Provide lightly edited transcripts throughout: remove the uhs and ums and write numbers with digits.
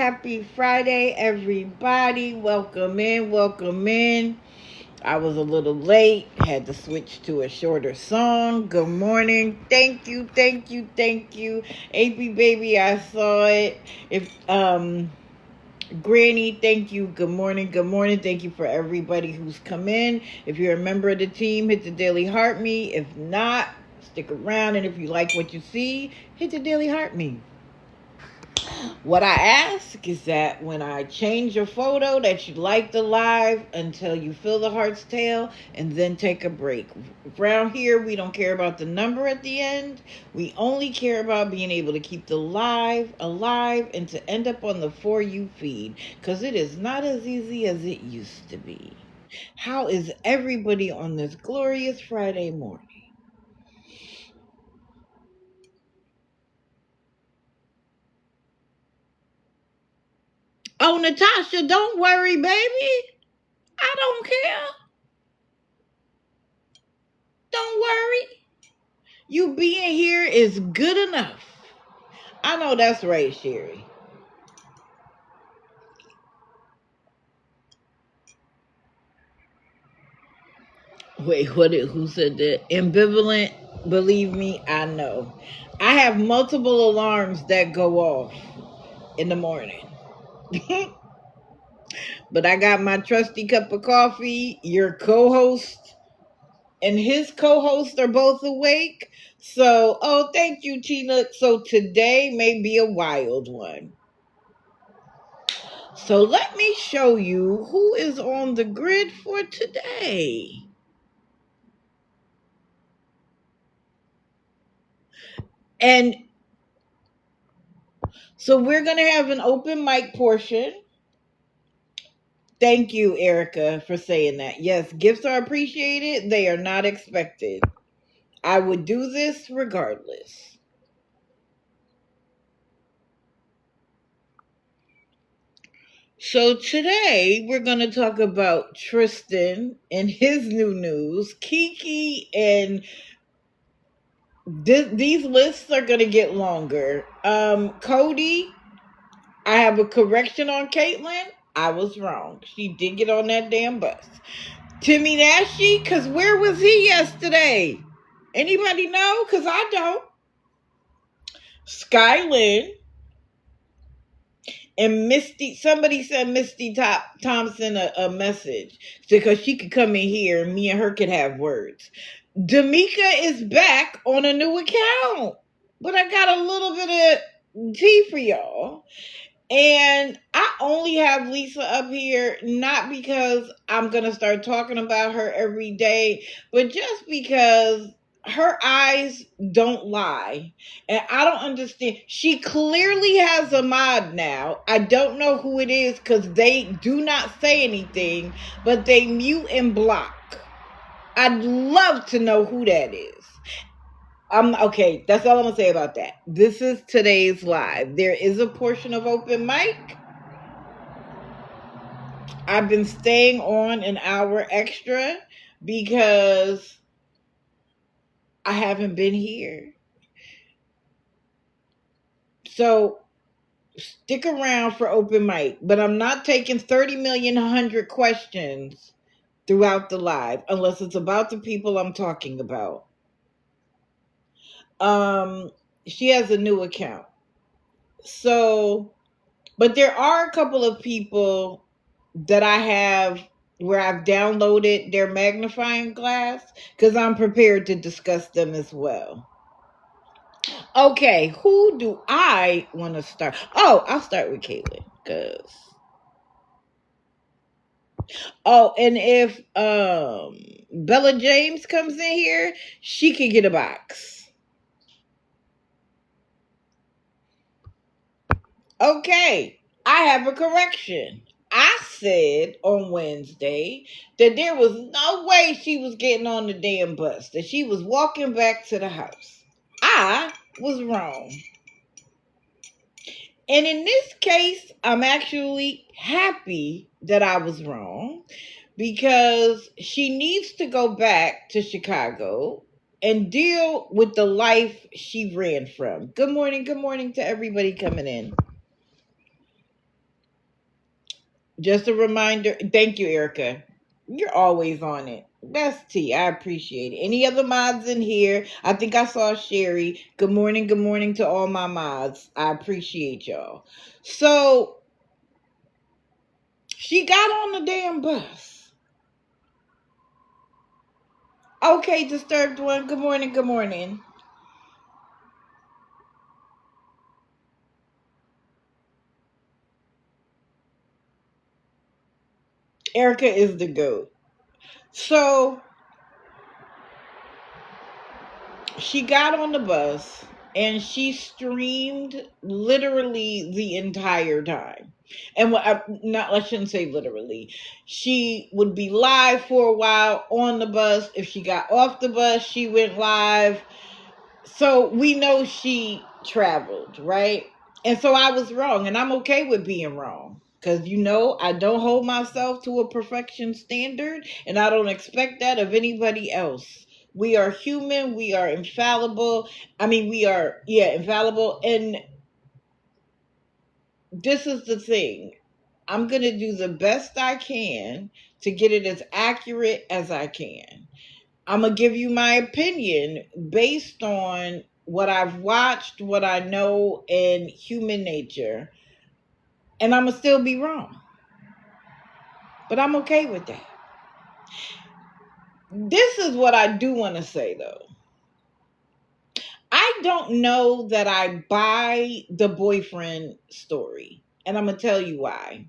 Happy Friday, everybody. Welcome in, welcome in. I was a little late, had to switch to a shorter song. Good morning. Thank you, thank you, thank you. AP baby, I saw it. If Granny, thank you. Good morning. Good morning. Thank you for everybody who's come in. If you're a member of the team, hit the Daily Heart Me. If not, stick around. And if you like what you see, hit the Daily Heart Me. What I ask is that when I change your photo that you like the live until you feel the heart's tail and then take a break. Around here, we don't care about the number at the end. We only care about being able to keep the live alive and to end up on the For You feed, because it is not as easy as it used to be. How is everybody on this glorious Friday morning? Oh, Natasha, don't worry, baby. I don't care. Don't worry. You being here is good enough. I know that's right, Sherry. Wait, who said that? Ambivalent, believe me, I know. I have multiple alarms that go off in the morning. But I got my trusty cup of coffee. Your co-host and his co-host are both awake. So, oh, thank you, Tina. So today may be a wild one. So let me show you who is on the grid for today. And so we're going to have an open mic portion. Thank you, Erica, for saying that. Yes, gifts are appreciated. They are not expected. I would do this regardless. So today we're going to talk about Tristan and his new news, Kiki, and these lists are going to get longer. Cody, I have a correction on Caitlin. I was wrong. She did get on that damn bus. Timmy Nashy, because where was he yesterday? Anybody know? Because I don't. Skylin and Misty, somebody sent Misty Thompson a message because she could come in here and me and her could have words. D'Amica is back on a new account, but I got a little bit of tea for y'all. And I only have Lisa up here not because I'm going to start talking about her every day, but just because her eyes don't lie. And I don't understand. She clearly has a mod now. I don't know who it is because they do not say anything, but they mute and block. I'd love to know who that is. Okay, that's all I'm gonna say about that. This is today's live. There is a portion of open mic. I've been staying on an hour extra because I haven't been here. So stick around for open mic, but I'm not taking 30,100,000 questions throughout the live unless it's about the people I'm talking about. She has a new account. So, but there are a couple of people that I have where I've downloaded their magnifying glass because I'm prepared to discuss them as well. Okay, who do I want to start? Oh, I'll start with Caitlin because. Oh, and if Bella James comes in here, she can get a box. Okay, I have a correction. I said on Wednesday that there was no way she was getting on the damn bus, that she was walking back to the house. I was wrong. And in this case, I'm actually happy that I was wrong because she needs to go back to Chicago and deal with the life she ran from. Good morning to everybody coming in. Just a reminder. Thank you, Erica. You're always on it. Best tea. I appreciate it. Any other mods in here? I think I saw Sherry. Good morning. Good morning to all my mods. I appreciate y'all. So she got on the damn bus. Okay, disturbed one. Good morning. Good morning. Erica is the GOAT. So she got on the bus and she streamed literally the entire time. And what I shouldn't say literally. She would be live for a while on the bus. If she got off the bus, she went live. So we know she traveled, right? And so I was wrong, and I'm okay with being wrong. Because, I don't hold myself to a perfection standard, and I don't expect that of anybody else. We are human, we are infallible. I mean, we are, infallible. And this is the thing, I'm going to do the best I can to get it as accurate as I can. I'm going to give you my opinion based on what I've watched, what I know, and human nature. And I'm going to still be wrong. But I'm okay with that. This is what I do want to say, though. I don't know that I buy the boyfriend story. And I'm going to tell you why.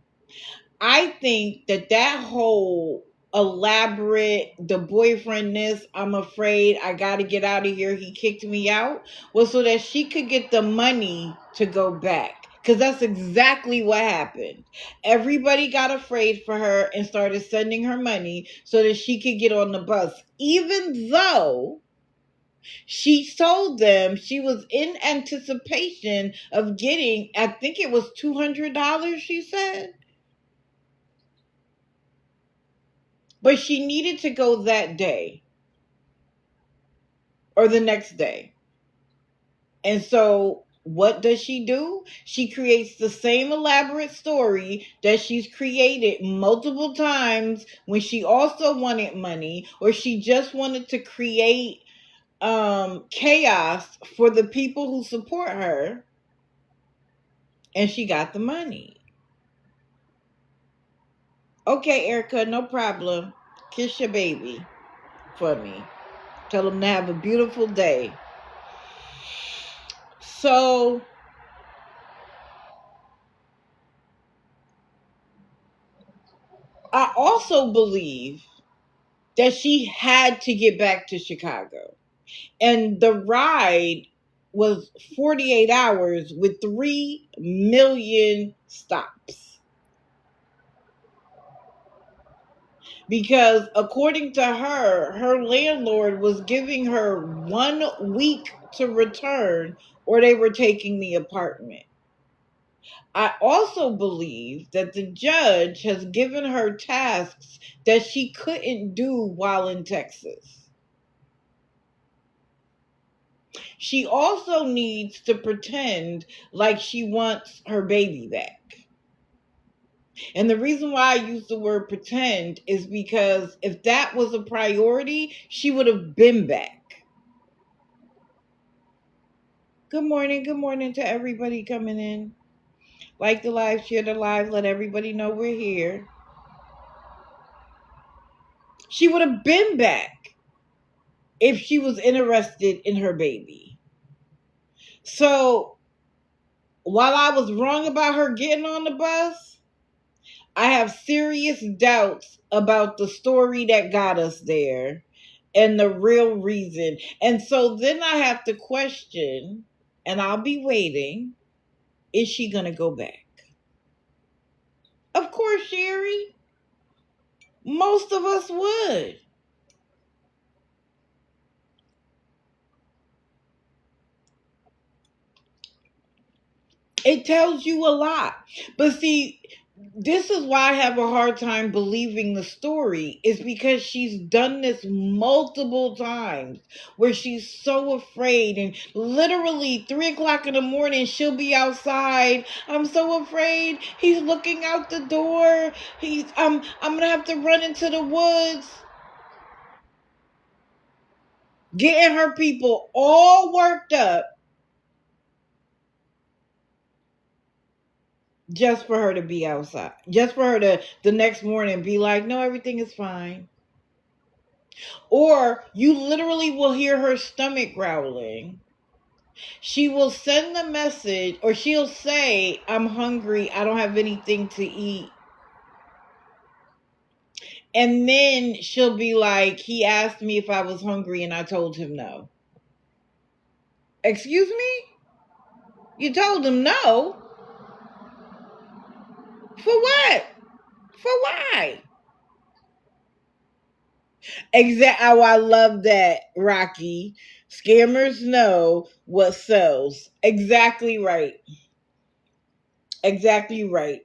I think that whole elaborate, the boyfriend this, I'm afraid I got to get out of here, he kicked me out, was so that she could get the money to go back. Because that's exactly what happened. Everybody got afraid for her and started sending her money so that she could get on the bus. Even though she told them she was in anticipation of getting, I think it was $200, she said. But she needed to go that day or the next day. And so what does she do? She creates the same elaborate story that she's created multiple times when she also wanted money, or she just wanted to create chaos for the people who support her, and she got the money. Okay, Erica, no problem. Kiss your baby for me. Tell them to have a beautiful day. So I also believe that she had to get back to Chicago. And the ride was 48 hours with 3 million stops. Because according to her, her landlord was giving her 1 week to return, or they were taking the apartment. I also believe that the judge has given her tasks that she couldn't do while in Texas. She also needs to pretend like she wants her baby back. And the reason why I use the word pretend is because if that was a priority, she would have been back. Good morning to everybody coming in. Like the live, share the live, let everybody know we're here. She would have been back if she was interested in her baby. So while I was wrong about her getting on the bus, I have serious doubts about the story that got us there and the real reason. And so then I have to question, and I'll be waiting, is she going to go back? Of course, Sherry. Most of us would. It tells you a lot. But see, this is why I have a hard time believing the story, is because she's done this multiple times where she's so afraid, and literally 3 o'clock in the morning she'll be outside. I'm so afraid. He's looking out the door. I'm gonna have to run into the woods. Getting her people all worked up just for her to be outside. Just for her to the next morning be like, no, everything is fine. Or you literally will hear her stomach growling. She will send the message, or she'll say, I'm hungry. I don't have anything to eat. And then she'll be like, he asked me if I was hungry and I told him no. Excuse me? You told him no? For what? For why? Exactly. Oh, I love that, Rocky. Scammers know what sells. Exactly right. Exactly right.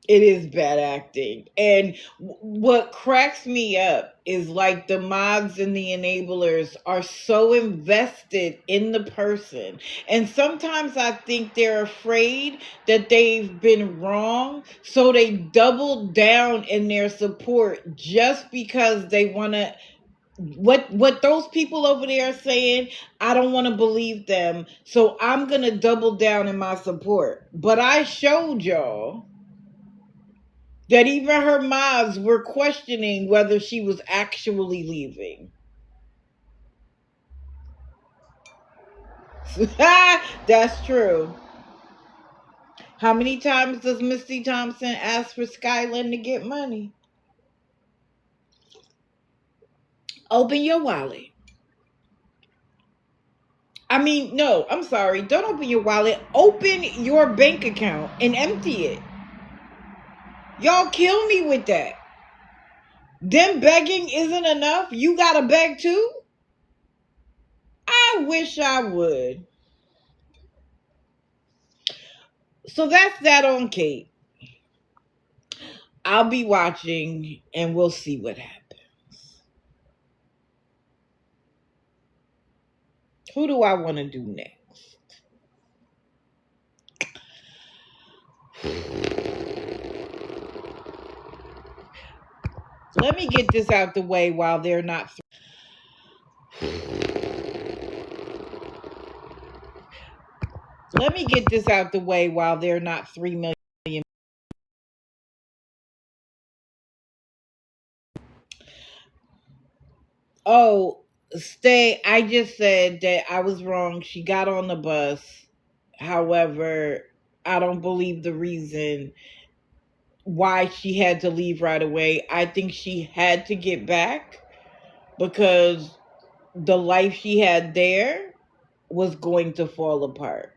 It is bad acting. And what cracks me up is like the mods and the enablers are so invested in the person. And sometimes I think they're afraid that they've been wrong. So they double down in their support just because they want to. What those people over there are saying, I don't want to believe them. So I'm going to double down in my support. But I showed y'all that even her moms were questioning whether she was actually leaving. That's true. How many times does Misty Thompson ask for Skyland to get money? Open your wallet. I mean, no, I'm sorry. Don't open your wallet. Open your bank account and empty it. Y'all kill me with that. Them begging isn't enough. You gotta beg too? I wish I would. So that's that on Kate. I'll be watching and we'll see what happens. Who do I want to do next? Let me get this out the way while they're not. Let me get this out the way while they're not 3 million. Oh, stay. I just said that I was wrong. She got on the bus. However, I don't believe the reason why she had to leave right away. I think she had to get back because the life she had there was going to fall apart.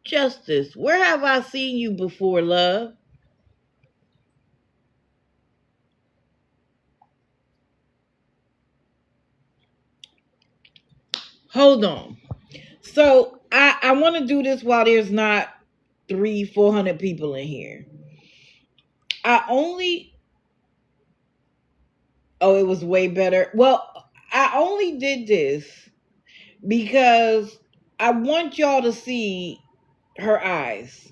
Justice, where have I seen you before, love? Hold on. So I want to do this while there's not 400 people in here. I only Oh, it was way better. Well, I only did this because I want y'all to see her eyes.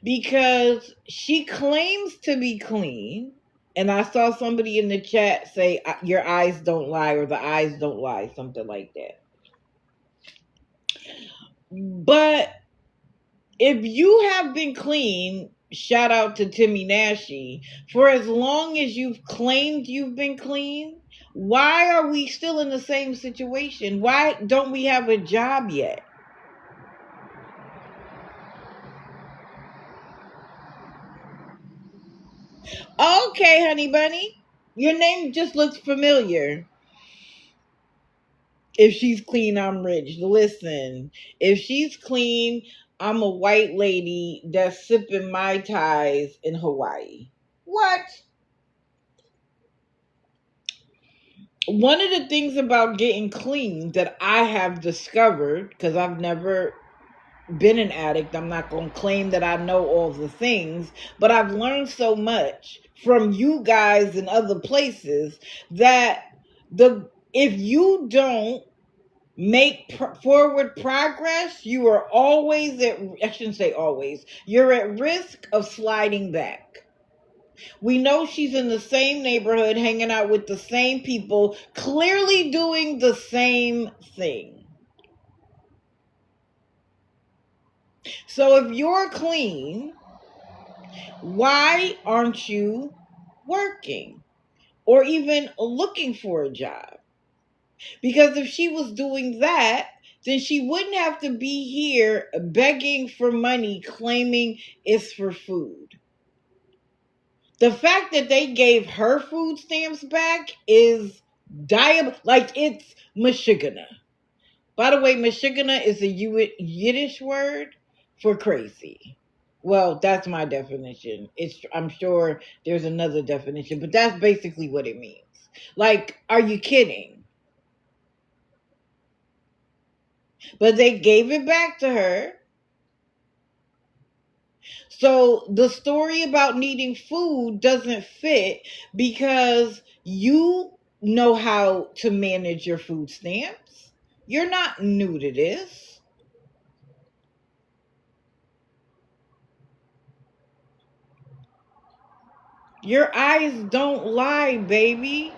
Because she claims to be clean. And I saw somebody in the chat say, your eyes don't lie, or the eyes don't lie, something like that. But if you have been clean, shout out to Timmy Nashy, for as long as you've claimed you've been clean, why are we still in the same situation? Why don't we have a job yet? Okay, honey bunny. Your name just looks familiar. If she's clean, I'm rich. Listen, if she's clean, I'm a white lady that's sipping Mai Tais in Hawaii. What? One of the things about getting clean that I have discovered, because I've never been an addict, I'm not going to claim that I know all the things, but I've learned so much from you guys and other places that if you don't make forward progress, you are always I shouldn't say always, you're at risk of sliding back. We know she's in the same neighborhood, hanging out with the same people, clearly doing the same thing. So if you're clean, why aren't you working or even looking for a job? Because if she was doing that, then she wouldn't have to be here begging for money, claiming it's for food. The fact that they gave her food stamps back is like it's Michigana. By the way, Michigana is a Yiddish word for crazy. Well, that's my definition. I'm sure there's another definition, but that's basically what it means. Like, are you kidding? But they gave it back to her. So the story about needing food doesn't fit because you know how to manage your food stamps. You're not new to this. Your eyes don't lie, baby.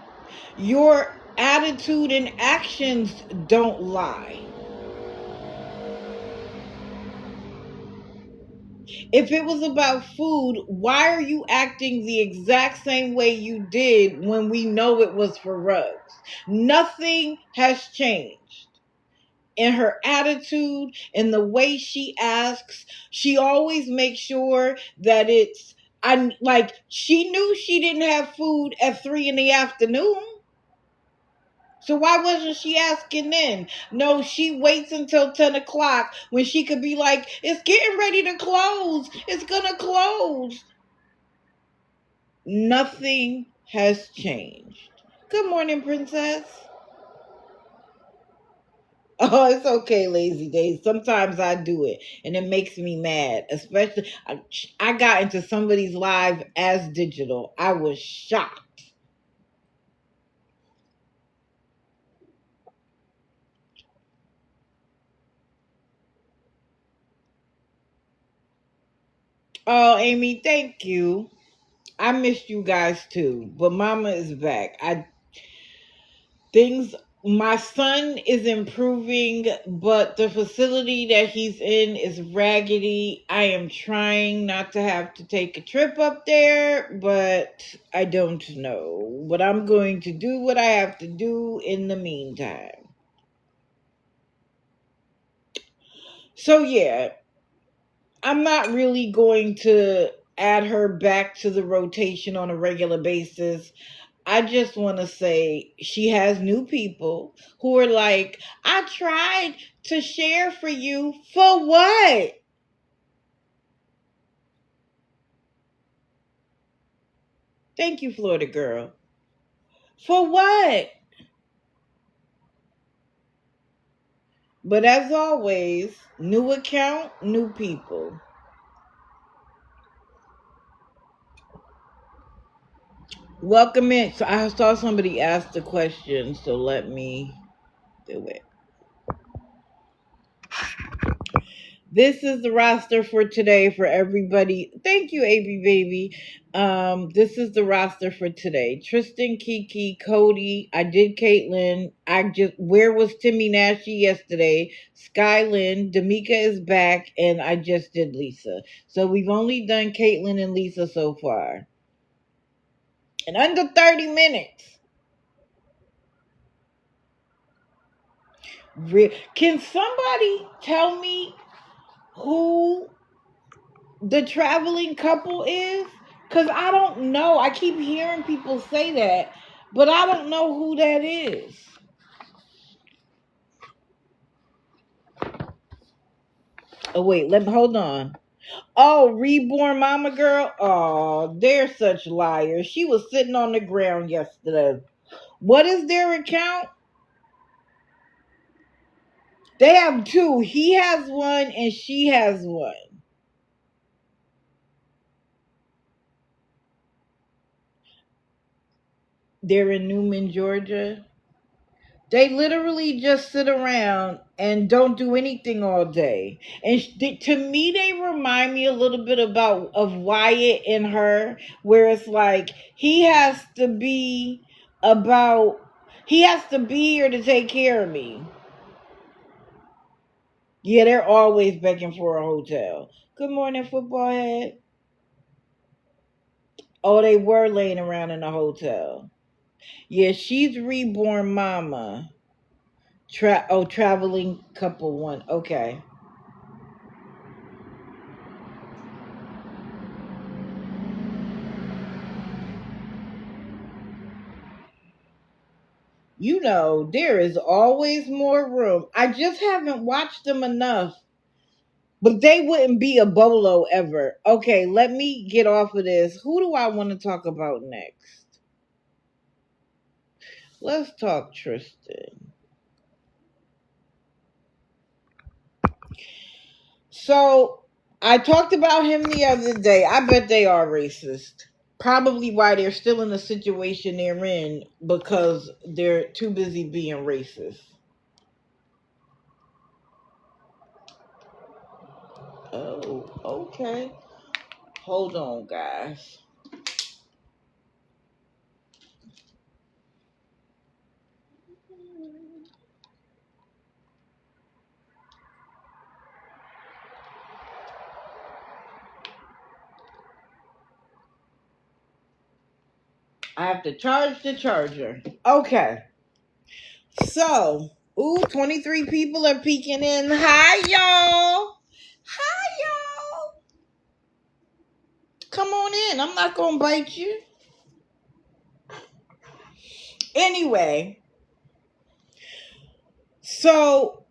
Your attitude and actions don't lie. If it was about food, why are you acting the exact same way you did when we know it was for rugs? Nothing has changed in her attitude, in the way she asks. She always makes sure that I'm like, she knew she didn't have food at 3 in the afternoon. So why wasn't she asking then? No, she waits until 10 o'clock when she could be like, it's getting ready to close. It's gonna close. Nothing has changed. Good morning, princess. Oh, it's okay, lazy days. Sometimes I do it and it makes me mad. Especially, I got into somebody's live as digital. I was shocked. Oh, Amy, thank you. I missed you guys too, but Mama is back. Things My son is improving, but the facility that he's in is raggedy. I am trying not to have to take a trip up there, but I don't know. But I'm going to do what I have to do in the meantime. So yeah, I'm not really going to add her back to the rotation on a regular basis. I just want to say she has new people who are like, I tried to share for you. For what? Thank you, Florida girl. For what? But as always, new account, new people. Welcome in. So I saw somebody ask the question, so let me do it. This is the roster for today for everybody. Thank you, AB Baby. This is the roster for today. Tristan, Kiki, Cody. I did Caitlin. Where was Timmy Nashy yesterday? Skylin, D'Amica is back, and I just did Lisa. So we've only done Caitlin and Lisa so far. In under 30 minutes. Can somebody tell me who the traveling couple is? Because I don't know. I keep hearing people say that, but I don't know who that is. Oh wait, let me hold on. Oh, reborn mama girl. Oh, they're such liars. She was sitting on the ground yesterday. What is their account? They have two. He has one and she has one. They're in Newman, Georgia. They literally just sit around and don't do anything all day. And to me, they remind me a little bit about of Wyatt and her, where it's like about he has to be here to take care of me. Yeah, they're always begging for a hotel. Good morning, football head. Oh, they were laying around in a hotel. Yeah, she's reborn mama. Traveling couple one. Okay. You know, there is always more room. I just haven't watched them enough. But they wouldn't be a bolo ever. Okay, let me get off of this. Who do I want to talk about next? Let's talk Tristan. So I talked about him the other day. I bet they are racist. Probably why they're still in the situation they're in because they're too busy being racist. Oh, okay. Hold on, guys. I have to charge the charger. Okay. So, 23 people are peeking in. Hi, y'all. Hi, y'all. Come on in. I'm not going to bite you. Anyway, so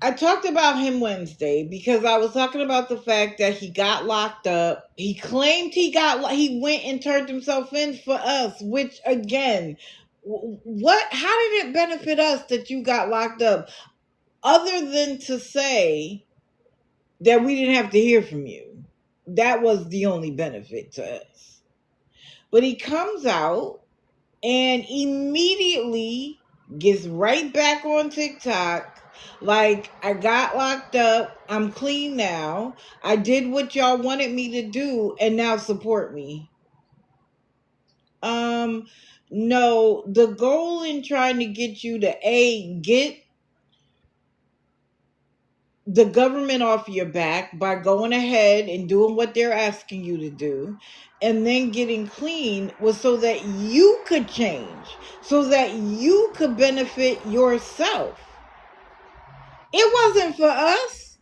I talked about him Wednesday because I was talking about the fact that he got locked up. He claimed he went and turned himself in for us, which again, how did it benefit us that you got locked up other than to say that we didn't have to hear from you? That was the only benefit to us. But he comes out and immediately gets right back on TikTok. Like, I got locked up. I'm clean now. I did what y'all wanted me to do, and now support me. Um, no, the goal in trying to get you to get the government off your back by going ahead and doing what they're asking you to do and then getting clean was so that you could change, so that you could benefit yourself. It wasn't for us.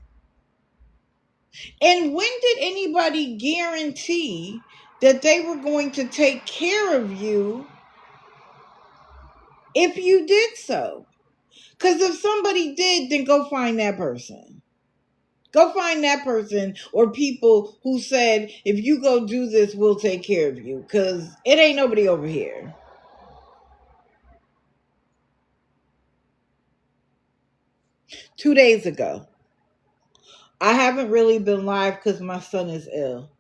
And when did anybody guarantee that they were going to take care of you if you did so? Because if somebody did, then go find that person. Go find that person or people who said, if you go do this, we'll take care of you. Because it ain't nobody over here. Two days ago. I haven't really been live because my son is ill.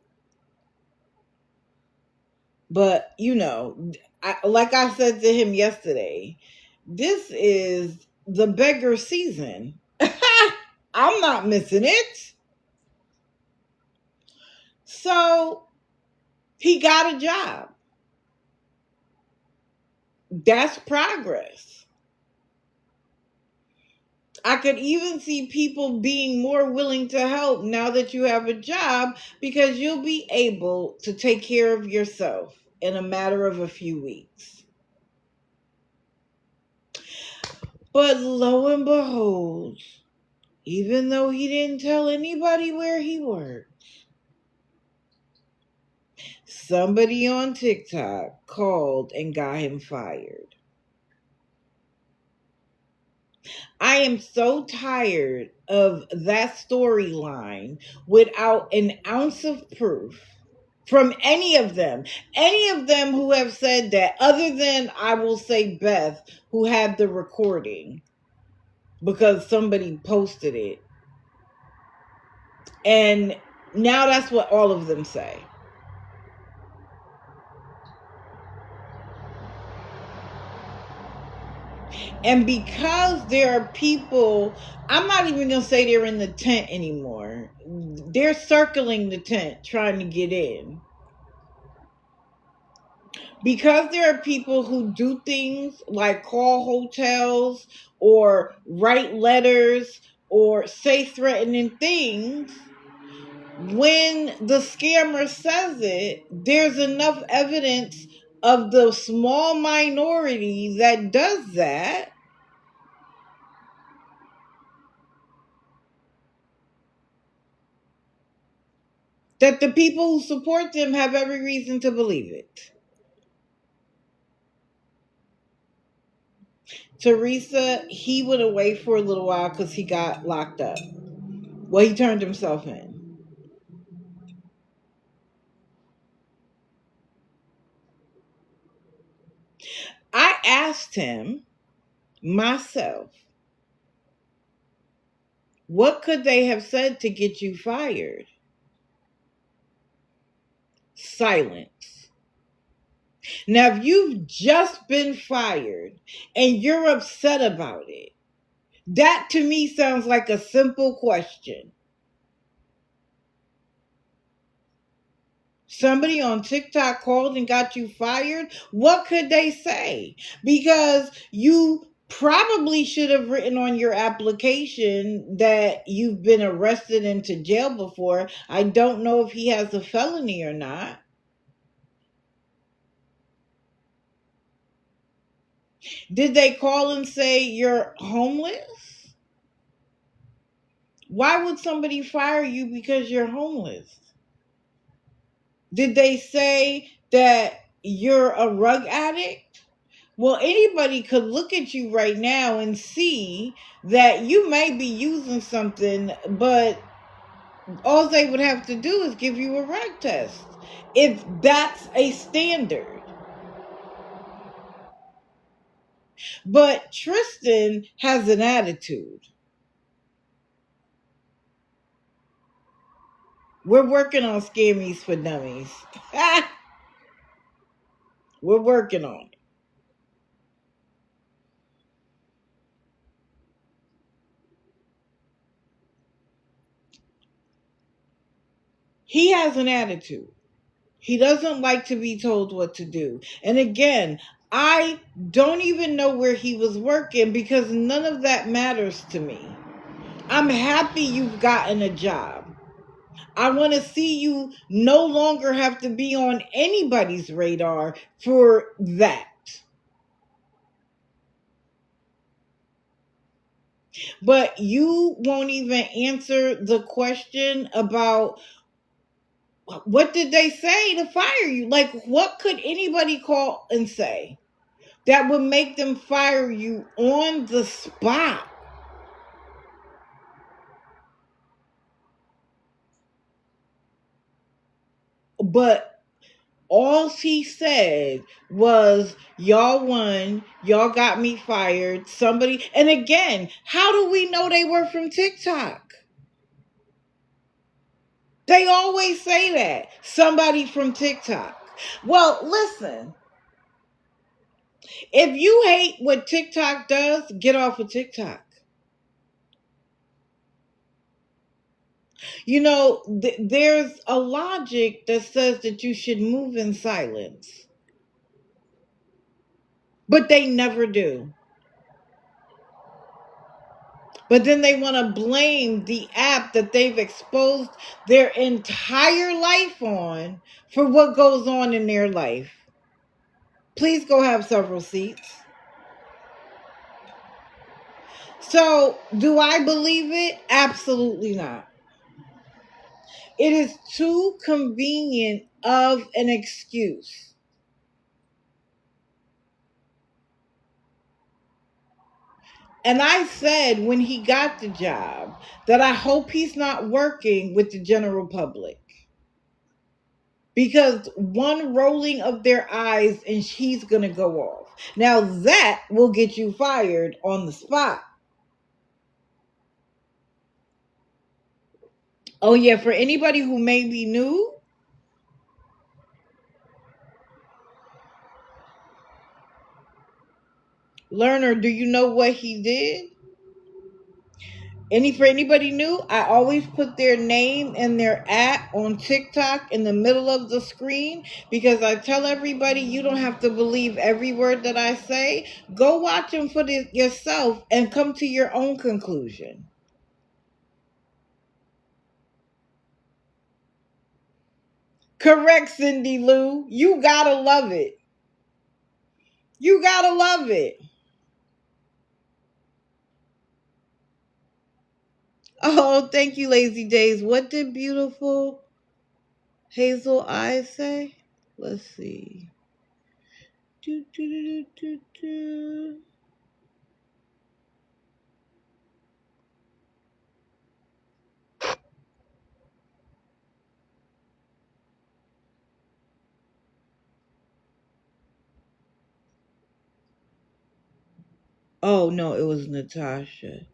But, like I said to him yesterday, this is the beggar season. I'm not missing it. So he got a job. That's progress. I could even see people being more willing to help now that you have a job because you'll be able to take care of yourself in a matter of a few weeks. But lo and behold, even though he didn't tell anybody where he worked, somebody on TikTok called and got him fired. I am so tired of that storyline without an ounce of proof from any of them. Any of them who have said that, other than, I will say, Beth, who had the recording because somebody posted it. And now that's what all of them say. And because there are people, I'm not even going to say they're in the tent anymore. They're circling the tent trying to get in. Because there are people who do things like call hotels or write letters or say threatening things, when the scammer says it, there's enough evidence of the small minority that does that the people who support them have every reason to believe it. Teresa, he went away for a little while because he got locked up. Well, he turned himself in. I asked him myself, what could they have said to get you fired? Silence. Now, if you've just been fired and you're upset about it, that to me sounds like a simple question. Somebody on TikTok called and got you fired. What could they say? Because you probably should have written on your application that you've been arrested into jail before. I don't know if he has a felony or not. Did they call and say you're homeless? Why would somebody fire you because you're homeless? Did they say that you're a rug addict? Well, anybody could look at you right now and see that you may be using something, but all they would have to do is give you a rug test, if that's a standard. But Tristan has an attitude. We're working on Scammies for Dummies. We're working on it. He has an attitude. He doesn't like to be told what to do. And again, I don't even know where he was working because none of that matters to me. I'm happy you've gotten a job. I want to see you no longer have to be on anybody's radar for that. But you won't even answer the question about what did they say to fire you? Like, what could anybody call and say that would make them fire you on the spot? But all he said was, y'all won, y'all got me fired. Somebody, and again, how do we know they were from TikTok? They always say that. Somebody from TikTok. Well, listen. If you hate what TikTok does, get off of TikTok. You know, there's a logic that says that you should move in silence, but they never do. But then they want to blame the app that they've exposed their entire life on for what goes on in their life. Please go have several seats. So, do I believe it? Absolutely not. It is too convenient of an excuse. And I said when he got the job that I hope he's not working with the general public, because one rolling of their eyes and he's going to go off. Now that will get you fired on the spot. Oh, yeah, for anybody who may be new, learner, do you know what he did? For anybody new, I always put their name and their at on TikTok in the middle of the screen, because I tell everybody you don't have to believe every word that I say. Go watch them for yourself and come to your own conclusion. Correct, Cindy Lou. You gotta love it. You gotta love it. Oh, thank you, Lazy Days. What did beautiful hazel eyes say? Let's see. Do, do, do, do, do. Oh, no, it was Natasha.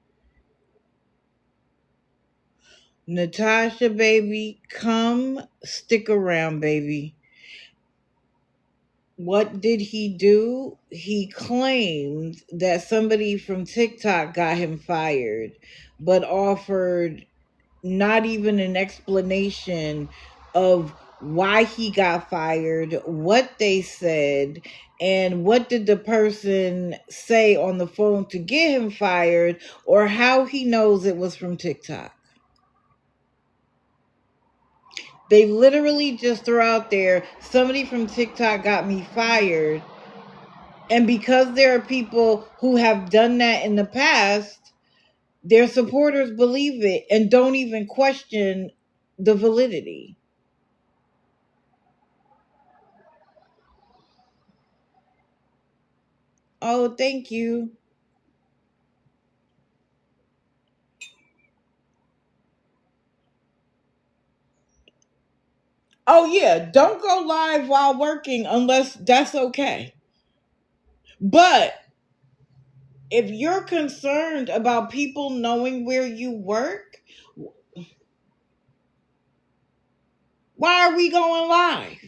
Natasha, baby, come stick around, baby. What did he do? He claimed that somebody from TikTok got him fired, but offered not even an explanation of why he got fired, what they said, and what did the person say on the phone to get him fired, or how he knows it was from TikTok. They literally just throw out there, somebody from TikTok got me fired. And because there are people who have done that in the past, their supporters believe it and don't even question the validity. Oh, thank you. Oh, yeah. Don't go live while working unless that's okay. But if you're concerned about people knowing where you work, why are we going live?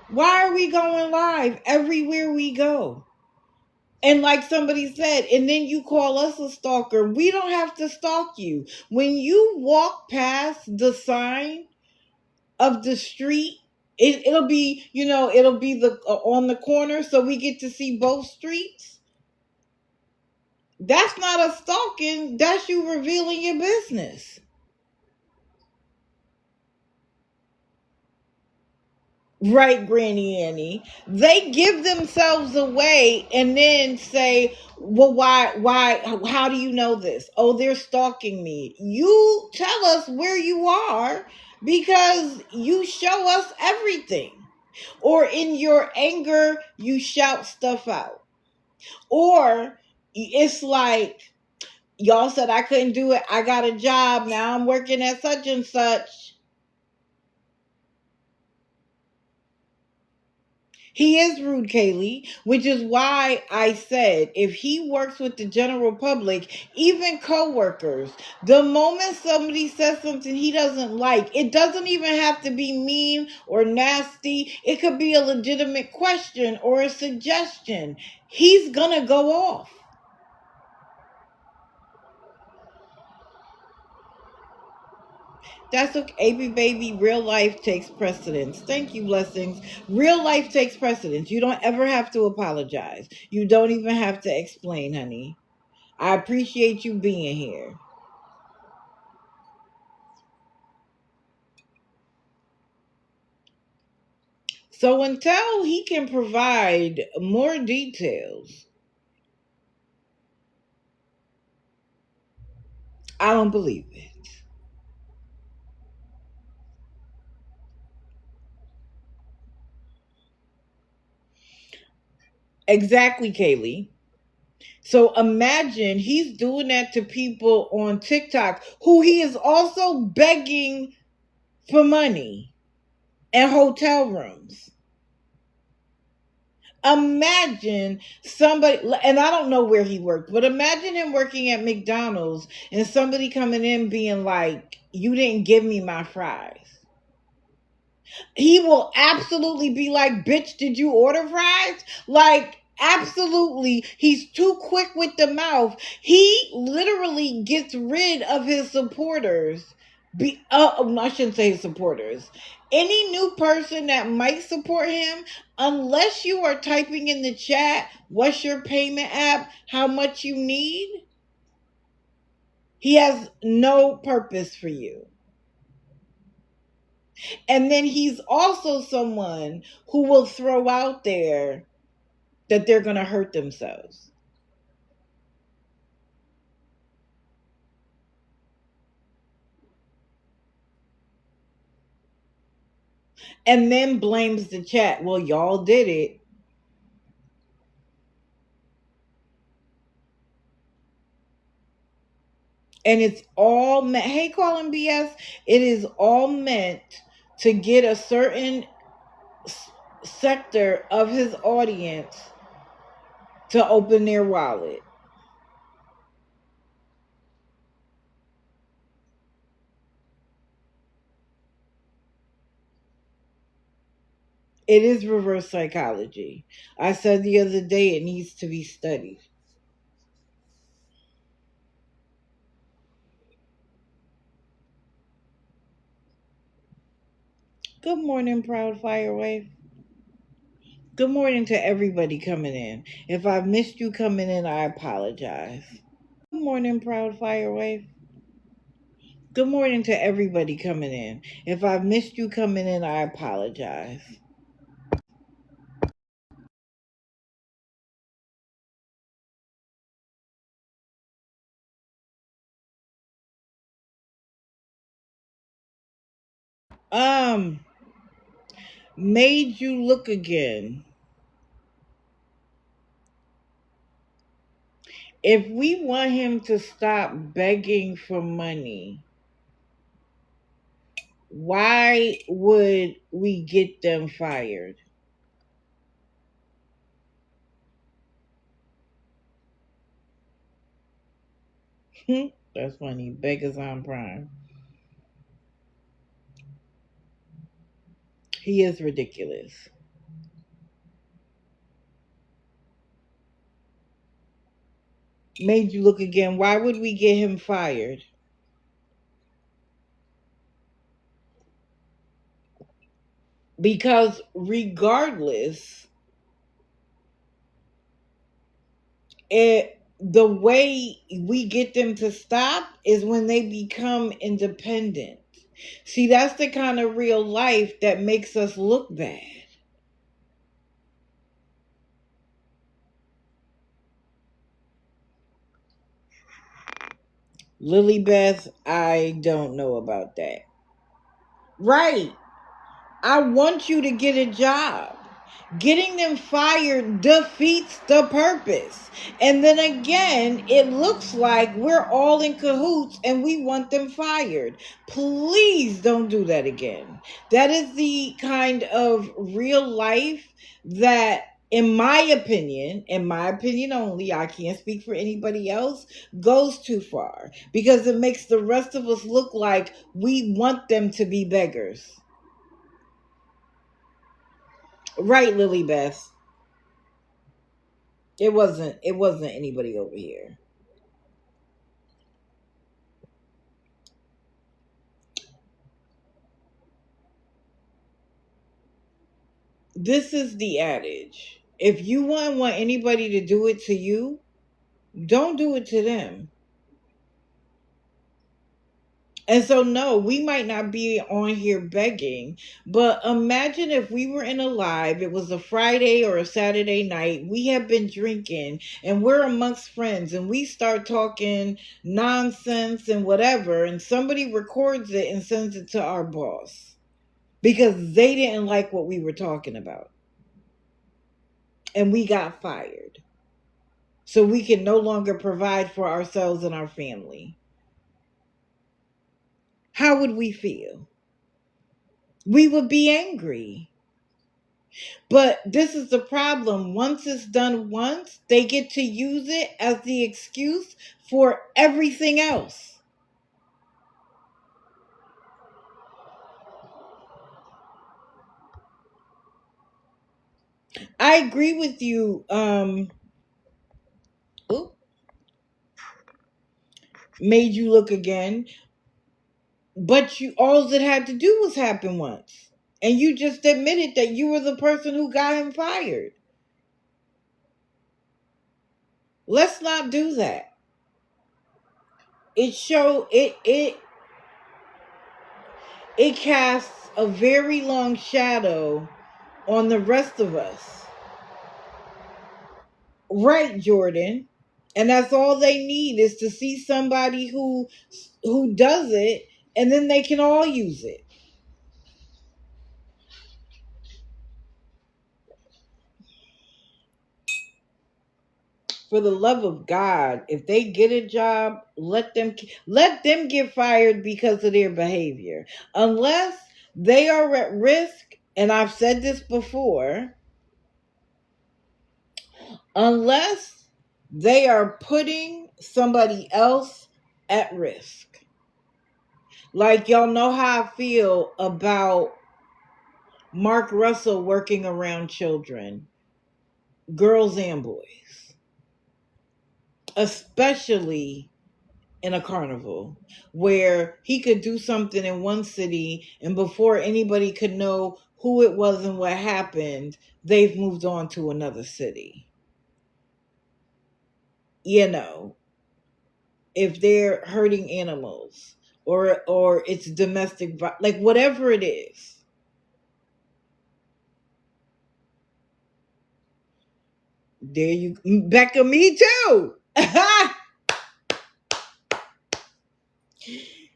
Why are we going live everywhere we go? And like somebody said, and then you call us a stalker. We don't have to stalk you. When you walk past the sign of the street, it'll be, it'll be the on the corner, so we get to see both streets. That's not a stalking. That's you revealing your business. Right, Granny Annie. They give themselves away and then say, well, why, how do you know this? Oh, they're stalking me. You tell us where you are, because you show us everything. Or in your anger, you shout stuff out. Or it's like, y'all said I couldn't do it. I got a job. Now I'm working at such and such. He is rude, Kaylee, which is why I said if he works with the general public, even coworkers, the moment somebody says something he doesn't like, it doesn't even have to be mean or nasty. It could be a legitimate question or a suggestion. He's gonna go off. That's okay, baby. Real life takes precedence. Thank you, blessings. Real life takes precedence. You don't ever have to apologize. You don't even have to explain, honey. I appreciate you being here. So until he can provide more details, I don't believe it. Exactly, Kaylee. So imagine he's doing that to people on TikTok who he is also begging for money and hotel rooms. Imagine somebody, and I don't know where he worked, but imagine him working at McDonald's and somebody coming in being like, "You didn't give me my fries." He will absolutely be like, "Bitch, did you order fries?" Like, absolutely. He's too quick with the mouth. He literally gets rid of his supporters. I shouldn't say his supporters. Any new person that might support him, unless you are typing in the chat, "What's your payment app? How much you need?" He has no purpose for you. And then he's also someone who will throw out there that they're going to hurt themselves. And then blames the chat. "Well, y'all did it." And it's all meant, hey, calling BS, it is all meant to get a certain sector of his audience to open their wallet. It is reverse psychology. I said the other day it needs to be studied. Good morning, proud firewave. Good morning to everybody coming in. If I've missed you coming in, I apologize. Good morning, proud firewave. Good morning to everybody coming in. If I've missed you coming in, I apologize. Um, Made you look again. If we want him to stop begging for money, why would we get them fired? That's funny. Beggars on Prime. He is ridiculous. Made you look again. Why would we get him fired? Because regardless, the way we get them to stop is when they become independent. See, that's the kind of real life that makes us look bad. Lily Beth, I don't know about that. Right. I want you to get a job. Getting them fired defeats the purpose. And then again, it looks like we're all in cahoots and we want them fired. Please don't do that again. That is the kind of real life that, in my opinion only, I can't speak for anybody else, goes too far because it makes the rest of us look like we want them to be beggars. Right, Lily Beth. It wasn't anybody over here. This is the adage. If you want anybody to do it to you, don't do it to them. And so, no, we might not be on here begging, but imagine if we were in a live, it was a Friday or a Saturday night, we have been drinking and we're amongst friends and we start talking nonsense and whatever, and somebody records it and sends it to our boss because they didn't like what we were talking about. and we got fired. So we can no longer provide for ourselves and our family. How would we feel? We would be angry. But this is the problem. Once it's done once, they get to use it as the excuse for everything else. I agree with you. Oop, made you look again. But you all it had to do was happen once. And you just admitted that you were the person who got him fired. Let's not do that. It casts a very long shadow on the rest of us. Right, Jordan. And that's all they need is to see somebody who does it, and then they can all use it. For the love of God, if they get a job, let them get fired because of their behavior. Unless they are at risk, and I've said this before, unless they are putting somebody else at risk. Like, y'all know how I feel about Mark Russell working around children, girls and boys, especially in a carnival, where he could do something in one city and before anybody could know who it was and what happened, they've moved on to another city. You know, if they're hurting animals or it's domestic, like whatever it is. There you, Becca, me too.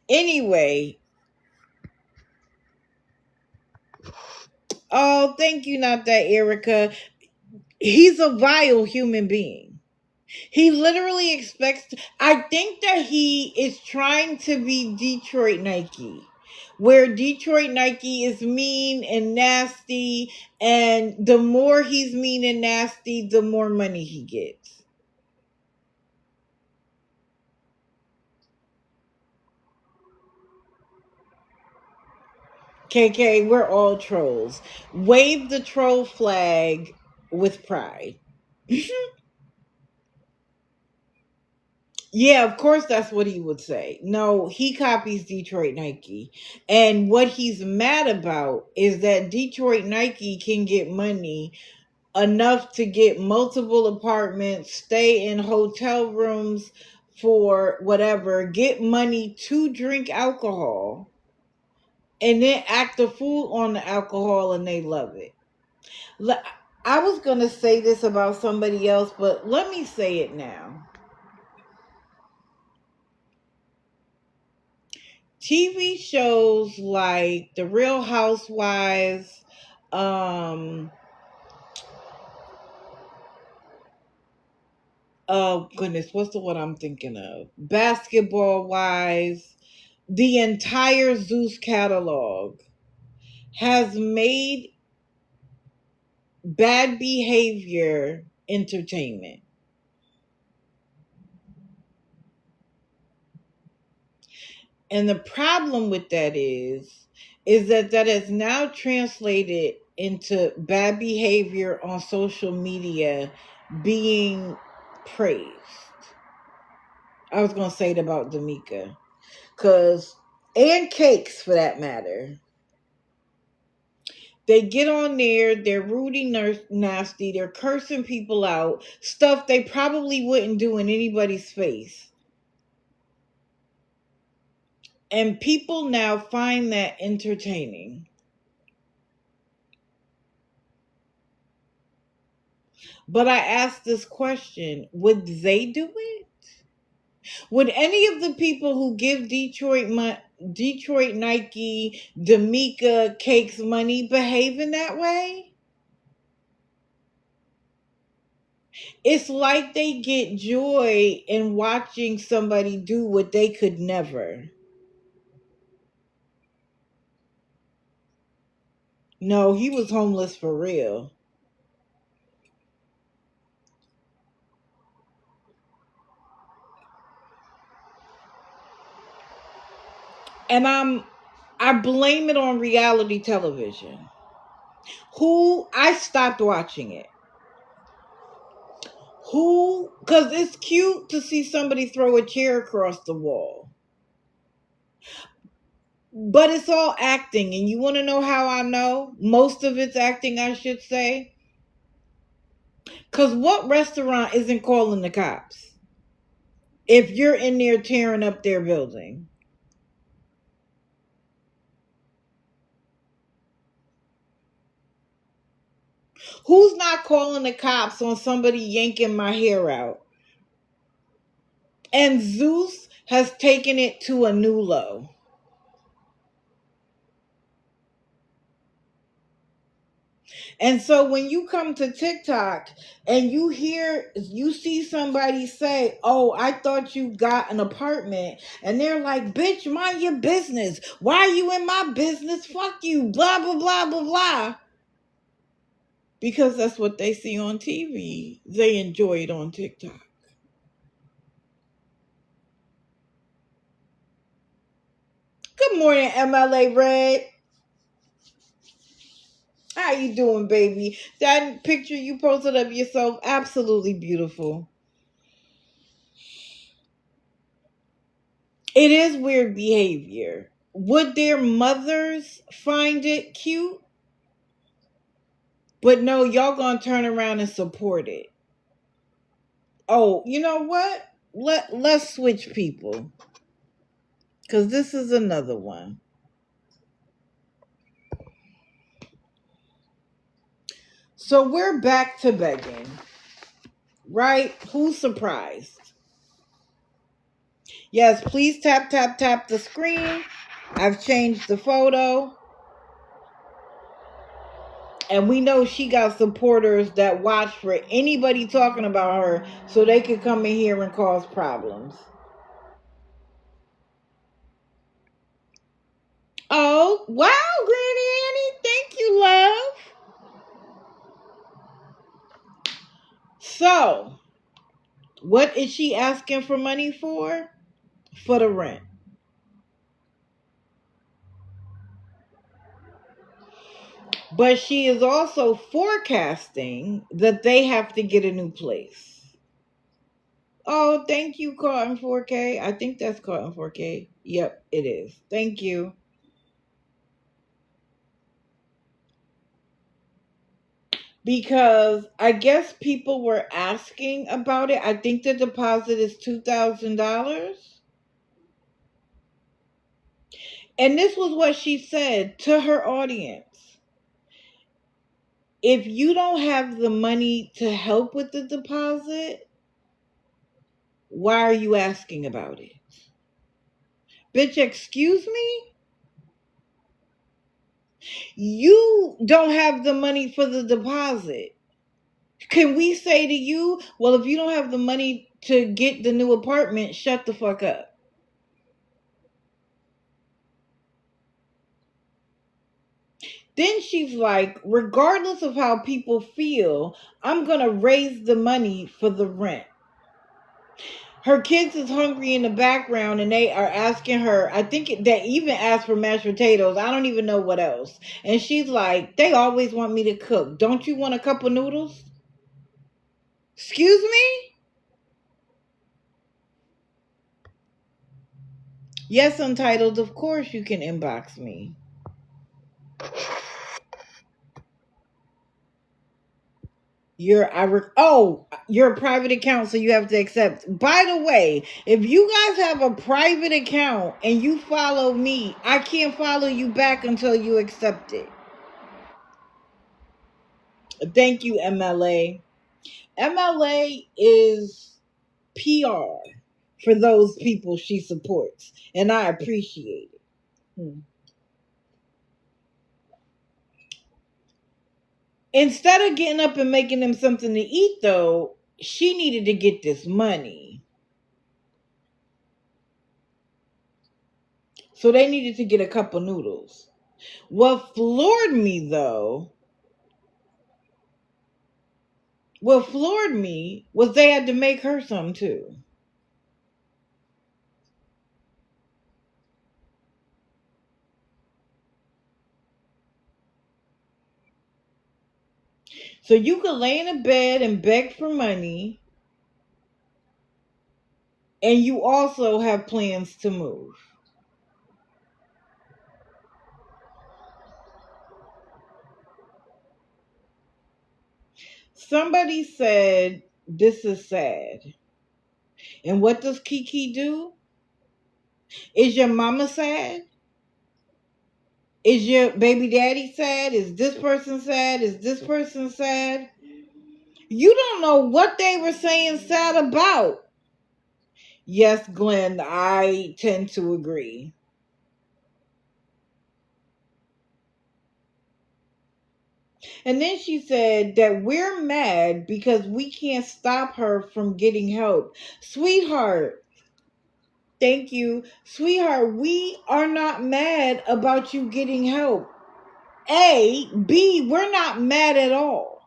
Anyway, oh, thank you, not that Erica. He's a vile human being. He literally expects. I think that he is trying to be Detroit Nike, where Detroit Nike is mean and nasty, and the more he's mean and nasty, the more money he gets. KK, we're all trolls. Wave the troll flag with pride. Yeah, of course that's what he would say. No, he copies Detroit Nike. And what he's mad about is that Detroit Nike can get money enough to get multiple apartments, stay in hotel rooms for whatever, get money to drink alcohol, and then act a fool on the alcohol, and they love it. I was going to say this about somebody else, but let me say it now. TV shows like The Real Housewives, oh goodness, what's the one I'm thinking of? Basketball Wives, the entire Zeus catalog has made bad behavior entertainment. And the problem with that is that is now translated into bad behavior on social media being praised. I was going to say it about D'Amica. And Cakes for that matter. They get on there, they're rudy, nasty, they're cursing people out, stuff they probably wouldn't do in anybody's face. And people now find that entertaining. But I asked this question, would they do it? Would any of the people who give Detroit Nike, D'Amica Cakes money behave in that way? It's like they get joy in watching somebody do what they could never. No, he was homeless for real. And I blame it on reality television. Who I stopped watching it. Who, because it's cute to see somebody throw a chair across the wall. But it's all acting. And you want to know how I know? Most of it's acting, I should say. Because what restaurant isn't calling the cops if you're in there tearing up their building? Who's not calling the cops on somebody yanking my hair out? And Zeus has taken it to a new low. And so when you come to TikTok and you see somebody say, "Oh, I thought you got an apartment," and they're like, "Bitch, mind your business. Why are you in my business? Fuck you, blah, blah, blah, blah, blah." Because that's what they see on TV. They enjoy it on TikTok. Good morning, MLA Red. How you doing, baby? That picture you posted of yourself, absolutely beautiful. It is weird behavior. Would their mothers find it cute? But no, y'all gonna turn around and support it. Oh, you know what? Let's switch people. Cause this is another one. So we're back to begging. Right? Who's surprised? Yes, please tap, tap, tap the screen. I've changed the photo. And we know she got supporters that watch for anybody talking about her so they could come in here and cause problems. Oh, wow, Granny Annie. Thank you, love. So, what is she asking for money for? For the rent. But she is also forecasting that they have to get a new place. Oh, thank you, Caught in 4K. I think that's Caught in 4K. Yep, it is. Thank you. Because I guess people were asking about it. I think the deposit is $2,000. And this was what she said to her audience. If you don't have the money to help with the deposit, why are you asking about it? Bitch, excuse me? You don't have the money for the deposit. Can we say to you, well, if you don't have the money to get the new apartment, shut the fuck up? Then she's like, regardless of how people feel, I'm going to raise the money for the rent. Her kids is hungry in the background and they are asking her, I think they even asked for mashed potatoes. I don't even know what else. And she's like, they always want me to cook. Don't you want a cup of noodles? Excuse me? Yes, Untitled, of course you can inbox me. You're you're a private account, so you have to accept. By the way, if you guys have a private account and you follow me, I can't follow you back until you accept it. Thank you, MLA. MLA is PR for those people she supports, and I appreciate it. Instead of getting up and making them something to eat, though, she needed to get this money. So they needed to get a cup of noodles. What floored me was they had to make her some too. So you could lay in a bed and beg for money, and you also have plans to move. Somebody said this is sad. And what does Kiki do? Is your mama sad? Is your baby daddy sad? Is this person sad? Is this person sad? You don't know what they were saying sad about. Yes, Glenn, I tend to agree. And then she said that we're mad because we can't stop her from getting help. Sweetheart, thank you. Sweetheart, we are not mad about you getting help. We're not mad at all.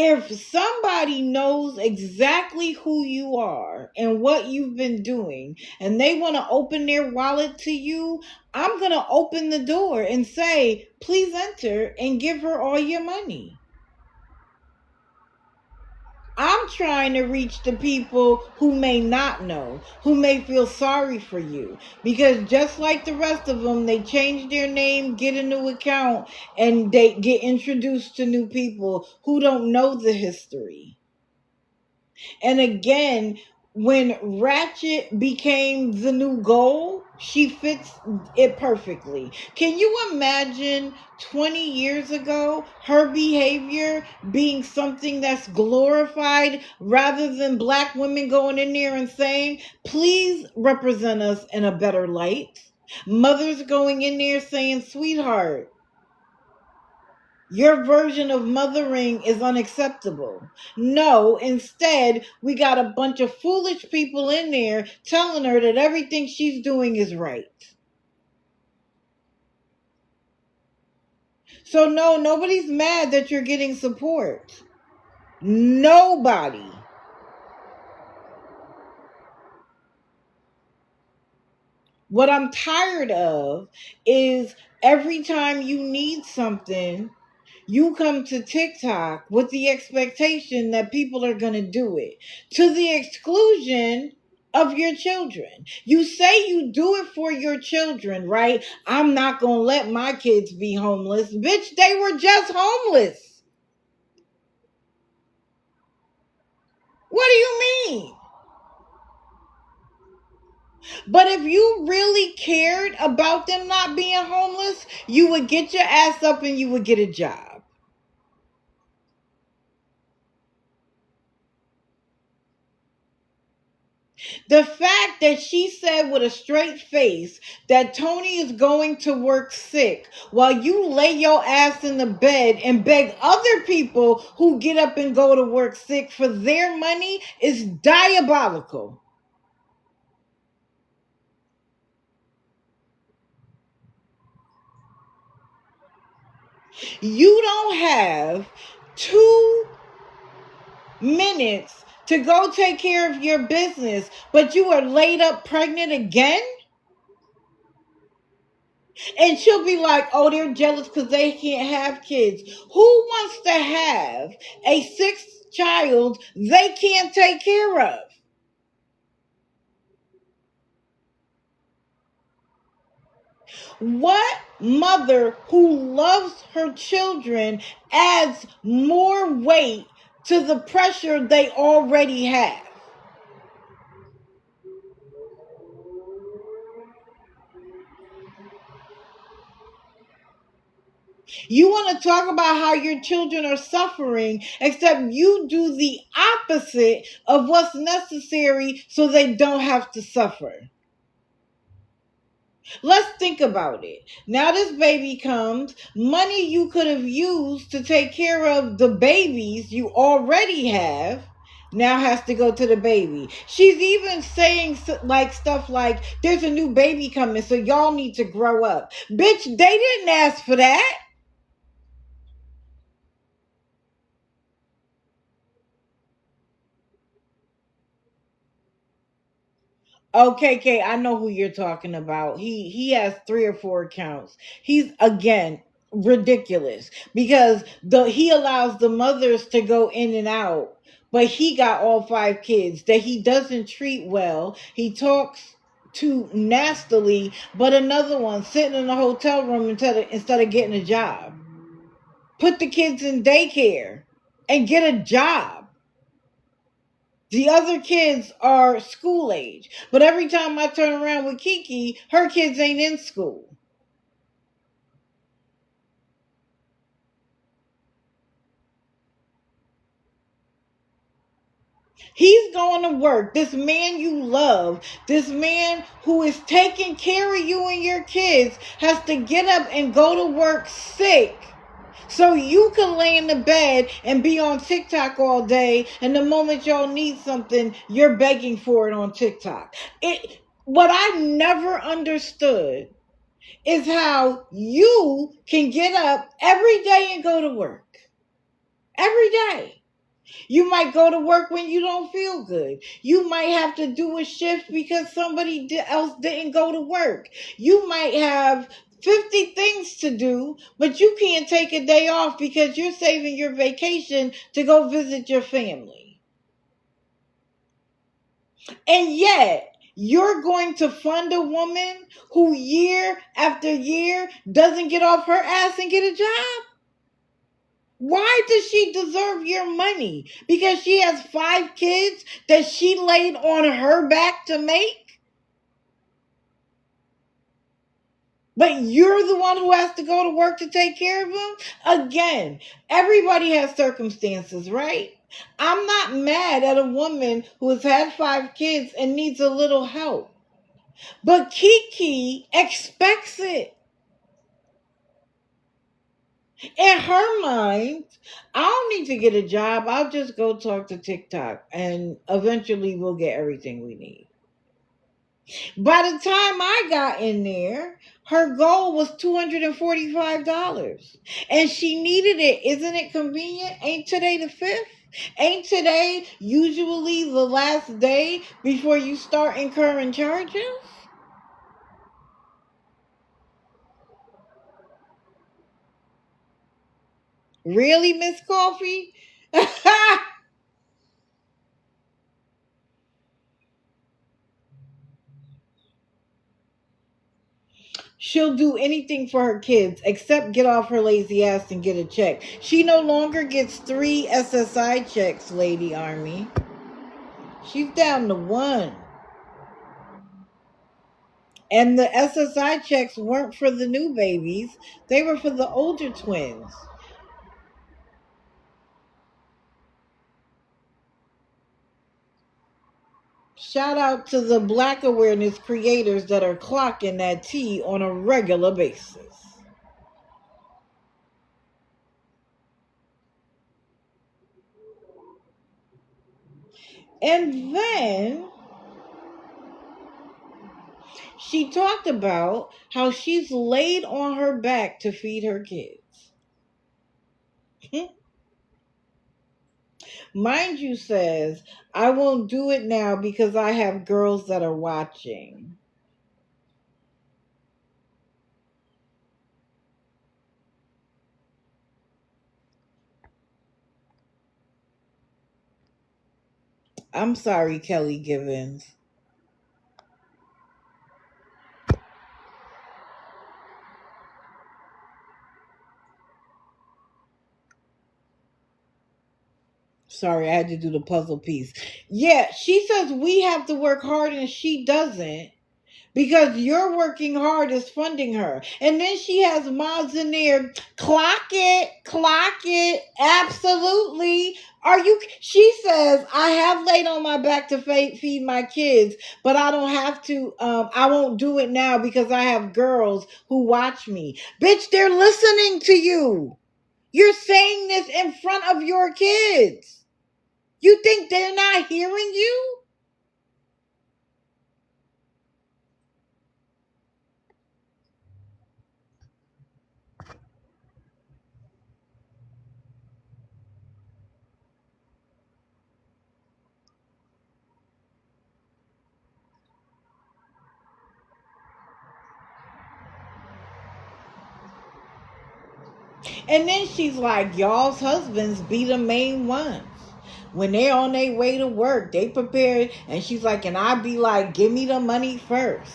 If somebody knows exactly who you are and what you've been doing and they want to open their wallet to you, I'm going to open the door and say, please enter and give her all your money. I'm trying to reach the people who may not know, who may feel sorry for you. Because just like the rest of them, they change their name, get a new account, and they get introduced to new people who don't know the history. And again, when Ratchet became the new goal, she fits it perfectly. Can you imagine 20 years ago her behavior being something that's glorified rather than black women going in there and saying, please represent us in a better light? Mothers going in there saying, sweetheart, your version of mothering is unacceptable. No, instead, we got a bunch of foolish people in there telling her that everything she's doing is right. So, no, nobody's mad that you're getting support. Nobody. What I'm tired of is every time you need something, you come to TikTok with the expectation that people are going to do it to the exclusion of your children. You say you do it for your children, right? I'm not going to let my kids be homeless. Bitch, they were just homeless. What do you mean? But if you really cared about them not being homeless, you would get your ass up and you would get a job. The fact that she said with a straight face that Tony is going to work sick while you lay your ass in the bed and beg other people who get up and go to work sick for their money is diabolical. You don't have 2 minutes to go take care of your business, but you are laid up pregnant again? And she'll be like, oh, they're jealous because they can't have kids. Who wants to have a sixth child they can't take care of? What mother who loves her children adds more weight to the pressure they already have? You want to talk about how your children are suffering, except you do the opposite of what's necessary so they don't have to suffer. Let's think about it. Now this baby comes, money you could have used to take care of the babies you already have now has to go to the baby. She's even saying like stuff like, there's a new baby coming, so y'all need to grow up. Bitch, they didn't ask for that. Okay, Kay, I know who you're talking about. He has 3 or 4 accounts. He's again ridiculous because the he allows the mothers to go in and out, but he got all 5 kids that he doesn't treat well. He talks too nastily, but another one sitting in a hotel room instead of getting a job. Put the kids in daycare and get a job. The other kids are school age. But every time I turn around with Kiki, her kids ain't in school. He's going to work. This man you love, this man who is taking care of you and your kids, has to get up and go to work sick. So you can lay in the bed and be on TikTok all day, and the moment y'all need something, you're begging for it on TikTok. What I never understood is how you can get up every day and go to work. Every day. You might go to work when you don't feel good. You might have to do a shift because somebody else didn't go to work. You might have 50 things to do, but you can't take a day off because you're saving your vacation to go visit your family. And yet, you're going to fund a woman who year after year doesn't get off her ass and get a job? Why does she deserve your money? Because she has 5 kids that she laid on her back to make? But you're the one who has to go to work to take care of them? Again, everybody has circumstances, right? I'm not mad at a woman who has had 5 kids and needs a little help. But Kiki expects it. In her mind, I don't need to get a job. I'll just go talk to TikTok and eventually we'll get everything we need. By the time I got in there, her goal was $245 and she needed it. Isn't it convenient? Ain't today the 5th? Ain't today usually the last day before you start incurring charges? Really, Miss Coffee? She'll do anything for her kids except get off her lazy ass and get a check. She no longer gets 3 SSI checks, Lady Army. She's down to 1. And the SSI checks weren't for the new babies, they were for the older twins. Shout out to the Black awareness creators that are clocking that tea on a regular basis. And then she talked about how she's laid on her back to feed her kids. Mind you says, I won't do it now because I have girls that are watching. I'm sorry, Kelly Givens. Sorry, I had to do the puzzle piece. Yeah, she says we have to work hard and she doesn't because you're working hard is funding her. And then she has mods in there, clock it, absolutely. Are you, she says, I have laid on my back to feed my kids, but I don't have to, I won't do it now because I have girls who watch me. Bitch, they're listening to you. You're saying this in front of your kids. You think they're not hearing you? And then she's like, y'all's husbands be the main ones. When they're on their way to work, they prepared. And she's like, and I be like, give me the money first.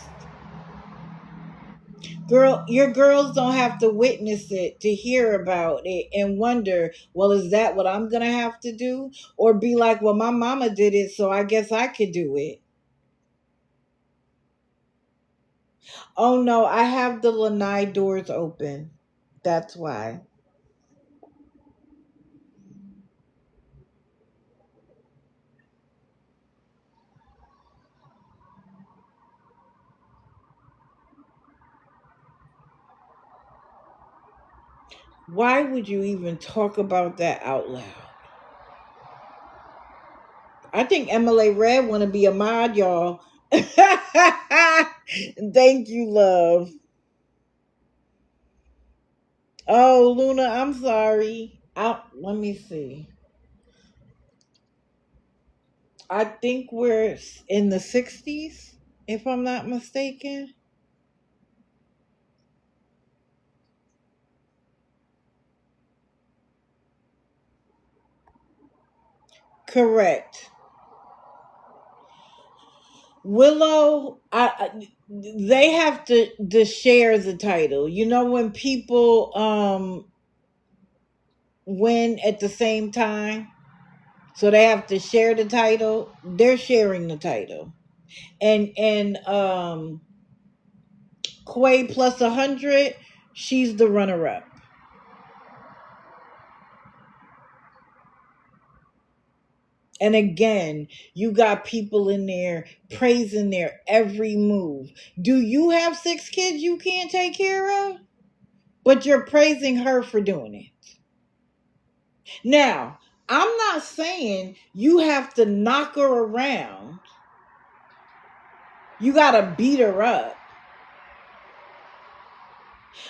Girl, your girls don't have to witness it to hear about it and wonder, well, is that what I'm going to have to do? Or be like, well, my mama did it, so I guess I could do it. Oh no, I have the lanai doors open. That's why. Why would you even talk about that out loud? I think MLA Red want to be a mod, y'all. Thank you, love. Oh, Luna, I'm sorry. Let me see. I think we're in the 60s, if I'm not mistaken. Correct. Willow, they have to share the title. You know when people win at the same time, so they have to share the title. They're sharing the title, and Quay plus 100, she's the runner up. And again, you got people in there praising their every move. Do you have 6 kids you can't take care of? But you're praising her for doing it. Now, I'm not saying you have to knock her around. You got to beat her up.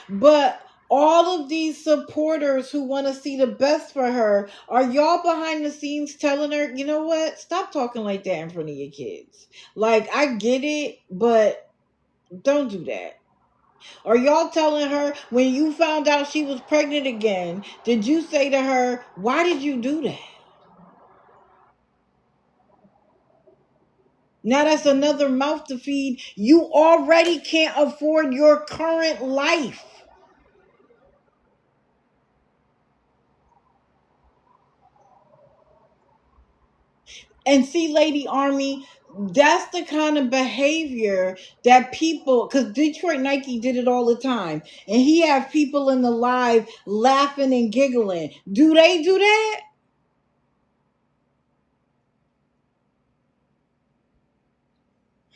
But all of these supporters who want to see the best for her, are y'all behind the scenes telling her, you know what? Stop talking like that in front of your kids. Like, I get it, but don't do that. Are y'all telling her when you found out she was pregnant again, did you say to her, why did you do that? Now that's another mouth to feed. You already can't afford your current life. And see, Lady Army, that's the kind of behavior that people, because Detroit Nike did it all the time, and he have people in the live laughing and giggling. Do they do that?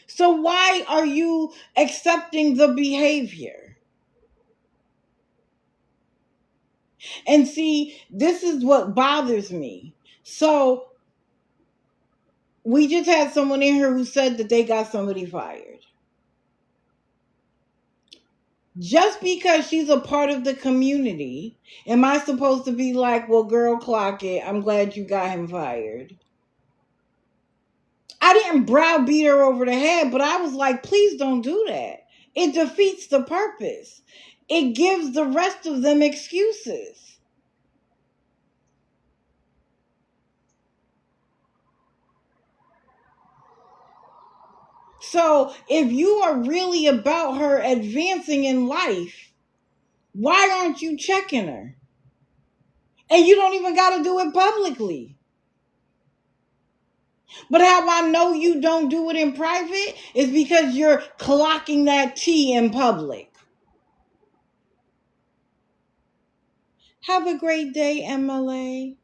So why are you accepting the behavior? And see, this is what bothers me. So we just had someone in here who said that they got somebody fired. Just because she's a part of the community, am I supposed to be like, well, girl, clock it. I'm glad you got him fired. I didn't browbeat her over the head, but I was like, please don't do that. It defeats the purpose. It gives the rest of them excuses. So if you are really about her advancing in life, why aren't you checking her? And you don't even got to do it publicly. But how I know you don't do it in private is because you're clocking that tea in public. Have a great day, MLA.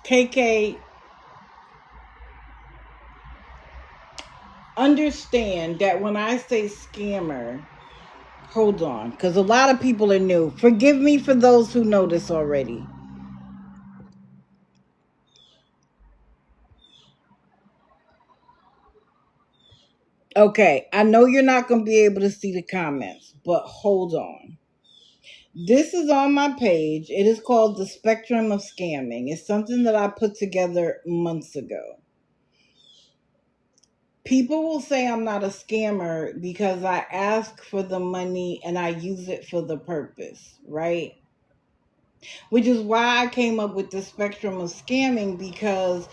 KK, understand that when I say scammer, Hold on, because a lot of people are new. Forgive me for those who know this already. Okay, I know you're not going to be able to see the comments, but hold on. This is on my page. It is called The Spectrum of Scamming. It's something that I put together months ago. People will say I'm not a scammer because I ask for the money and I use it for the purpose, right? Which is why I came up with the spectrum of scamming, because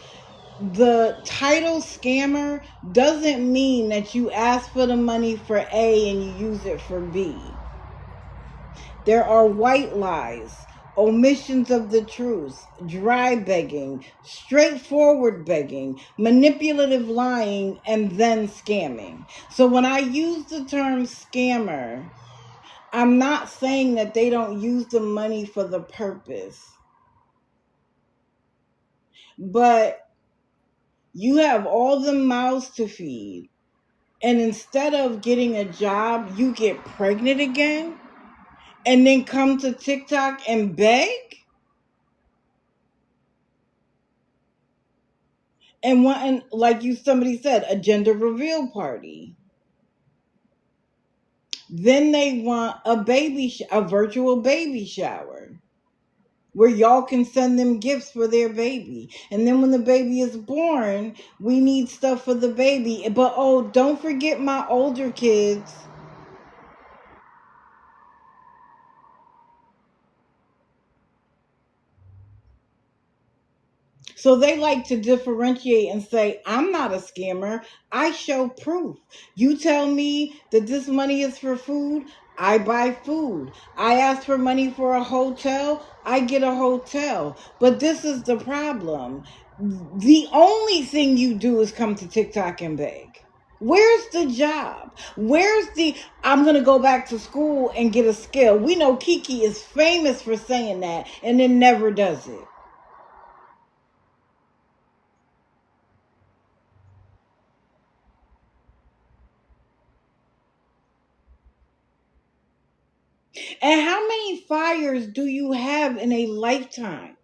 the title scammer doesn't mean that you ask for the money for A and you use it for B. There are white lies, omissions of the truth, dry begging, straightforward begging, manipulative lying, and then scamming. So when I use the term scammer, I'm not saying that they don't use the money for the purpose. But you have all the mouths to feed. And instead of getting a job, you get pregnant again and then come to TikTok and beg and want, like somebody said, a gender reveal party. Then they want a virtual baby shower where y'all can send them gifts for their baby. And then when the baby is born, we need stuff for the baby. But oh, don't forget my older kids. So they like to differentiate and say, I'm not a scammer. I show proof. You tell me that this money is for food, I buy food. I ask for money for a hotel, I get a hotel. But this is the problem. The only thing you do is come to TikTok and beg. Where's the job? Where's the, I'm going to go back to school and get a skill? We know Kiki is famous for saying that and then never does it. And how many fires do you have in a lifetime?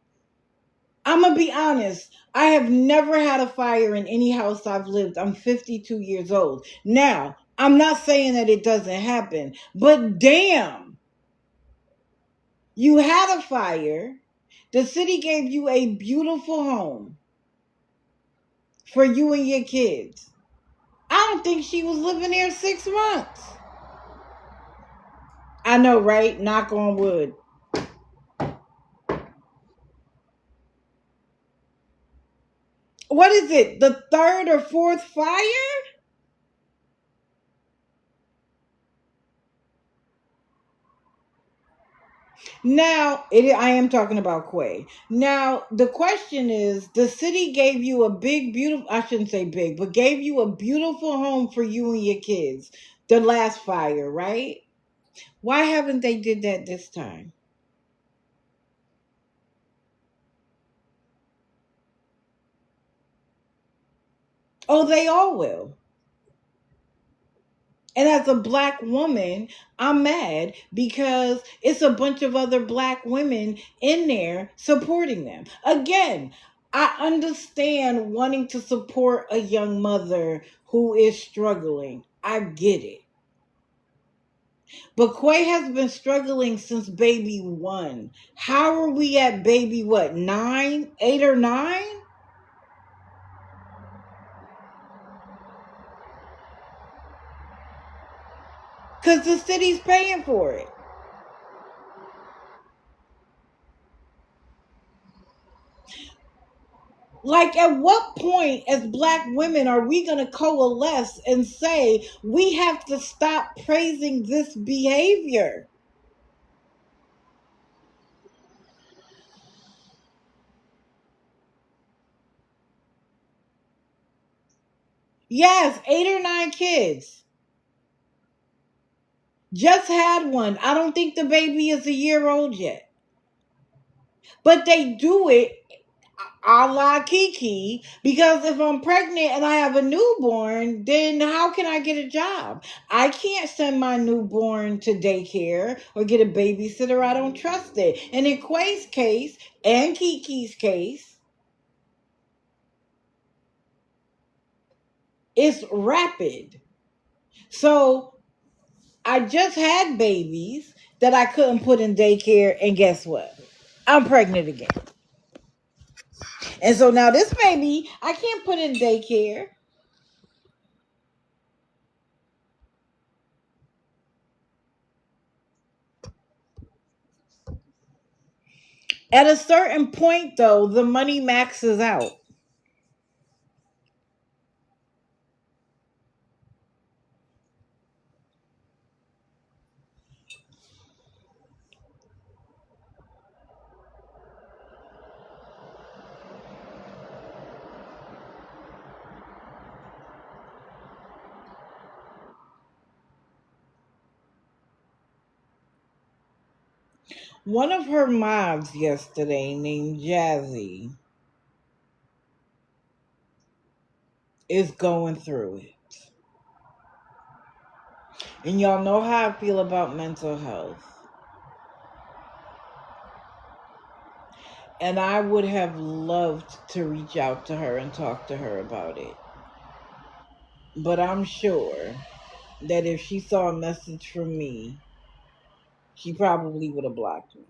I'm going to be honest. I have never had a fire in any house I've lived. I'm 52 years old. Now, I'm not saying that it doesn't happen, but damn, you had a fire. The city gave you a beautiful home for you and your kids. I don't think she was living there 6 months. I know, right? Knock on wood. What is it? The third or fourth fire? Now, I am talking about Quay. Now, the question is, the city gave you a big, beautiful, I shouldn't say big, but gave you a beautiful home for you and your kids. The last fire, right? Why haven't they did that this time? Oh, they all will. And as a black woman, I'm mad because it's a bunch of other black women in there supporting them. Again, I understand wanting to support a young mother who is struggling. I get it. But Quay has been struggling since baby one. How are we at baby what, 9, 8 or 9? Because the city's paying for it. Like, at what point as black women are we going to coalesce and say we have to stop praising this behavior? Yes, 8 or 9 kids. Just had one. I don't think the baby is a year old yet. But they do it. a la Kiki, because if I'm pregnant and I have a newborn, then how can I get a job? I can't send my newborn to daycare or get a babysitter. I don't trust it. And in Quay's case and Kiki's case, it's rapid. So I just had babies that I couldn't put in daycare, and guess what? I'm pregnant again. And so now this baby, I can't put in daycare. At a certain point, though, the money maxes out. One of her mods yesterday, named Jazzy, is going through it. And y'all know how I feel about mental health. And I would have loved to reach out to her and talk to her about it. But I'm sure that if she saw a message from me, she probably would have blocked me.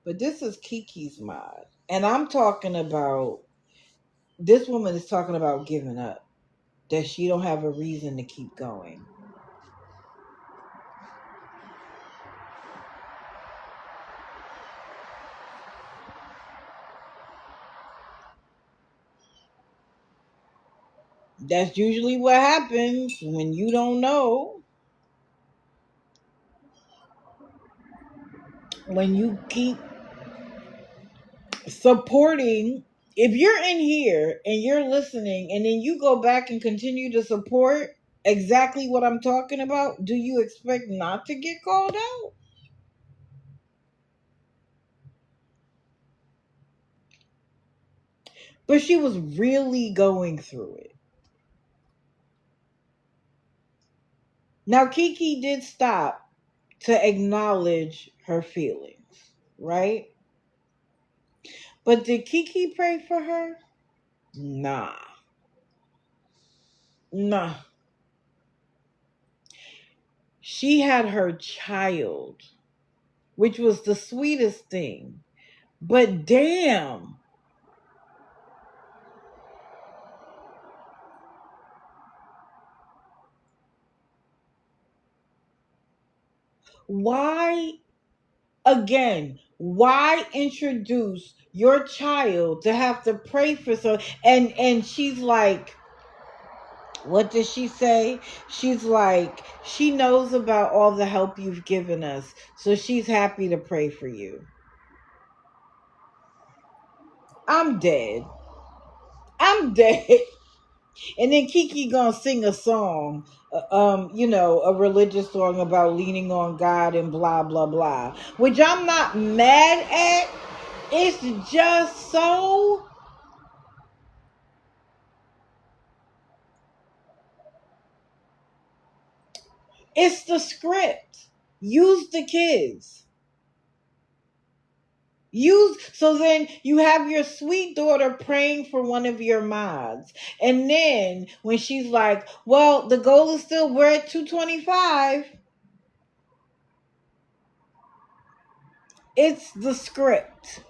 But this is Kiki's mod. And I'm talking about, this woman is talking about giving up. That she don't have a reason to keep going. That's usually what happens when you don't know. When you keep supporting, if you're in here and you're listening and then you go back and continue to support exactly what I'm talking about, do you expect not to get called out? But she was really going through it. Now, Kiki did stop to acknowledge her feelings, right? But did Kiki pray for her? Nah. Nah. She had her child, which was the sweetest thing. But damn, why again? Why introduce your child to have to pray for so? And she's like, what does she say? She's like, she knows about all the help you've given us, so she's happy to pray for you. I'm dead. I'm dead. And then Kiki gonna sing a song, a religious song about leaning on God and blah blah blah, which I'm not mad at. It's just so. It's the script. Use the kids. Use so then you have your sweet daughter praying for one of your mods, and then when she's like, "Well, the goal is still we're at 225." It's the script.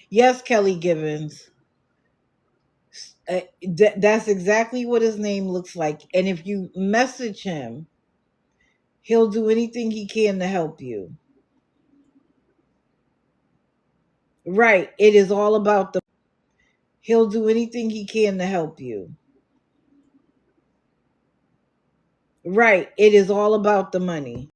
Yes, Kelly Givens. That's exactly what his name looks like. And if you message him, he'll do anything he can to help you. Right. It is all about the. He'll do anything he can to help you. Right. It is all about the money.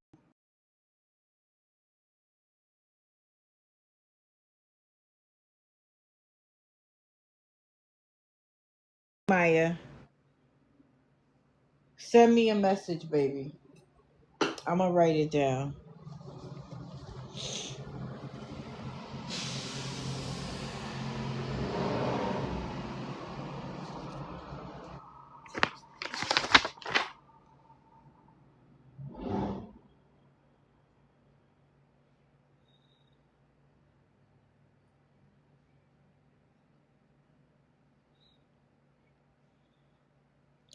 Maya, send me a message, baby. I'm going to write it down.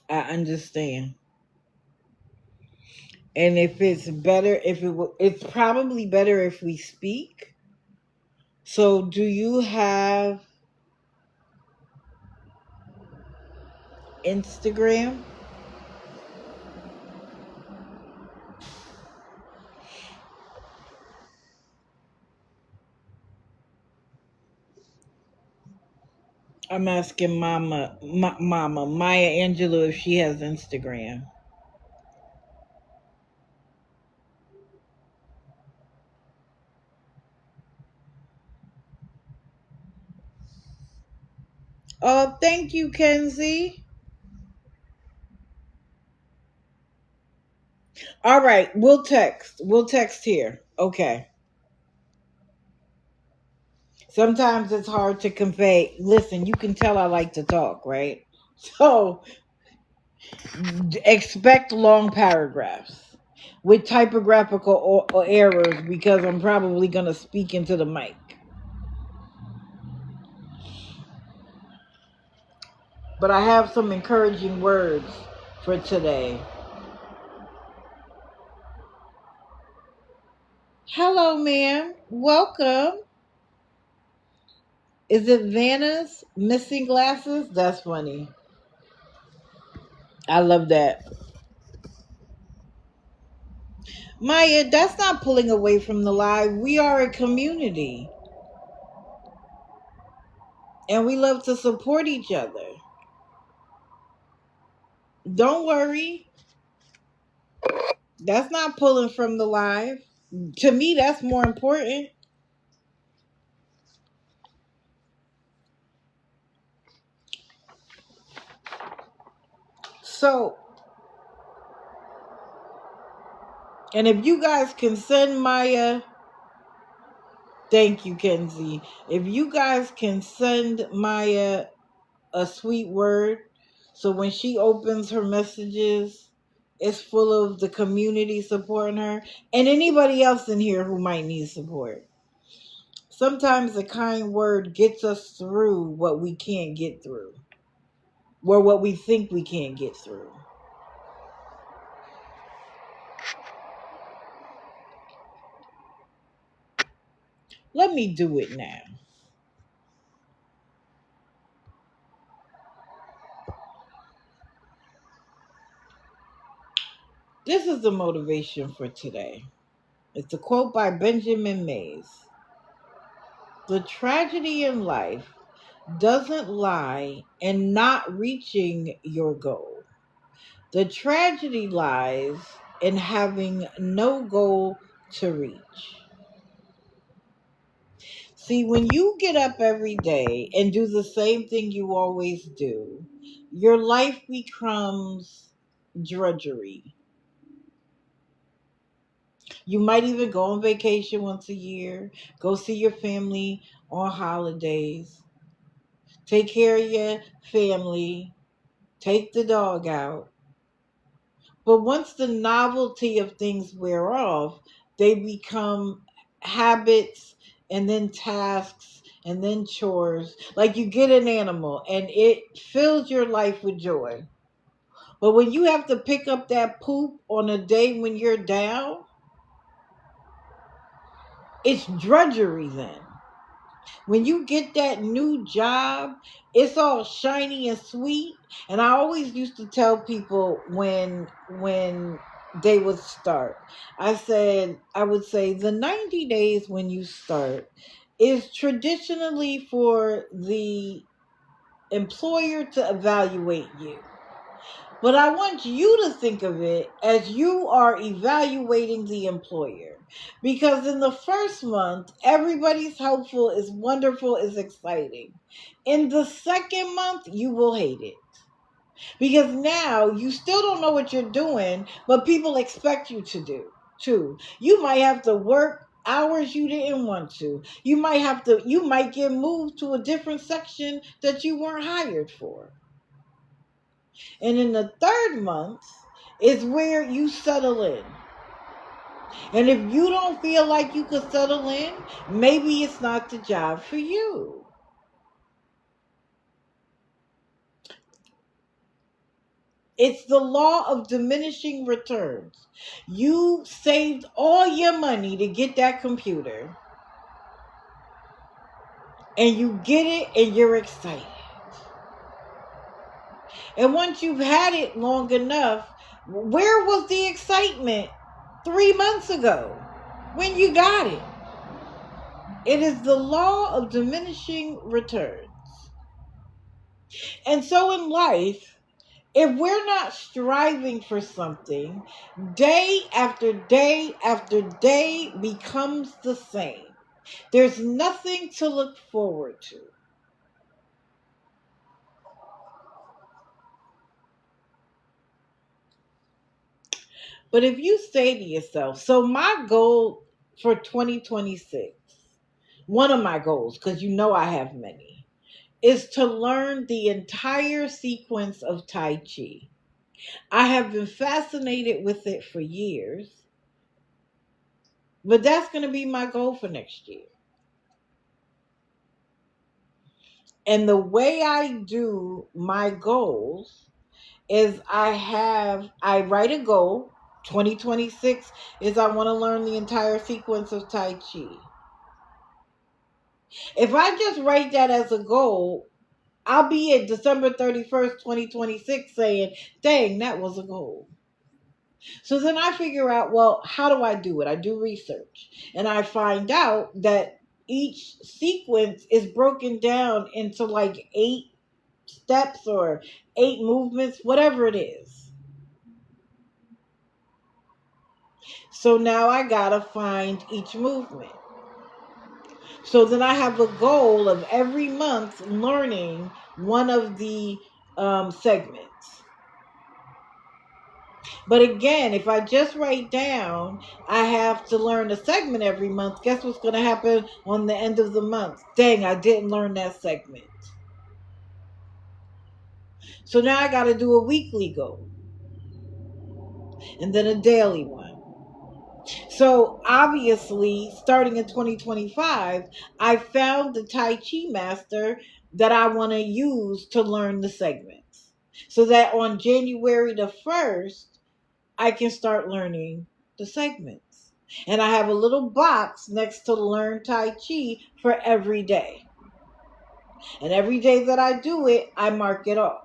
I understand. And if it's better, it's probably better if we speak. So, do you have Instagram? I'm asking Mama Maya Angelou if she has Instagram. Oh, thank you, Kenzie. All right, we'll text. We'll text here. Okay. Sometimes it's hard to convey. Listen, you can tell I like to talk, right? So expect long paragraphs with typographical or errors because I'm probably going to speak into the mic. But I have some encouraging words for today. Hello, ma'am. Welcome. Is it Vanna's missing glasses? That's funny. I love that. Maya, that's not pulling away from the live. We are a community and we love to support each other. Don't worry. That's not pulling from the live. To me, that's more important. So, and if you guys can send Maya, thank you, Kenzie. If you guys can send Maya a sweet word, so when she opens her messages, it's full of the community supporting her and anybody else in here who might need support. Sometimes a kind word gets us through what we can't get through, or what we think we can't get through. Let me do it now. This is the motivation for today. It's a quote by Benjamin Mays. The tragedy in life doesn't lie in not reaching your goal. The tragedy lies in having no goal to reach. See, when you get up every day and do the same thing you always do, your life becomes drudgery. You might even go on vacation once a year, go see your family on holidays, take care of your family, take the dog out. But once the novelty of things wear off, they become habits and then tasks and then chores. Like you get an animal and it fills your life with joy. But when you have to pick up that poop on a day when you're down, it's drudgery then. When you get that new job, it's all shiny and sweet. And I always used to tell people when they would start, I would say the 90 days when you start is traditionally for the employer to evaluate you. But I want you to think of it as you are evaluating the employer. Because in the first month, everybody's helpful, is wonderful, is exciting. In the second month, you will hate it. Because now you still don't know what you're doing, but people expect you to do too. You might have to work hours you didn't want to. You might get moved to a different section that you weren't hired for. And in the third month is where you settle in. And if you don't feel like you could settle in, maybe it's not the job for you. It's the law of diminishing returns. You saved all your money to get that computer, and you get it and you're excited. And once you've had it long enough, where was the excitement 3 months ago when you got it? It is the law of diminishing returns. And so in life, if we're not striving for something, day after day after day becomes the same. There's nothing to look forward to. But if you say to yourself, so my goal for 2026, one of my goals, because you know I have many, is to learn the entire sequence of Tai Chi. I have been fascinated with it for years, but that's going to be my goal for next year. And the way I do my goals is I write a goal. 2026 is I want to learn the entire sequence of Tai Chi. If I just write that as a goal, I'll be at December 31st, 2026 saying, dang, that was a goal. So then I figure out, well, how do I do it? I do research. And I find out that each sequence is broken down into like 8 steps or 8 movements, whatever it is. So now I gotta find each movement. So then I have a goal of every month learning one of the segments. But again, if I just write down, I have to learn a segment every month. Guess what's going to happen on the end of the month? Dang, I didn't learn that segment. So now I got to do a weekly goal and then a daily one. So obviously, starting in 2025, I found the Tai Chi master that I want to use to learn the segments. So that on January the 1st, I can start learning the segments. And I have a little box next to learn Tai Chi for every day. And every day that I do it, I mark it off.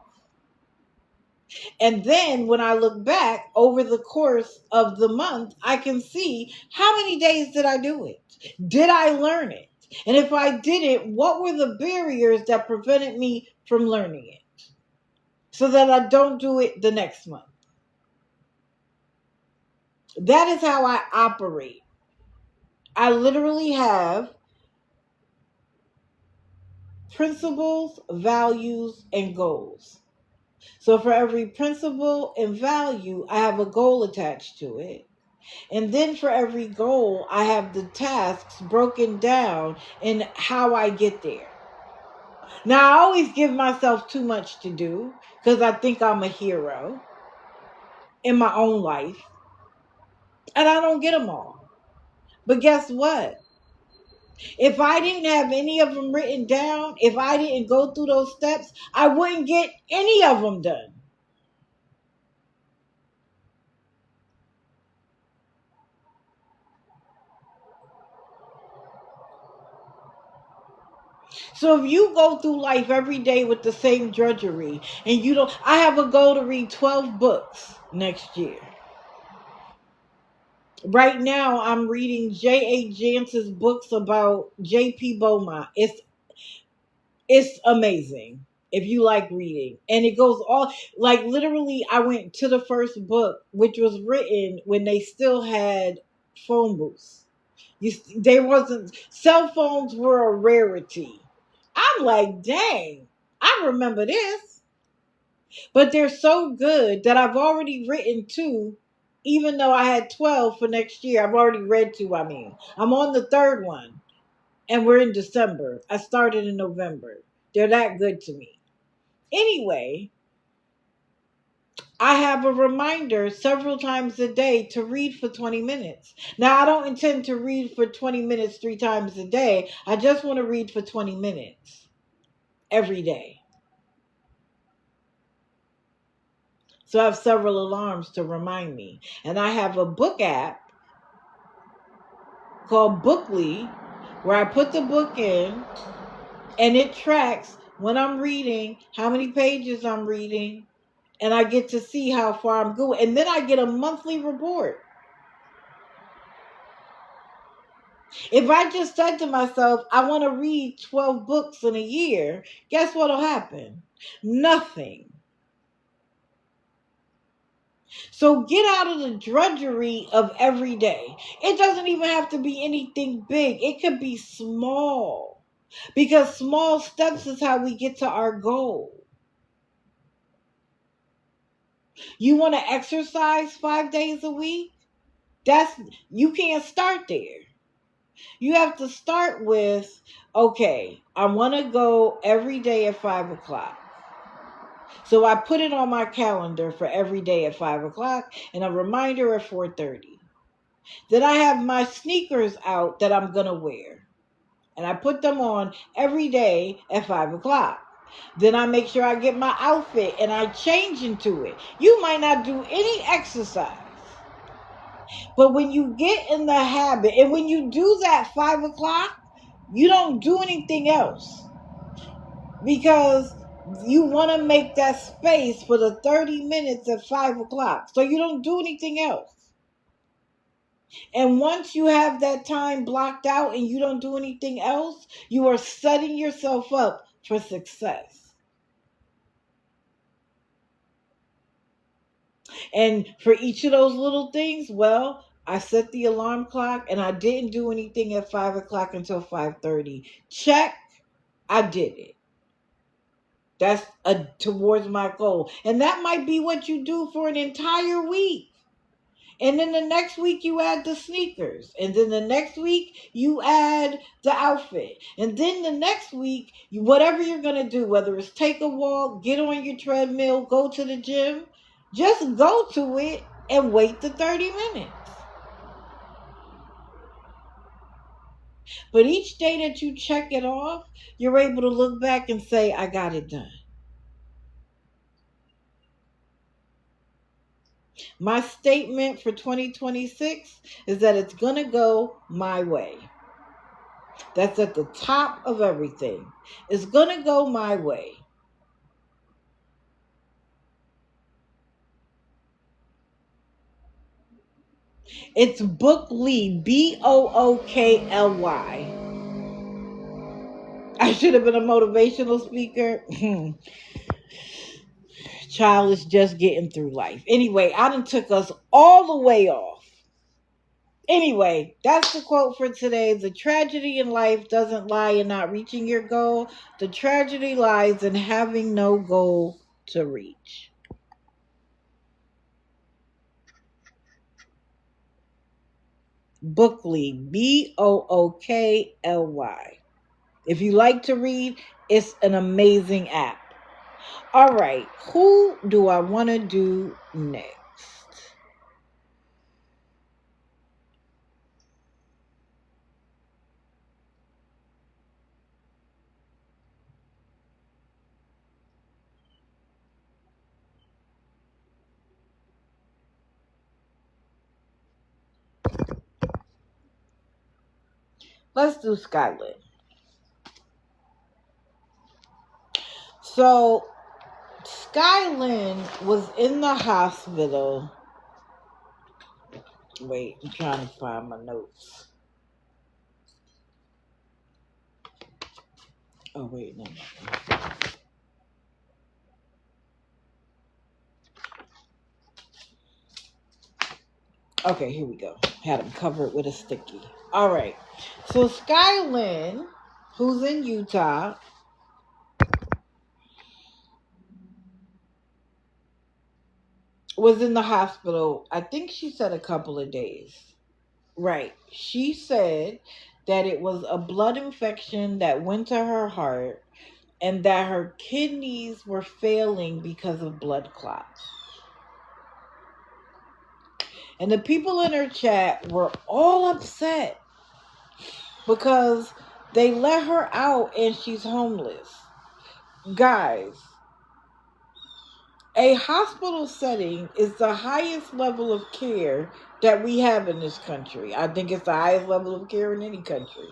And then when I look back over the course of the month, I can see how many days did I do it? Did I learn it? And if I didn't, what were the barriers that prevented me from learning it? So that I don't do it the next month. That is how I operate. I literally have principles, values, and goals. So for every principle and value, I have a goal attached to it. And then for every goal, I have the tasks broken down in how I get there. Now, I always give myself too much to do because I think I'm a hero in my own life. And I don't get them all. But guess what? If I didn't have any of them written down, if I didn't go through those steps, I wouldn't get any of them done. So if you go through life every day with the same drudgery and you don't, I have a goal to read 12 books next year. Right now, I'm reading J.A. Jance's books about J.P. Beaumont. It's amazing if you like reading. And it goes all, like literally, I went to the first book, which was written when they still had phone booths. Cell phones were a rarity. I'm like, dang, I remember this. But they're so good that I've already written 2, even though I had 12 for next year. I've already read 2, I'm on the 3rd one. And we're in December. I started in November. They're that good to me. Anyway, I have a reminder several times a day to read for 20 minutes. Now, I don't intend to read for 20 minutes 3 times a day. I just want to read for 20 minutes every day. So I have several alarms to remind me. And I have a book app called Bookly where I put the book in and it tracks when I'm reading, how many pages I'm reading, and I get to see how far I'm going. And then I get a monthly report. If I just said to myself, I want to read 12 books in a year, guess what'll happen? Nothing. So get out of the drudgery of every day. It doesn't even have to be anything big. It could be small. Because small steps is how we get to our goal. You want to exercise 5 days a week? You can't start there. You have to start with, okay, I want to go every day at 5 o'clock. So I put it on my calendar for every day at 5 o'clock and a reminder at 4:30. Then I have my sneakers out that I'm going to wear. And I put them on every day at 5 o'clock. Then I make sure I get my outfit and I change into it. You might not do any exercise. But when you get in the habit, and when you do that 5 o'clock, you don't do anything else. Because you want to make that space for the 30 minutes at 5 o'clock. So you don't do anything else. And once you have that time blocked out and you don't do anything else, you are setting yourself up for success. And for each of those little things, well, I set the alarm clock and I didn't do anything at 5 o'clock until 5:30. Check, I did it. That's towards my goal. And that might be what you do for an entire week. And then the next week you add the sneakers. And then the next week you add the outfit. And then the next week, whatever you're going to do, whether it's take a walk, get on your treadmill, go to the gym, just go to it and wait the 30 minutes. But each day that you check it off, you're able to look back and say, I got it done. My statement for 2026 is that it's going to go my way. That's at the top of everything. It's going to go my way. It's Bookly, Bookly. I should have been a motivational speaker. Child is just getting through life. Anyway, I done took us all the way off. Anyway, that's the quote for today. The tragedy in life doesn't lie in not reaching your goal. The tragedy lies in having no goal to reach. Bookly, Bookly. If you like to read, it's an amazing app. All right, who do I want to do next? Let's do Skyland. So, Skyland was in the hospital. Wait, I'm trying to find my notes. Oh, wait, no. Okay, here we go. Had them covered with a sticky. All right. So, Skyland, who's in Utah, was in the hospital. I think she said a couple of days. Right. She said that it was a blood infection that went to her heart and that her kidneys were failing because of blood clots. And the people in her chat were all upset because they let her out and she's homeless. Guys, A hospital setting is the highest level of care that we have in this country. I think it's the highest level of care in any country.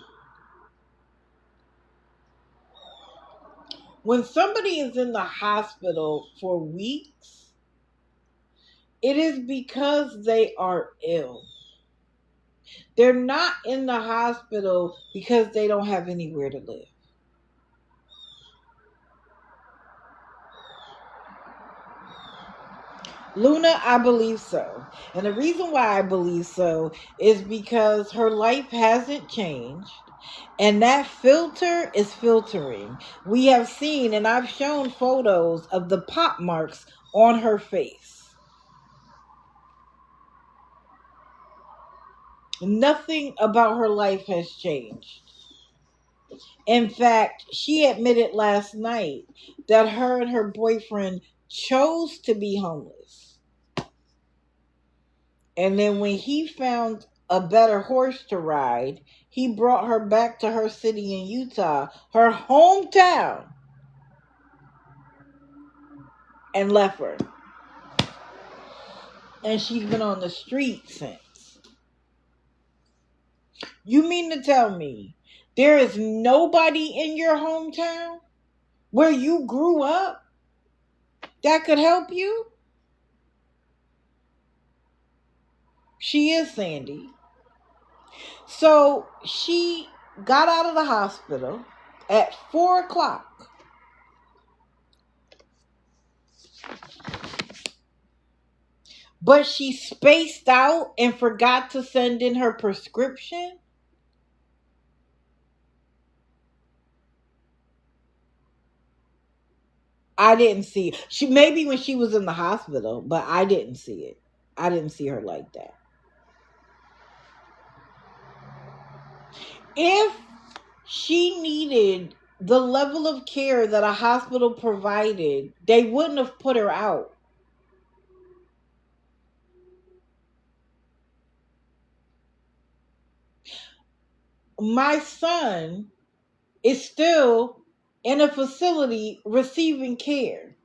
When somebody is in the hospital for weeks, it is because they are ill. They're not in the hospital because they don't have anywhere to live. Luna, I believe so. And the reason why I believe so is because her life hasn't changed. And that filter is filtering. We have seen, and I've shown photos of the pop marks on her face. Nothing about her life has changed. In fact, she admitted last night that her and her boyfriend chose to be homeless. And then when he found a better horse to ride, he brought her back to her city in Utah, her hometown, and left her. And she's been on the street since. You mean to tell me there is nobody in your hometown where you grew up that could help you? She is Sandy. So she got out of the hospital at 4 o'clock. But she spaced out and forgot to send in her prescription. I didn't see it. She maybe when she was in the hospital, but I didn't see it. I didn't see her like that. If she needed the level of care that a hospital provided, they wouldn't have put her out. My son is still in a facility receiving care.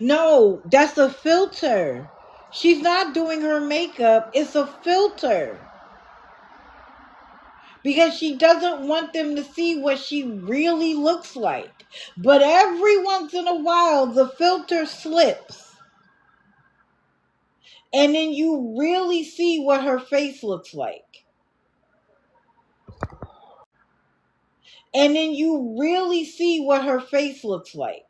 No, that's a filter. She's not doing her makeup. It's a filter. Because she doesn't want them to see what she really looks like. But every once in a while, the filter slips. And then you really see what her face looks like. And then you really see what her face looks like.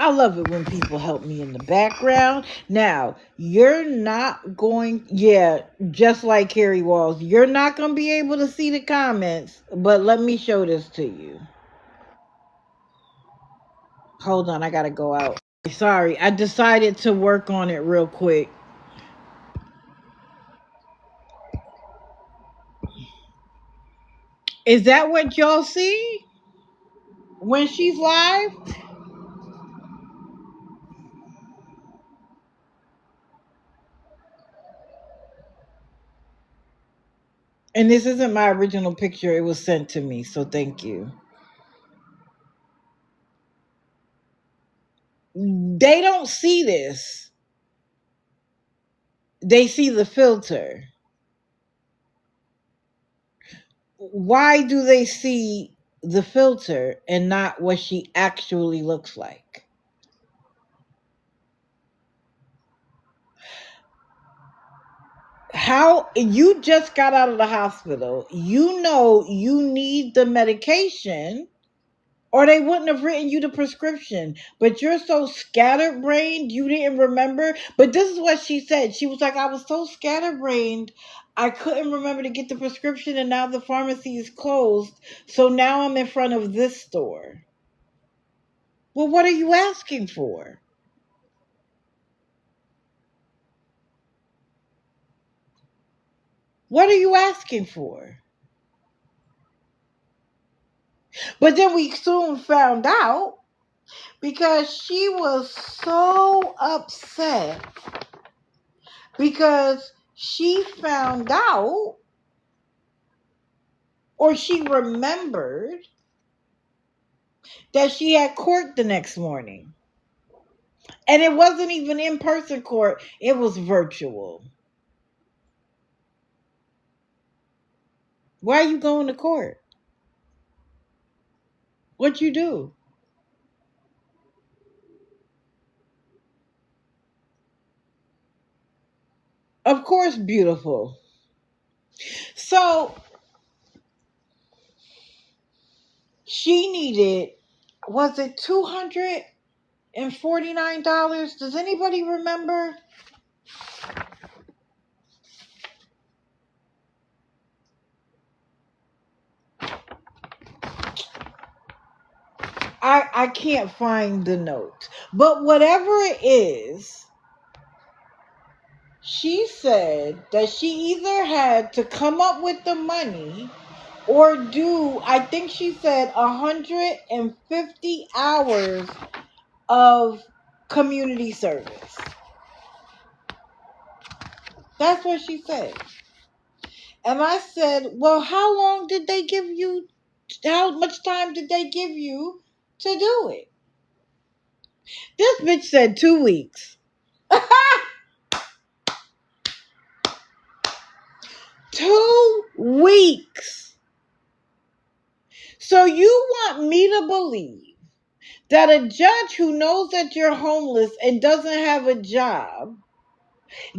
I love it when people help me in the background. Now, you're not going, yeah, just like Carrie Walls, you're not going to be able to see the comments, but let me show this to you. Hold on, I got to go out. Sorry, I decided to work on it real quick. Is that what y'all see when she's live? And this isn't my original picture. It was sent to me, so thank you. They don't see this. They see the filter. Why do they see the filter and not what she actually looks like? How you just got out of the hospital, you know you need the medication, or they wouldn't have written you the prescription. But you're so scatterbrained, you didn't remember. But this is what she said. She was like, I was so scatterbrained, I couldn't remember to get the prescription, and now the pharmacy is closed. So now I'm in front of this store. Well, what are you asking for? What are you asking for? But then we soon found out because she was so upset because she found out or she remembered that she had court the next morning. And it wasn't even in-person court, it was virtual. Why are you going to court? What you do? Of course, beautiful. So she needed, was it $249? Does anybody remember? I can't find the note. But whatever it is, she said that she either had to come up with the money or do, I think she said 150 hours of community service. That's what she said. And I said, well, how long did they give you? How much time did they give you to do it? This bitch said 2 weeks. 2 weeks. So you want me to believe that a judge who knows that you're homeless and doesn't have a job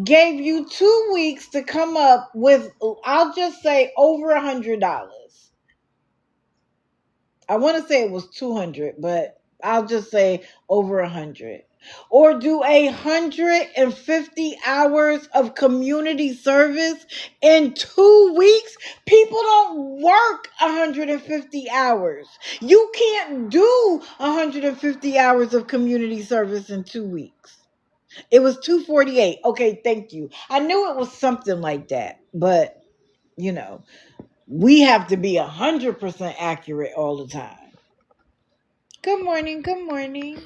gave you 2 weeks to come up with, I'll just say, over $100. I want to say it was 200, but I'll just say over 100. Or do 150 hours of community service in 2 weeks? People don't work 150 hours. You can't do 150 hours of community service in 2 weeks. It was 248. Okay, thank you. I knew it was something like that, but you know, we have to be 100% accurate all the time. Good morning, good morning.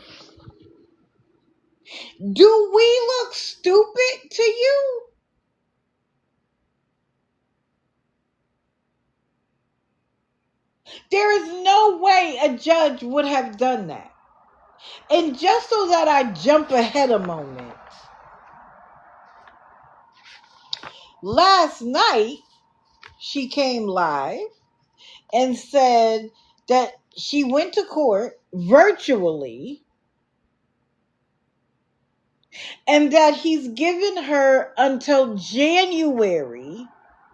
Do we look stupid to you? There is no way a judge would have done that. And just so that I jump ahead a moment, last night she came live and said that she went to court virtually and that he's given her until January,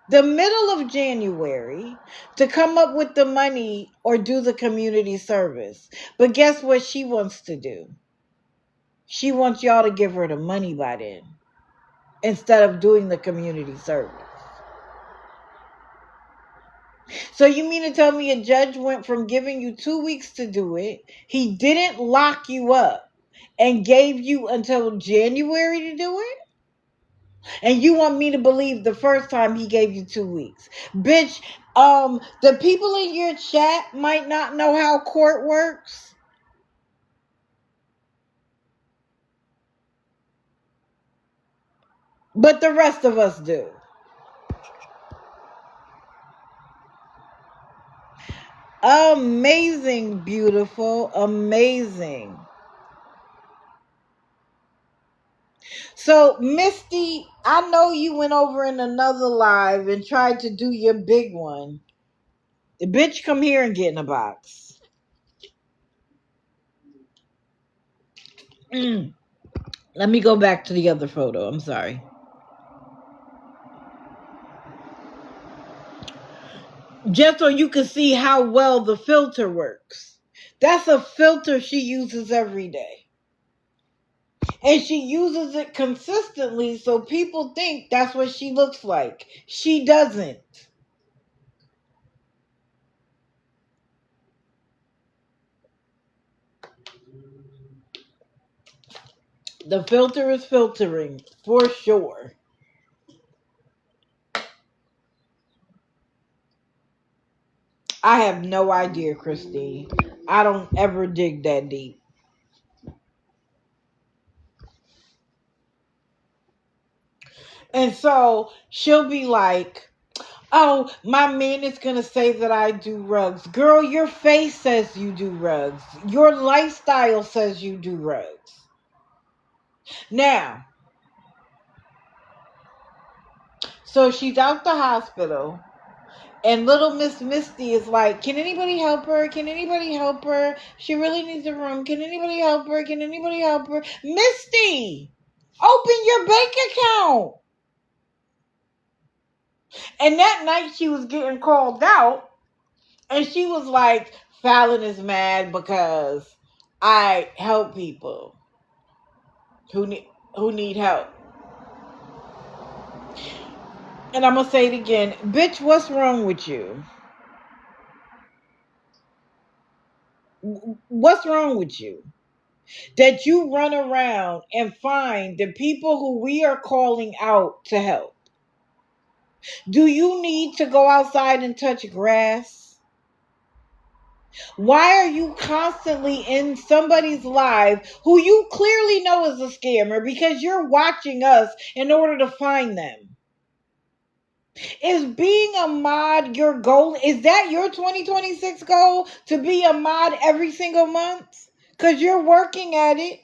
the middle of January, to come up with the money or do the community service. But guess what she wants to do? She wants y'all to give her the money by then instead of doing the community service. So you mean to tell me a judge went from giving you 2 weeks to do it, he didn't lock you up, and gave you until January to do it? And you want me to believe the first time he gave you 2 weeks? Bitch, the people in your chat might not know how court works. But the rest of us do. Amazing, beautiful, amazing. So, Misty, I know you went over in another live and tried to do your big one. The bitch, come here and get in a box. Let me go back to the other photo. I'm sorry. Just so you can see how well the filter works. That's a filter she uses every day. And she uses it consistently so people think that's what she looks like. She doesn't. The filter is filtering for sure. I have no idea, Christine. I don't ever dig that deep. And so she'll be like, oh, my man is going to say that I do rugs. Girl, your face says you do rugs. Your lifestyle says you do rugs. Now, so she's out the hospital. And little Miss Misty is like, can anybody help her? Can anybody help her? She really needs a room. Can anybody help her? Can anybody help her? Misty, open your bank account. And that night she was getting called out. And she was like, Fallon is mad because I help people who need help. And I'm gonna say it again, bitch, what's wrong with you? What's wrong with you? That you run around and find the people who we are calling out to help. Do you need to go outside and touch grass? Why are you constantly in somebody's life who you clearly know is a scammer because you're watching us in order to find them? Is being a mod your goal? Is that your 2026 goal, to be a mod every single month? Because you're working at it.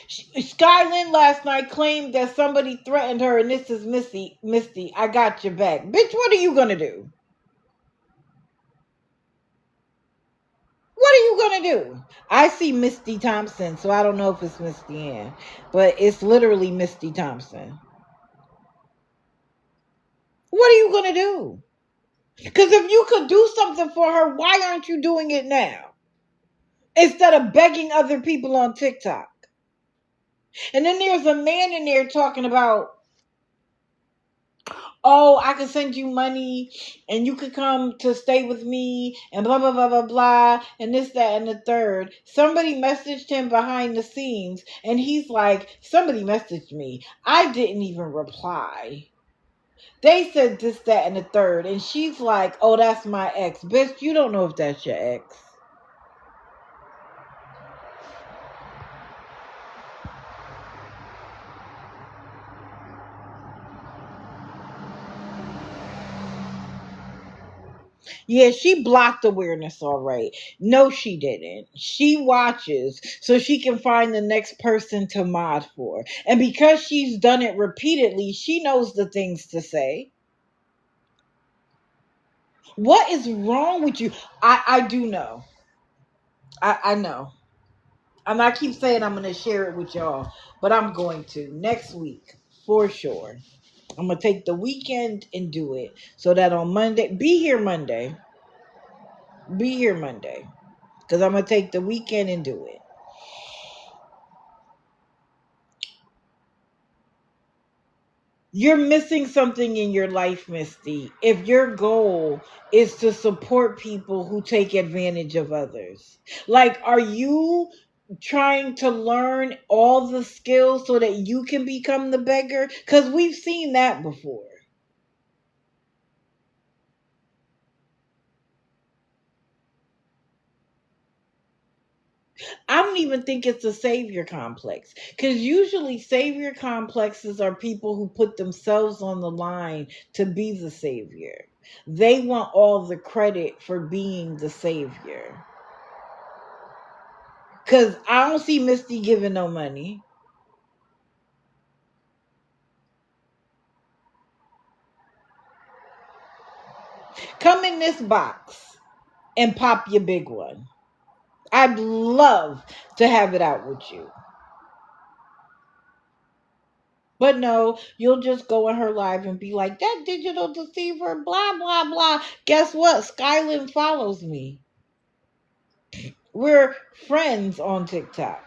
Skylin last night claimed that somebody threatened her, and this is Misty. Misty, I got your back. Bitch, what are you going to do? What are you going to do? I see Misty Thompson, so I don't know if it's Misty Ann, but it's literally Misty Thompson. What are you going to do? Because if you could do something for her, why aren't you doing it now? Instead of begging other people on TikTok. And then there's a man in there talking about, oh, I can send you money and you could come to stay with me and blah, blah, blah, blah, blah, and this, that, and the third. Somebody messaged him behind the scenes and he's like, somebody messaged me. I didn't even reply. They said this, that, and the third. And she's like, oh, that's my ex. Bitch, you don't know if that's your ex. Yeah, she blocked awareness, all right. No, she didn't. She watches so she can find the next person to mod for. And because she's done it repeatedly, she knows the things to say. What is wrong with you? I do know. I know. And I keep saying I'm going to share it with y'all, but I'm going to next week for sure. I'm going to take the weekend and do it so that on Monday, be here Monday. Be here Monday. Because I'm going to take the weekend and do it. You're missing something in your life, Misty, if your goal is to support people who take advantage of others. Like, are you trying to learn all the skills so that you can become the beggar? Because we've seen that before. I don't even think it's a savior complex, because usually savior complexes are people who put themselves on the line to be the savior. They want all the credit for being the savior. Because I don't see Misty giving no money. Come in this box and pop your big one. I'd love to have it out with you. But no, you'll just go in her live and be like, that digital deceiver, blah, blah, blah. Guess what? Skylin follows me. We're friends on TikTok.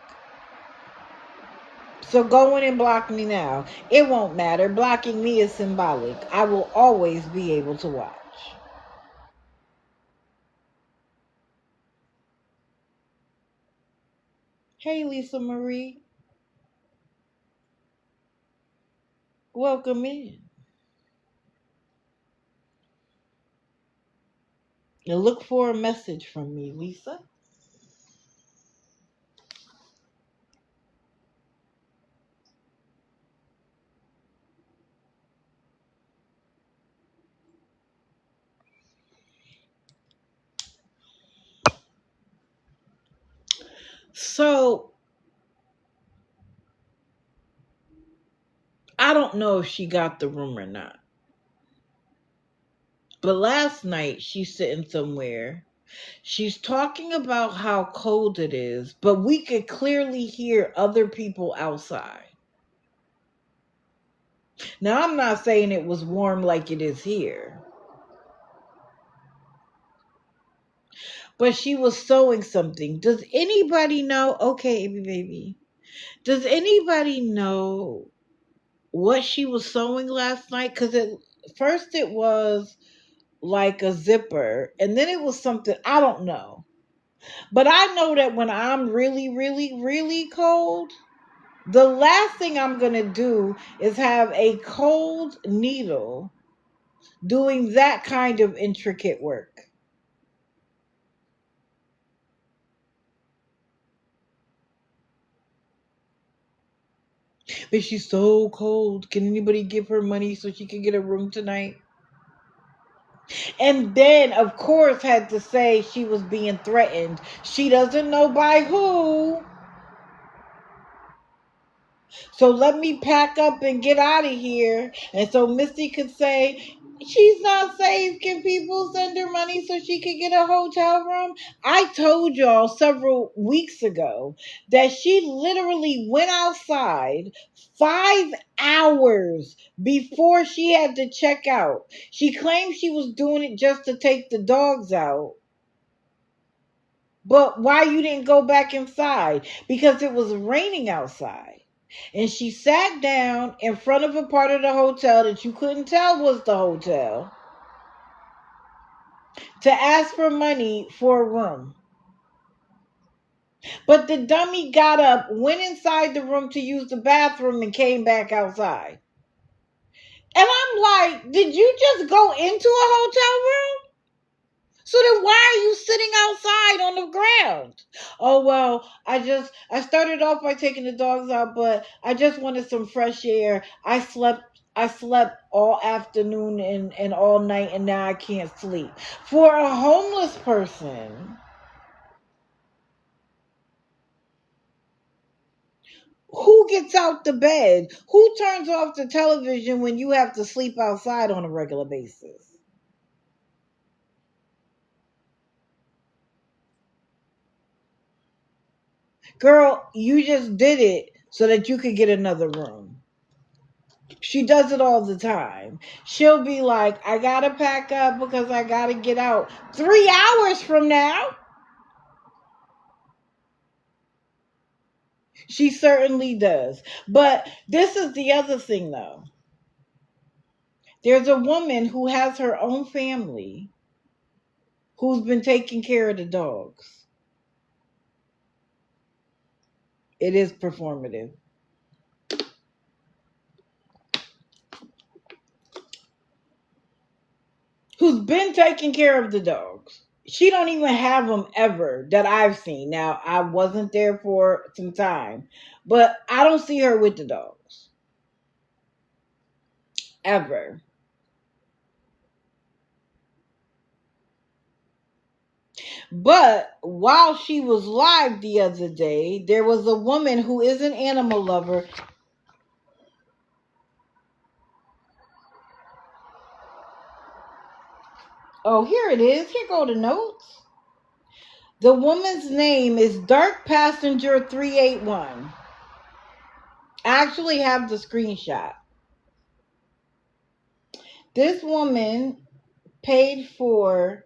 So go in and block me now. It won't matter. Blocking me is symbolic. I will always be able to watch. Hey, Lisa Marie. Welcome in. And look for a message from me, Lisa. So I don't know if she got the room or not. But last night she's sitting somewhere. She's talking about how cold it is, but we could clearly hear other people outside. Now, I'm not saying it was warm like it is here, but she was sewing something. Does anybody know? Okay, baby. Does anybody know what she was sewing last night? Because first it was like a zipper, and then it was something, I don't know. But I know that when I'm really, really, really cold, the last thing I'm going to do is have a cold needle doing that kind of intricate work. But she's so cold. Can anybody give her money so she can get a room tonight? And then, of course, had to say she was being threatened. She doesn't know by who. So let me pack up and get out of here. And so Misty could say, she's not safe. Can people send her money so she could get a hotel room? I told y'all several weeks ago that she literally went outside 5 hours before she had to check out. She claimed she was doing it just to take the dogs out. But why you didn't go back inside? Because it was raining outside. And she sat down in front of a part of the hotel that you couldn't tell was the hotel to ask for money for a room. But the dummy got up, went inside the room to use the bathroom, and came back outside. And I'm like, did you just go into a hotel room? So then why are you sitting outside on the ground? Oh, well, I started off by taking the dogs out, but I just wanted some fresh air. I slept all afternoon and all night, and now I can't sleep. For a homeless person, who gets out the bed? Who turns off the television when you have to sleep outside on a regular basis? Girl, you just did it so that you could get another room. She does it all the time. She'll be like, I gotta pack up because I gotta get out 3 hours from now. She certainly does. But this is the other thing, though. There's a woman who has her own family who's been taking care of the dogs. It is performative. Who's been taking care of the dogs. She don't even have them ever that I've seen. Now, I wasn't there for some time, but I don't see her with the dogs ever. But while she was live the other day, there was a woman who is an animal lover. Oh, here it is. Here go the notes. The woman's name is Dark Passenger 381. I actually have the screenshot. This woman paid for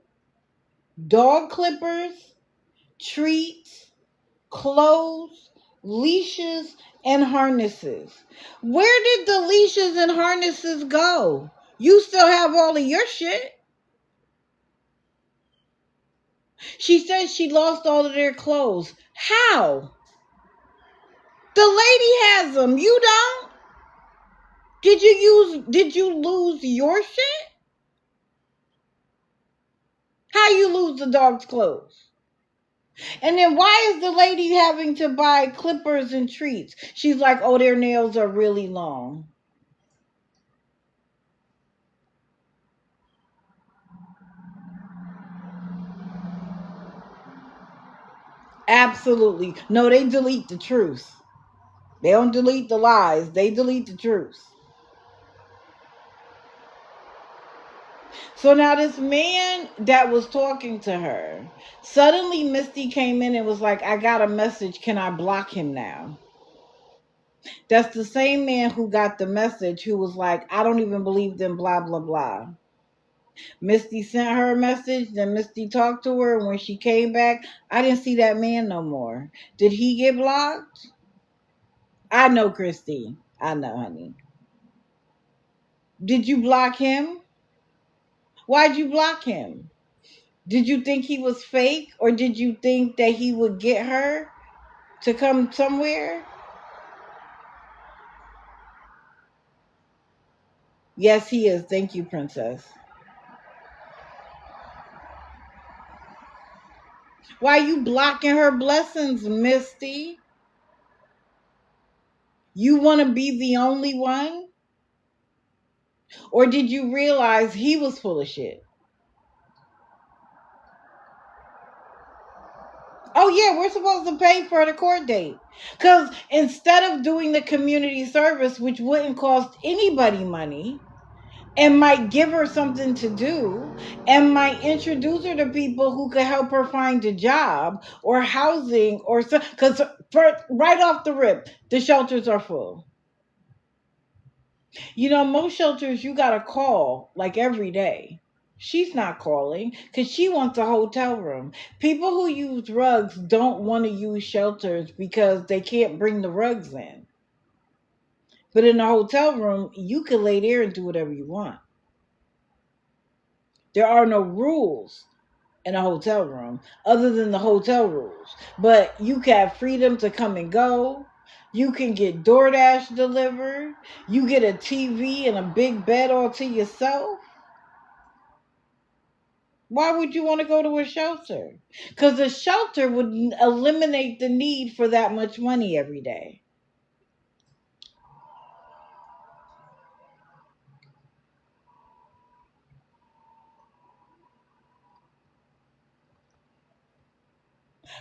dog clippers, treats, clothes, leashes, and harnesses. Where did the leashes and harnesses go? You still have all of your shit. She said she lost all of their clothes. How? The lady has them. You don't? Did you lose your shit? How you lose the dog's clothes? And then why is the lady having to buy clippers and treats? She's like, oh, their nails are really long. Absolutely. No, they delete the truth. They don't delete the lies. They delete the truth. So now this man that was talking to her, suddenly Misty came in and was like, I got a message. Can I block him now? That's the same man who got the message who was like, I don't even believe them, blah, blah, blah. Misty sent her a message, then Misty talked to her, and when she came back, I didn't see that man no more. Did he get blocked? I know, Christy. I know, honey. Did you block him? Why'd you block him? Did you think he was fake, or did you think that he would get her to come somewhere? Yes, he is. Thank you, princess. Why you blocking her blessings, Misty? You want to be the only one? Or did you realize he was full of shit? Oh, yeah, we're supposed to pay for the court date. Because instead of doing the community service, which wouldn't cost anybody money, and might give her something to do, and might introduce her to people who could help her find a job or housing or so, because right off the rip, the shelters are full. You know, most shelters you gotta call like every day. She's not calling because she wants a hotel room. People who use rugs don't want to use shelters because they can't bring the rugs in. But in a hotel room, you can lay there and do whatever you want. There are no rules in a hotel room other than the hotel rules. But you can have freedom to come and go. You can get DoorDash delivered. You get a TV and a big bed all to yourself. Why would you want to go to a shelter? Because a shelter would eliminate the need for that much money every day.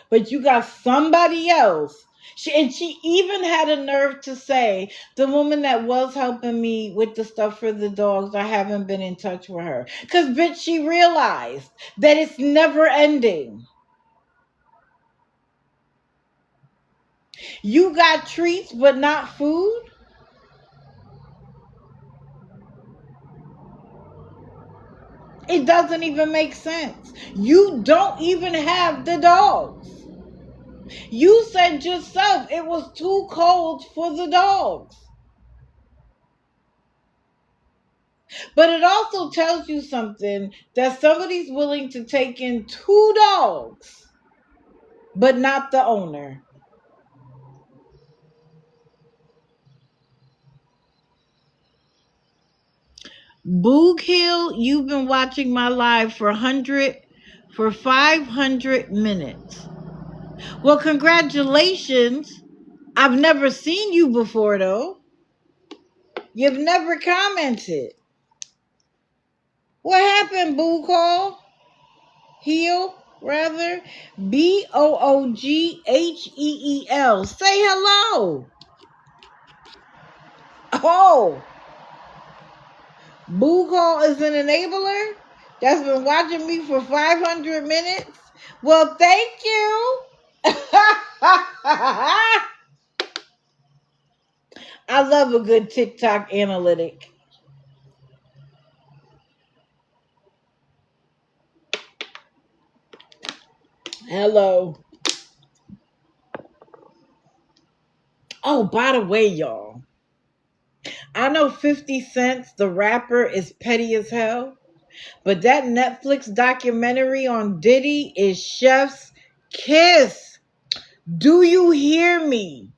But you got somebody else. She even had a nerve to say, the woman that was helping me with the stuff for the dogs, I haven't been in touch with her. Because, bitch, she realized that it's never ending. You got treats but not food? It doesn't even make sense. You don't even have the dogs. You said yourself it was too cold for the dogs. But it also tells you something that somebody's willing to take in two dogs, but not the owner. Boog Hill, you've been watching my live for 500 minutes. Well, congratulations. I've never seen you before though. You've never commented. What happened, Boog Hall? Heel, rather. Boogheel. Say hello. Oh, Booghall is an enabler that's been watching me for 500 minutes. Well, thank you. I love a good TikTok analytic. Hello. Oh, by the way, y'all, I know 50 Cent, the rapper, is petty as hell, but that Netflix documentary on Diddy is chef's kiss. Do you hear me?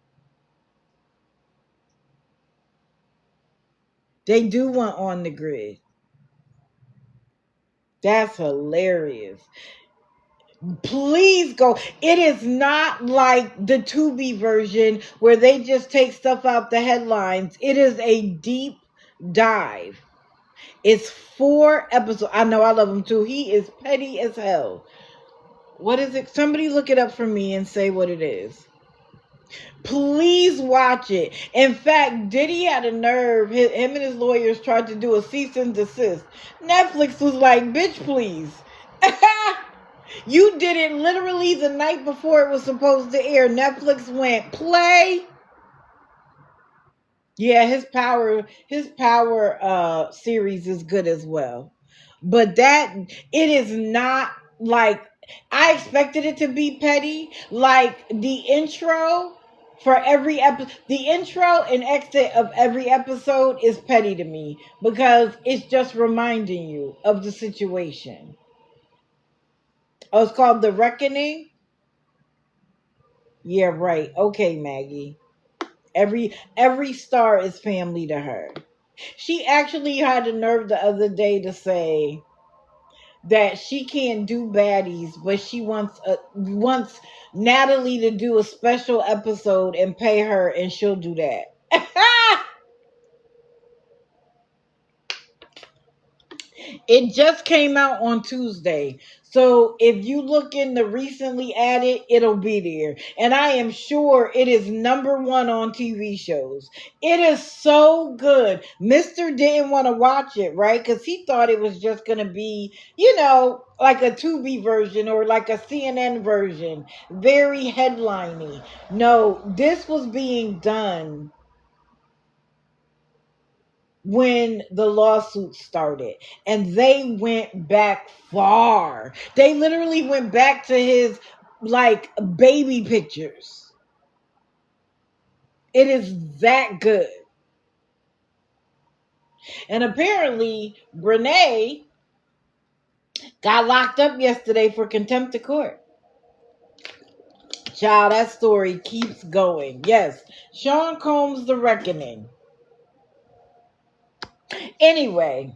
They do want On the Grid. That's hilarious. Please go. It is not like the Tubi version where they just take stuff out the headlines. It is a deep dive. It's 4 episodes. I know, I love him too. He is petty as hell. What is it? Somebody look it up for me and say what it is. Please watch it. In fact, Diddy had a nerve. Him and his lawyers tried to do a cease and desist. Netflix was like, bitch, please. You did it literally the night before it was supposed to air. Netflix went play. Yeah, his power series is good as well. But that it is not like I expected it to be petty. Like the intro for every episode, the intro and exit of every episode is petty to me because it's just reminding you of the situation. Oh, it's called The Reckoning? Yeah, right. Okay, Maggie. Every star is family to her. She actually had the nerve the other day to say that she can't do baddies, but she wants Natalie to do a special episode and pay her, and she'll do that. It just came out on Tuesday. So if you look in the recently added, it'll be there. And I am sure it is #1 on TV shows. It is so good. Mister didn't want to watch it, right? Because he thought it was just going to be, like a Tubi version or like a CNN version. Very headliney. No, this was being done when the lawsuit started, and they went back far. They literally went back to his like baby pictures. It is that good. And apparently Brene got locked up yesterday for contempt of court. Child, that story keeps going. Yes, Sean Combs' The Reckoning. Anyway,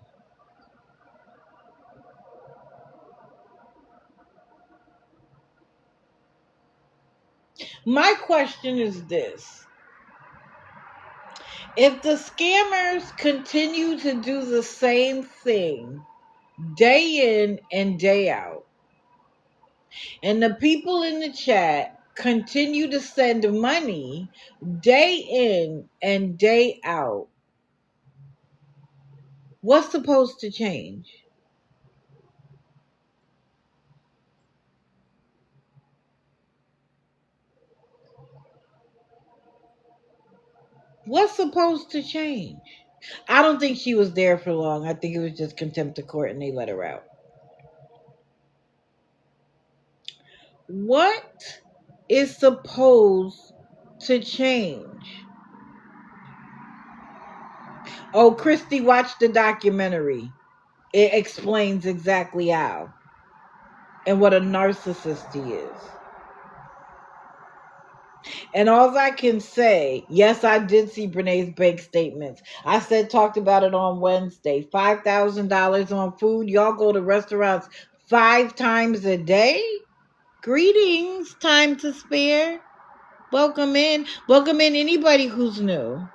my question is this. If the scammers continue to do the same thing day in and day out, and the people in the chat continue to send money day in and day out, what's supposed to change? What's supposed to change? I don't think she was there for long. I think it was just contempt of court and they let her out. What is supposed to change? Oh, Christy watched the documentary. It explains exactly how and what a narcissist he is. And all I can say, yes, I did see Brene's bank statements. I talked about it on Wednesday. $5,000 on food. Y'all go to restaurants 5 times a day? Greetings, time to spare. Welcome in. Welcome in anybody who's new.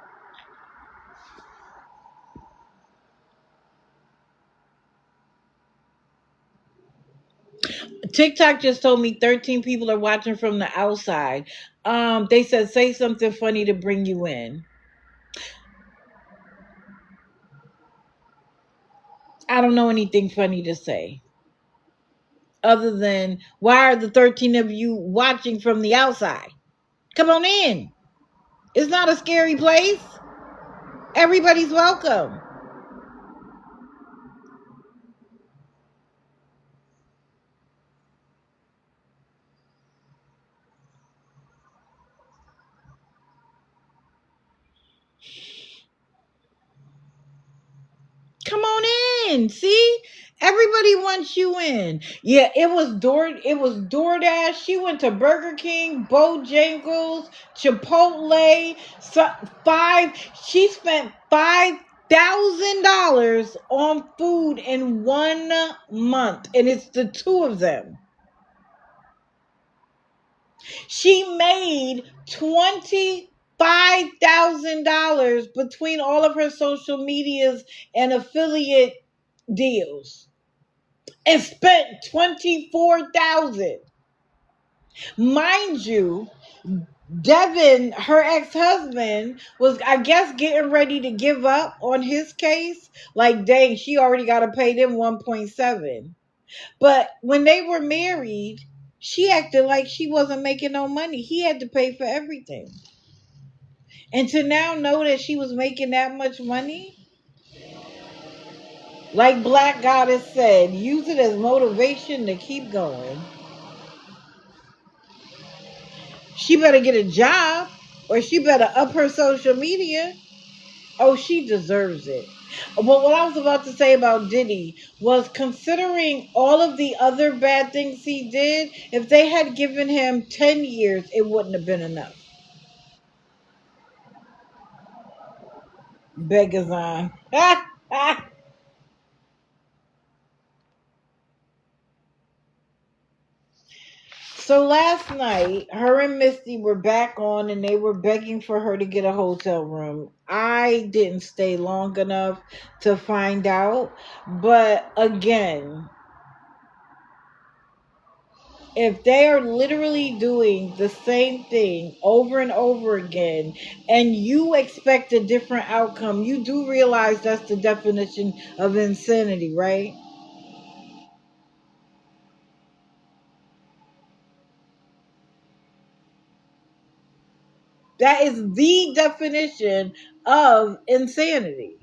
TikTok just told me 13 people are watching from the outside. They said say something funny to bring you in. I don't know anything funny to say. Other than, why are the 13 of you watching from the outside? Come on in. It's not a scary place. Everybody's welcome. Come on in. See? Everybody wants you in. Yeah, it was DoorDash. She went to Burger King, Bojangles, Chipotle. She spent $5,000 $1,000 on food in 1 month, and it's the two of them. She made $25,000 between all of her social medias and affiliate deals, and spent 24,000. Mind you, Devin, her ex-husband, was, I guess, getting ready to give up on his case. Like, dang, she already got to pay them 1.7. But when they were married, she acted like she wasn't making no money. He had to pay for everything. And to now know that she was making that much money, like Black Goddess said, use it as motivation to keep going. She better get a job, or she better up her social media. Oh, she deserves it. But what I was about to say about Diddy was, considering all of the other bad things he did, if they had given him 10 years, it wouldn't have been enough. Beggars on. So last night, her and Misty were back on, and they were begging for her to get a hotel room. I didn't stay long enough to find out. But again, if they are literally doing the same thing over and over again, and you expect a different outcome, you do realize that's the definition of insanity, right? That is the definition of insanity.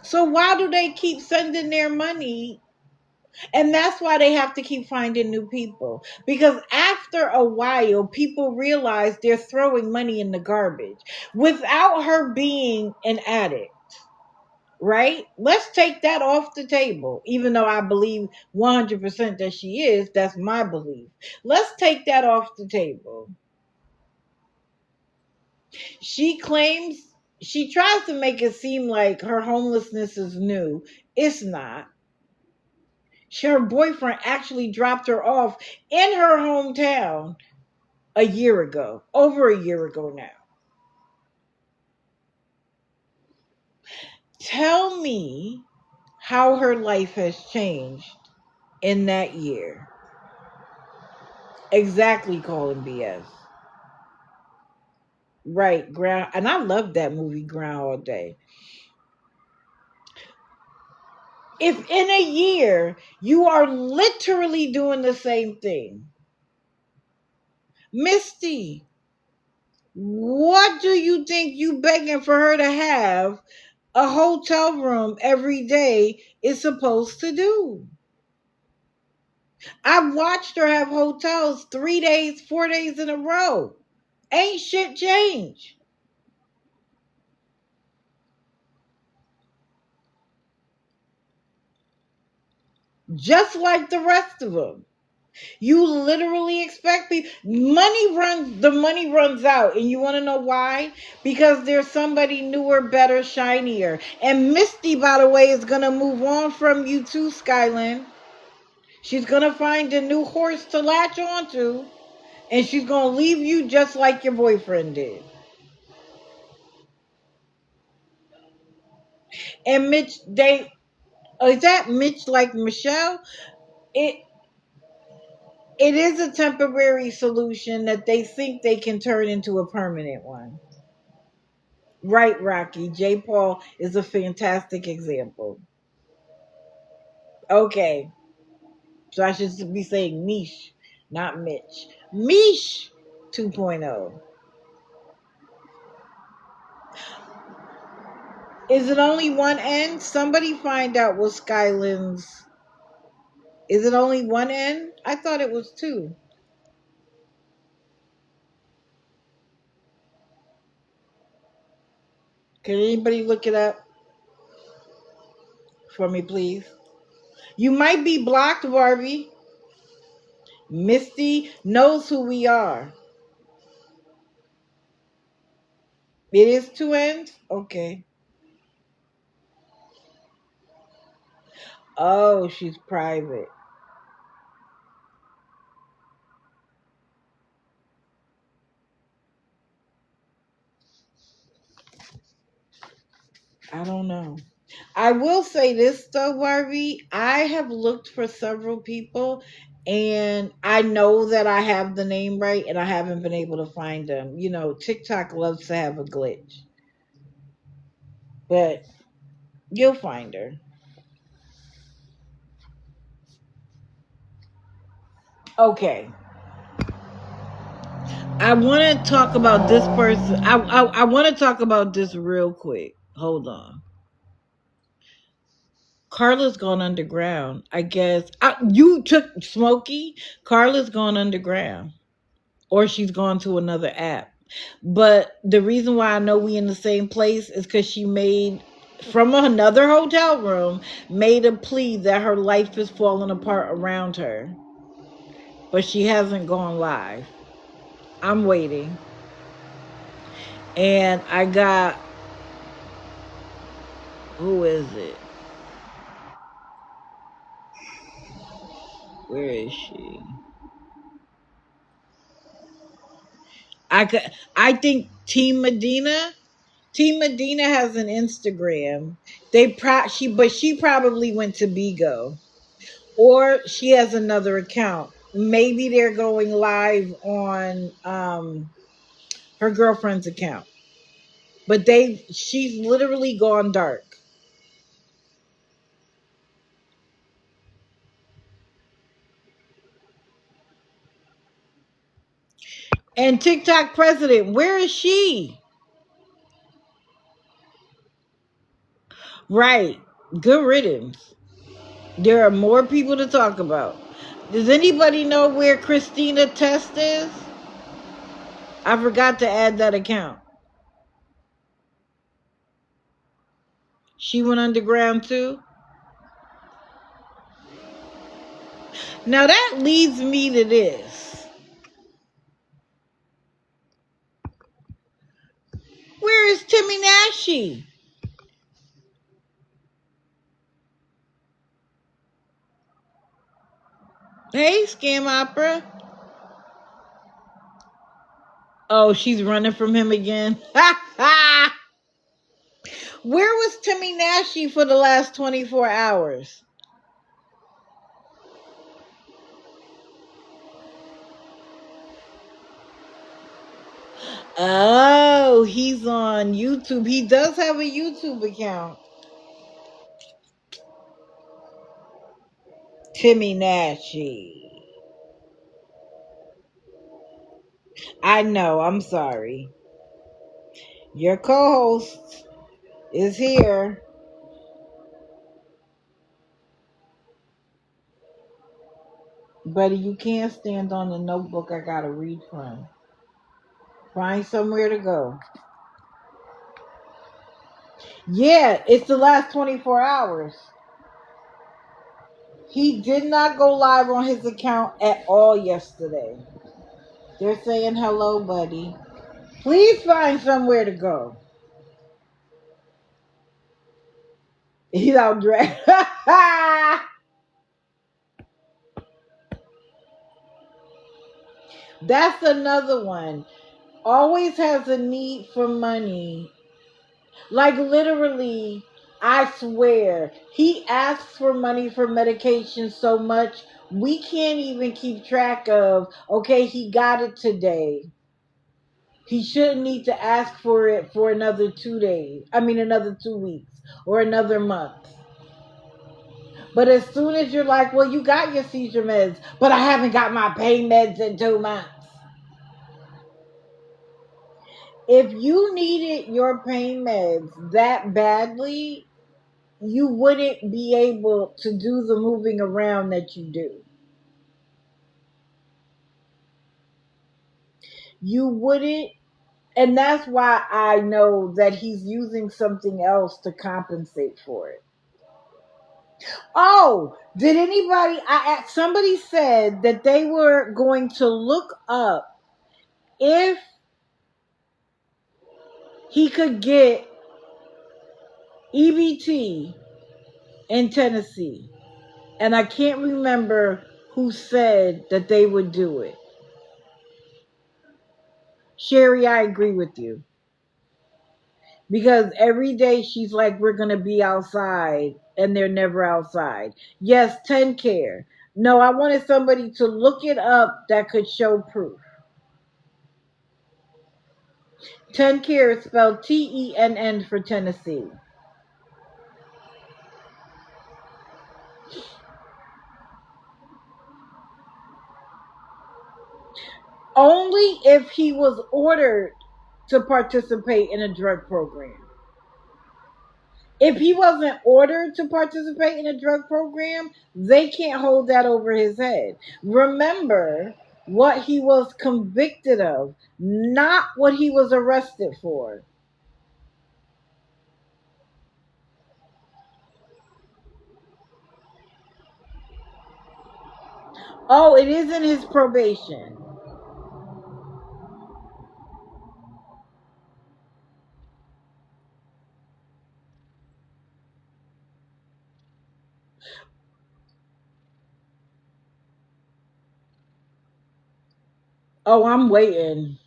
So why do they keep sending their money? And that's why they have to keep finding new people. Because after a while, people realize they're throwing money in the garbage without her being an addict. Right? Let's take that off the table. Even though I believe 100% that she is, that's my belief. Let's take that off the table. She claims, she tries to make it seem like her homelessness is new. It's not. Her boyfriend actually dropped her off in her hometown a year ago, over a year ago now. Tell me how her life has changed in that year. Exactly, calling BS. Right, ground, and I love that movie, Groundhog Day. If in a year you are literally doing the same thing, Misty, what do you think you begging for her to have a hotel room every day is supposed to do? I've watched her have hotels 3 days, 4 days in a row. Ain't shit changed. Just like the rest of them. You literally expect people, the money runs out, and you want to know why? Because there's somebody newer, better, shinier. And Misty, by the way, is gonna move on from you too, Skyland. She's gonna find a new horse to latch onto, and she's gonna leave you just like your boyfriend did. And Mitch, they, is that Mitch like Michelle? It it is a temporary solution that they think they can turn into a permanent one. Right, Rocky. J. Paul is a fantastic example. Okay. So I should be saying Mish, not Mitch. Mish 2.0. Is it only one end? Somebody find out what Skyland's. Is it only one end? I thought it was two. Can anybody look it up for me, please? You might be blocked, Barbie. Misty knows who we are. It is two ends? Okay. Oh, she's private. I don't know. I will say this though, Barbie. I have looked for several people and I know that I have the name right and I haven't been able to find them. You know, TikTok loves to have a glitch. But you'll find her. Okay. I want to talk about this person. I want to talk about this real quick. Hold on. Carla's gone underground. I guess you took Smokey. Carla's gone underground, or she's gone to another app. But the reason why I know we in the same place is because she made from another hotel room made a plea that her life is falling apart around her, but she hasn't gone live. I'm waiting, and I got who is it? Where is she? I could. I think Team Medina. Team Medina has an Instagram. But she probably went to Bigo, or she has another account. Maybe they're going live on her girlfriend's account. But she's literally gone dark. And TikTok president, where is she? Right. Good riddance. There are more people to talk about. Does anybody know where Christina Test is? I forgot to add that account. She went underground too. Now that leads me to this. Where is Timmy Nashi? Hey, Scam Opera. Oh, she's running from him again. Where was Timmy Nashi for the last 24 hours? Oh, he's on YouTube. He does have a YouTube account. Timmy Nashi. I know, I'm sorry. Your co-host is here. Buddy, you can't stand on the notebook I gotta read from. Find somewhere to go. Yeah, it's the last 24 hours. He did not go live on his account at all yesterday. They're saying hello, buddy. Please find somewhere to go. He's out dressed. That's another one. Always has a need for money. Like literally, I swear, he asks for money for medication so much we can't even keep track of, okay, he got it today. He shouldn't need to ask for it for another 2 days. I mean, another 2 weeks or another month. But as soon as you're like, well, you got your seizure meds, but I haven't got my pain meds in 2 months. If you needed your pain meds that badly, you wouldn't be able to do the moving around that you do. You wouldn't, and that's why I know that he's using something else to compensate for it. Oh, did anybody? Somebody said that they were going to look up if he could get EBT in Tennessee, and I can't remember who said that they would do it. Sherry, I agree with you. Because every day she's like, we're going to be outside, and they're never outside. Yes, 10 care. No, I wanted somebody to look it up that could show proof. 10 care is spelled TENN for Tennessee. Only if he was ordered to participate in a drug program. If he wasn't ordered to participate in a drug program, they can't hold that over his head. Remember what he was convicted of, not what he was arrested for. Oh, it is in his probation. Oh, I'm waiting.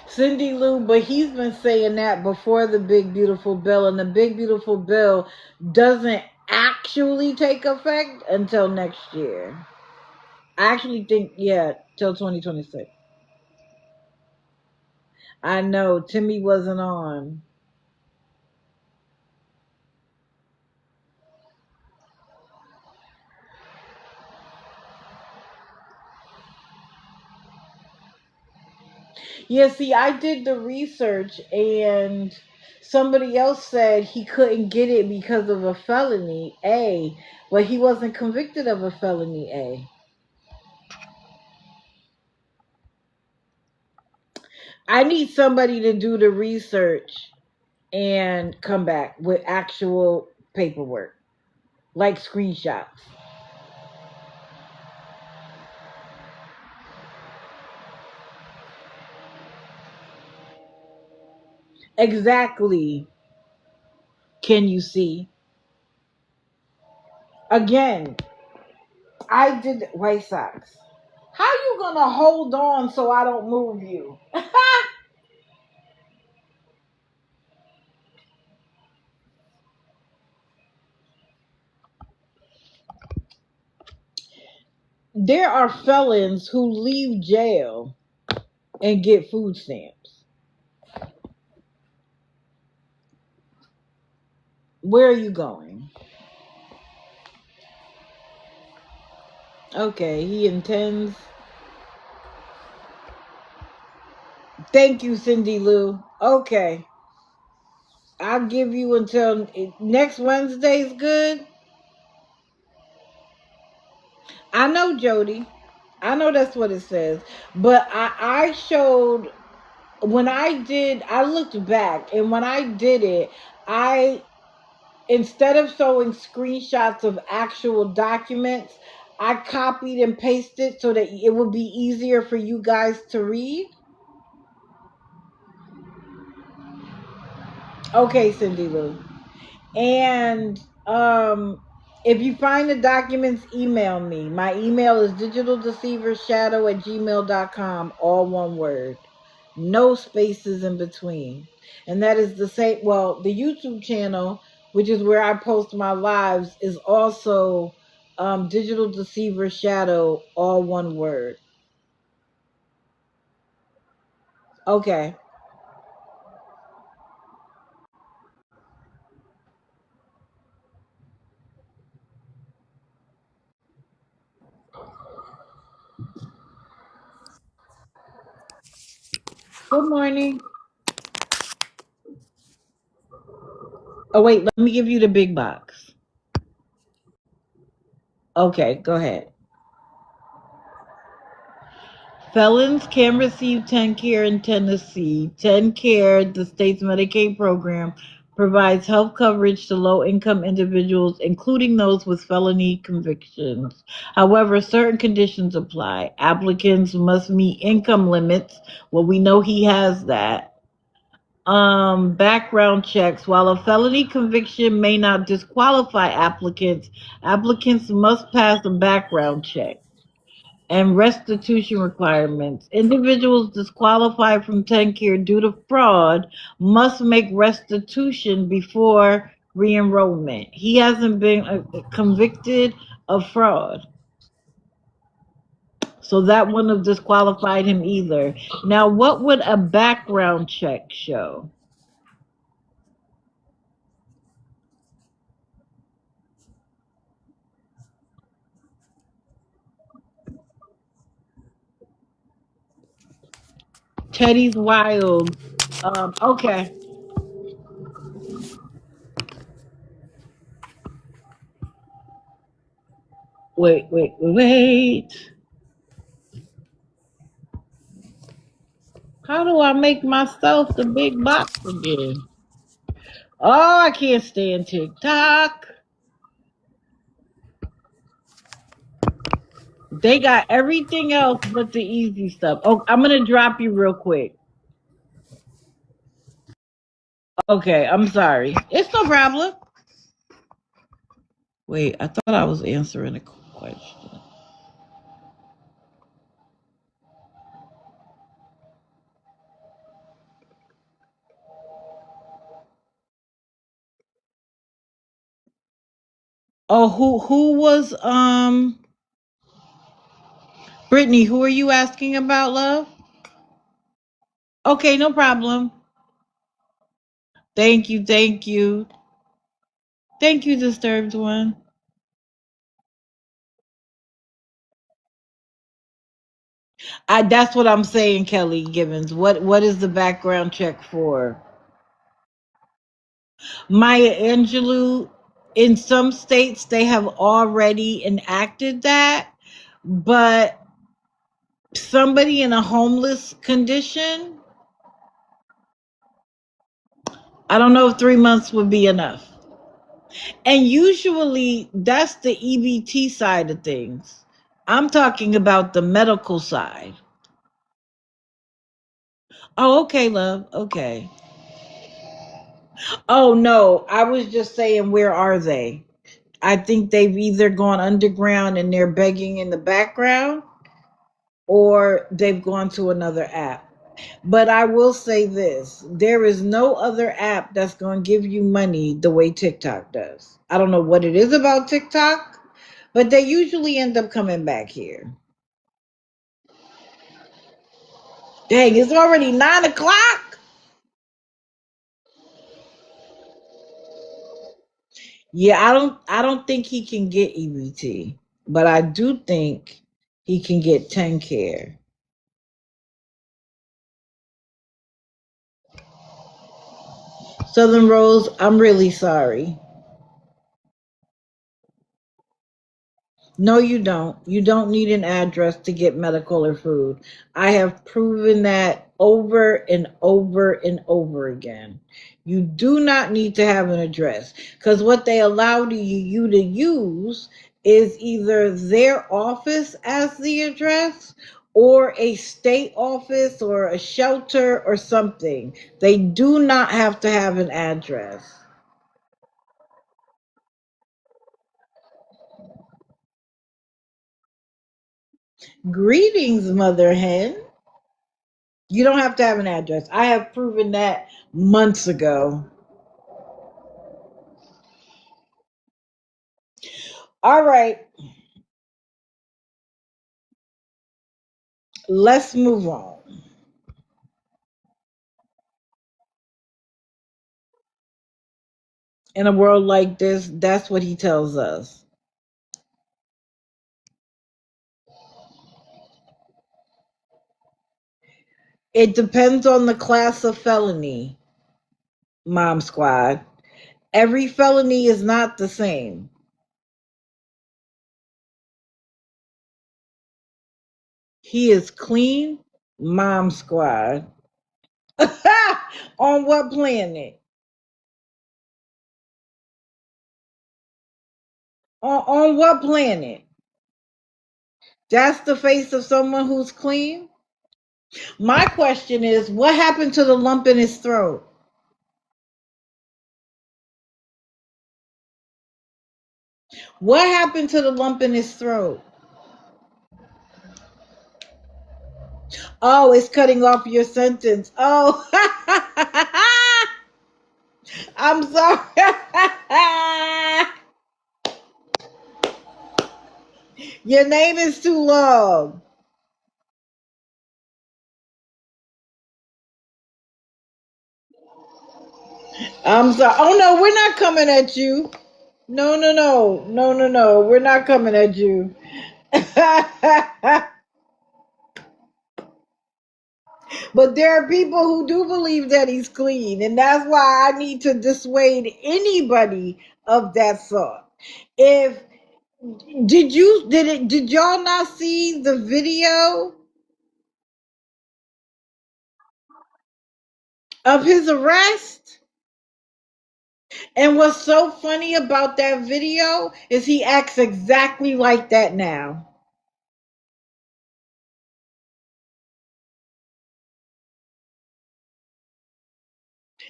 Cindy Lou, but he's been saying that before the big beautiful bill, and the big beautiful bill doesn't actually take effect until next year. I actually think, yeah, till 2026. I know Timmy wasn't on. Yeah, see, I did the research, and somebody else said he couldn't get it because of a felony A, but he wasn't convicted of a felony A. I need somebody to do the research and come back with actual paperwork, like screenshots. Exactly. Can you see? Again, I did White Sox. How you gonna hold on so I don't move you? There are felons who leave jail and get food stamps. Where are you going? Okay, he intends. Thank you, Cindy Lou. Okay, I'll give you until next Wednesday's good. I know, Jody. I know that's what it says. But I showed when I looked back, and when I did it, I instead of showing screenshots of actual documents, I copied and pasted so that it would be easier for you guys to read. Okay, Cindy Lou. And if you find the documents, email me. My email is digitaldeceivershadow@gmail.com, all one word. No spaces in between. And that is the same, well, the YouTube channel, which is where I post my lives, is also Digital Deceiver Shadow, all one word. Okay. Good morning. Oh, wait, let me give you the big box. Okay, go ahead. Felons can receive 10 care in Tennessee. 10 care, the state's Medicaid program, provides health coverage to low income individuals, including those with felony convictions. However, certain conditions apply. Applicants must meet income limits. Well, we know he has that. Background checks. While a felony conviction may not disqualify applicants must pass a background check. And restitution requirements. Individuals disqualified from 10 care due to fraud must make restitution before re-enrollment. He hasn't been convicted of fraud. So that wouldn't have disqualified him either. Now, what would a background check show? Teddy's wild. Okay. Wait. How do I make myself the big box again? Oh, I can't stand TikTok. They got everything else but the easy stuff. Oh, I'm gonna drop you real quick. Okay, I'm sorry. It's no problem. Wait, I thought I was answering a question. Oh, who was Brittany? Who are you asking about, love? Okay, no problem. Thank you, thank you, disturbed one. That's what I'm saying, Kelly Gibbons. What is the background check for? Maya Angelou, in some states they have already enacted that, but somebody in a homeless condition, I don't know if 3 months would be enough. And usually that's the EBT side of things. I'm talking about the medical side. Oh, okay, love. Okay. Oh, no. I was just saying, where are they? I think they've either gone underground and they're begging in the background, or they've gone to another app. But I will say this, there is no other app that's going to give you money the way TikTok does. I don't know what it is about TikTok, but they usually end up coming back here. Dang, it's already 9 o'clock. Yeah, I don't think he can get EBT, but I do think he can get 10 care. Southern Rose, I'm really sorry. No, you don't. You don't need an address to get medical or food. I have proven that over and over and over again. You do not need to have an address, because what they allow you to use is either their office as the address or a state office or a shelter or something. They do not have to have an address. Greetings, Mother Hen. You don't have to have an address. I have proven that months ago. All right, let's move on. In a world like this, that's what he tells us. It depends on the class of felony, Mom Squad. Every felony is not the same. He is clean, mom squad. On what planet? On what planet? That's the face of someone who's clean? My question is, what happened to the lump in his throat? What happened to the lump in his throat? Oh, it's cutting off your sentence. Oh, I'm sorry. Your name is too long. I'm sorry. Oh no, we're not coming at you. No, no, no, no, no, no. We're not coming at you. But there are people who do believe that he's clean, and that's why I need to dissuade anybody of that thought. If did y'all not see the video of his arrest? And what's so funny about that video is he acts exactly like that now.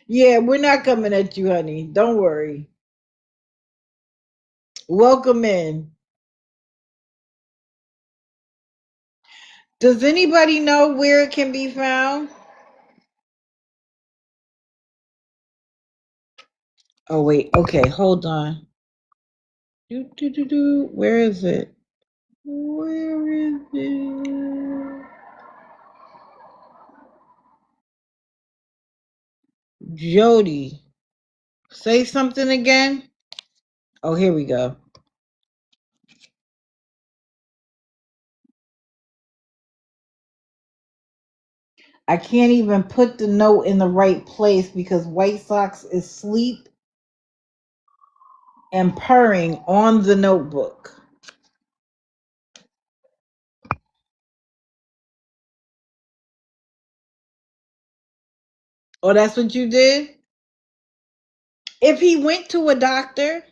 Yeah, we're not coming at you, honey. Don't worry. Welcome in. Does anybody know where it can be found? Oh wait, okay, hold on. Where is it? Where is it? Jody, say something again. Oh, here we go. I can't even put the note in the right place because White Sox is asleep and purring on the notebook. Oh, that's what you did? If he went to a doctor,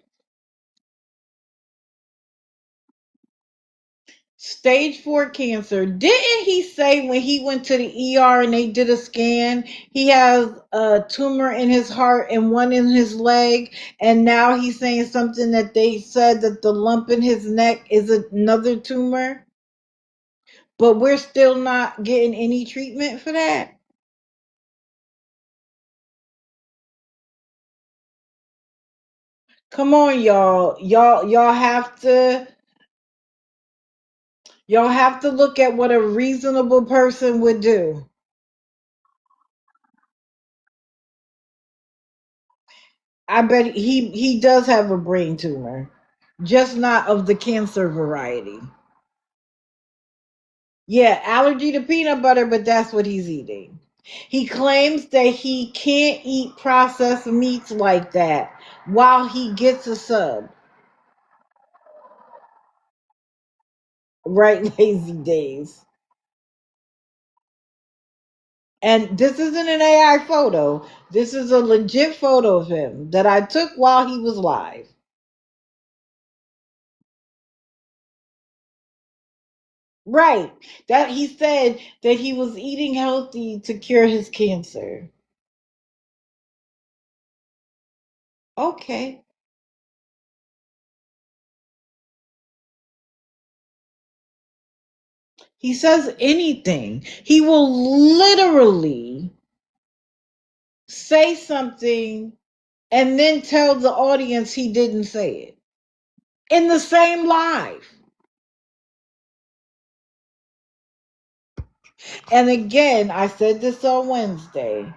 stage 4 cancer, didn't he say when he went to the ER and they did a scan, he has a tumor in his heart and one in his leg? And now he's saying something that they said that the lump in his neck is another tumor, but we're still not getting any treatment for that. Come on, y'all. Y'all have to look at what a reasonable person would do. I bet he does have a brain tumor, just not of the cancer variety. Yeah, allergy to peanut butter, but that's what he's eating. He claims that he can't eat processed meats like that while he gets a sub. Right, lazy days. And this isn't an AI photo. This is a legit photo of him that I took while he was live. Right. That he said that he was eating healthy to cure his cancer. Okay. He says anything. He will literally say something and then tell the audience he didn't say it in the same live. And again, I said this on Wednesday.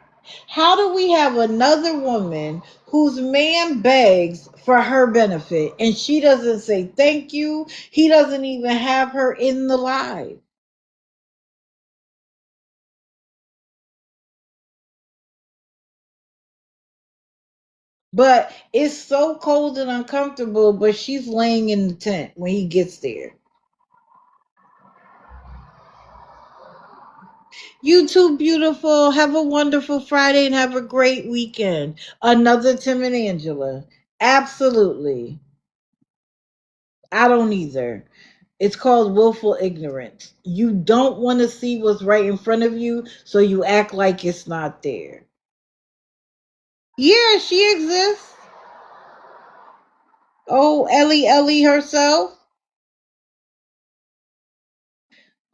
How do we have another woman whose man begs for her benefit and she doesn't say thank you? He doesn't even have her in the live. But it's so cold and uncomfortable, but she's laying in the tent when he gets there. You too, beautiful. Have a wonderful Friday and have a great weekend. Another Tim and Angela. Absolutely. I don't either. It's called willful ignorance. You don't want to see what's right in front of you, so you act like it's not there. Yeah, she exists. Oh, Ellie herself.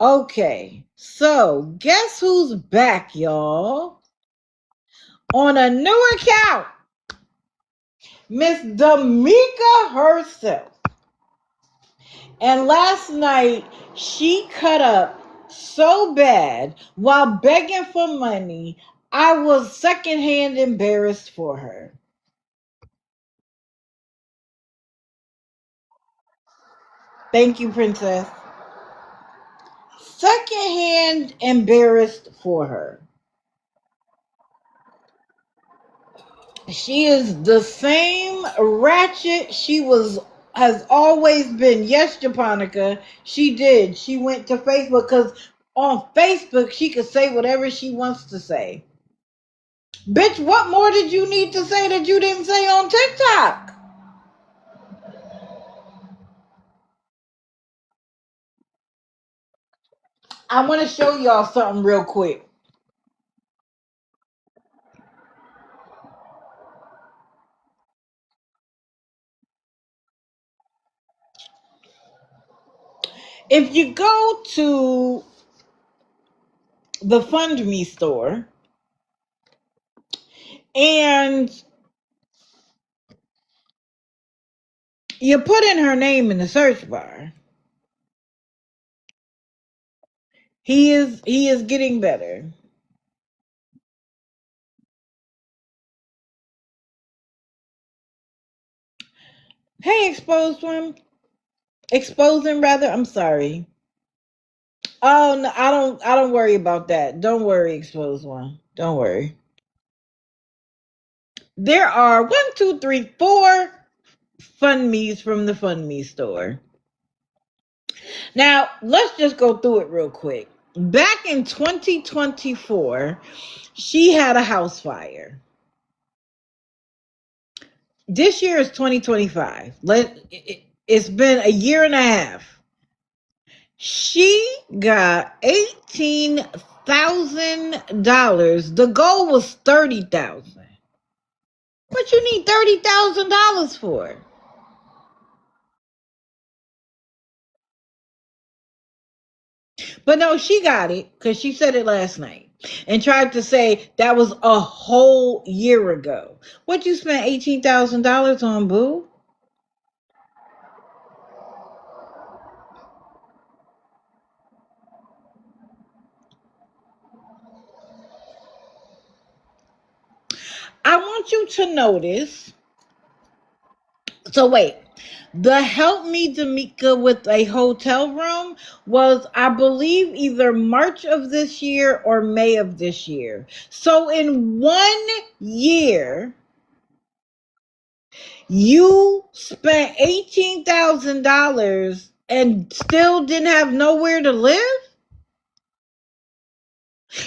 Okay, so guess who's back, y'all? On a new account, Miss D'Amica herself. And last night, she cut up so bad while begging for money, I was secondhand embarrassed for her. Thank you, Princess. Secondhand embarrassed for her. She is the same ratchet she has always been. Yes, Japonica, she did. She went to Facebook because on Facebook she could say whatever she wants to say. Bitch, what more did you need to say that you didn't say on TikTok? I want to show y'all something real quick. If you go to the Fund Me store and you put in her name in the search bar, he is getting better. Hey, exposed one. Exposing rather. I'm sorry. Oh no, I don't worry about that. Don't worry, exposed one. Don't worry. There are one, two, three, four Fund Me's from the Fund Me store. Now, let's just go through it real quick. Back in 2024, she had a house fire. This year is 2025. It's been a year and a half. She got $18,000. The goal was 30,000. What you need $30,000 for? But no, she got it because she said it last night and tried to say that was a whole year ago. What you spent $18,000 on, boo? I want you to notice. So wait, the help me D'Amica with a hotel room was, I believe, either March of this year or May of this year. So in 1 year, you spent $18,000 and still didn't have nowhere to live?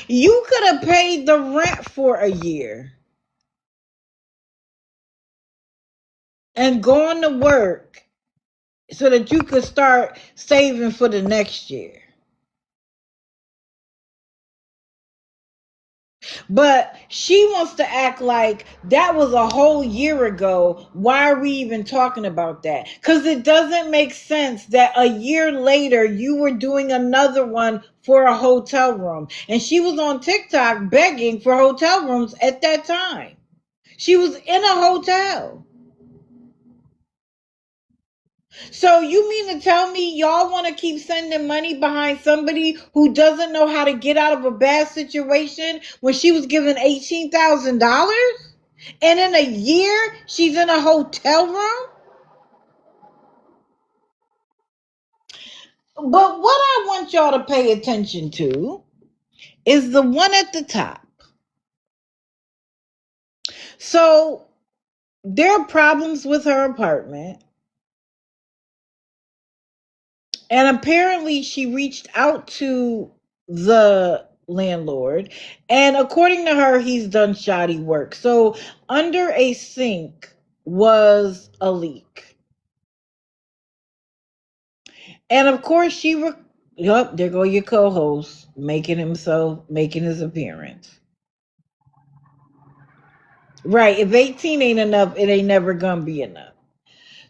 You could have paid the rent for a year and gone to work so that you could start saving for the next year. But she wants to act like that was a whole year ago. Why are we even talking about that? Because it doesn't make sense that a year later you were doing another one for a hotel room. And she was on TikTok begging for hotel rooms at that time. She was in a hotel. So you mean to tell me y'all want to keep sending money behind somebody who doesn't know how to get out of a bad situation when she was given $18,000? And in a year, she's in a hotel room? But what I want y'all to pay attention to is the one at the top. So there are problems with her apartment. And apparently she reached out to the landlord. And according to her, he's done shoddy work. So under a sink was a leak. And of course, yup, there go your co-host making his appearance. Right. If 18 ain't enough, it ain't never gonna be enough.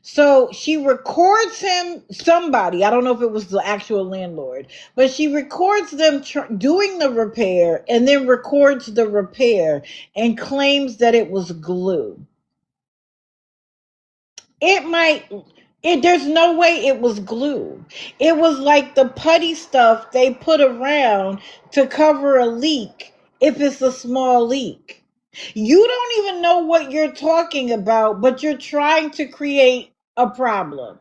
So she records him, somebody, I don't know if it was the actual landlord, but she records them doing the repair and then records the repair and claims that it was glue. It might, there's no way it was glue. It was like the putty stuff they put around to cover a leak if it's a small leak. You don't even know what you're talking about, but you're trying to create a problem.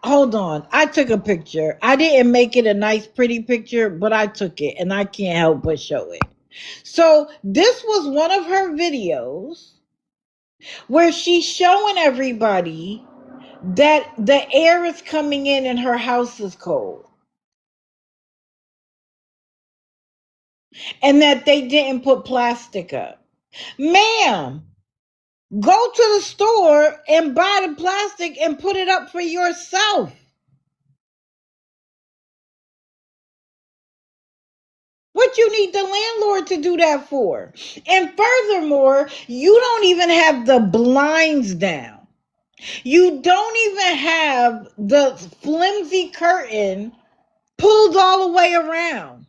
Hold on. I took a picture. I didn't make it a nice, pretty picture, but I took it and I can't help but show it. So, this was one of her videos where she's showing everybody that the air is coming in and her house is cold. And that they didn't put plastic up. Ma'am, go to the store and buy the plastic and put it up for yourself. What you need the landlord to do that for? And furthermore, you don't even have the blinds down. You don't even have the flimsy curtain pulled all the way around.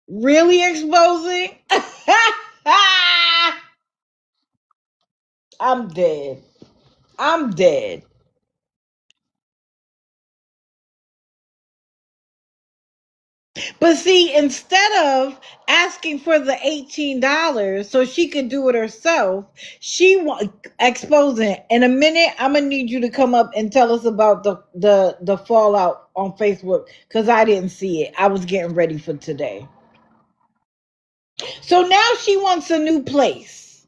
Really exposing? I'm dead. I'm dead. But see, instead of asking for the $18 so she could do it herself, exposing. In a minute, I'm gonna need you to come up and tell us about the fallout on Facebook because I didn't see it. I was getting ready for today. So now she wants a new place.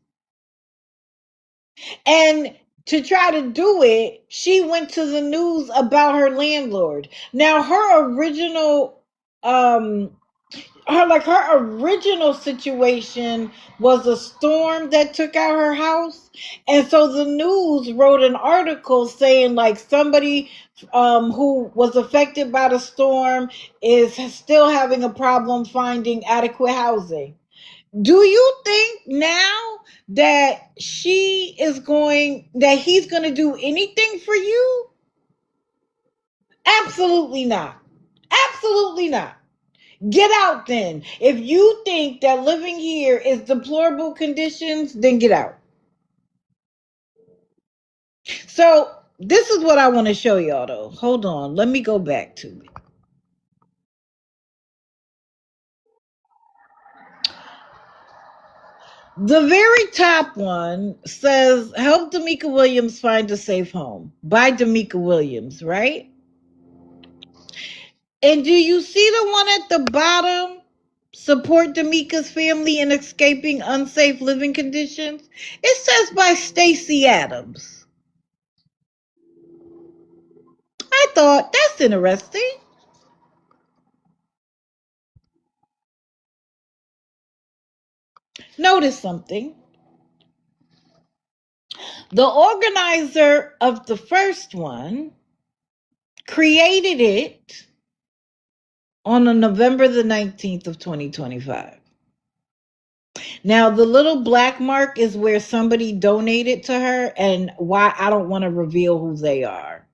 And to try to do it, she went to the news about her landlord. Now her original her original situation was a storm that took out her house, and so the news wrote an article saying like somebody who was affected by the storm is still having a problem finding adequate housing. Do you think now that he's going to do anything for you? Absolutely not. Absolutely not. Get out then. If you think that living here is deplorable conditions, then get out. So, this is what I want to show y'all though. Hold on. Let me go back to it. The very top one says, help Damika Williams find a safe home by Damika Williams, right? And do you see the one at the bottom? Support Damika's family in escaping unsafe living conditions. It says by Stacey Adams. I thought that's interesting. Notice something. The organizer of the first one created it on November the 19th of 2025. Now, the little black mark is where somebody donated to her, and why I don't want to reveal who they are.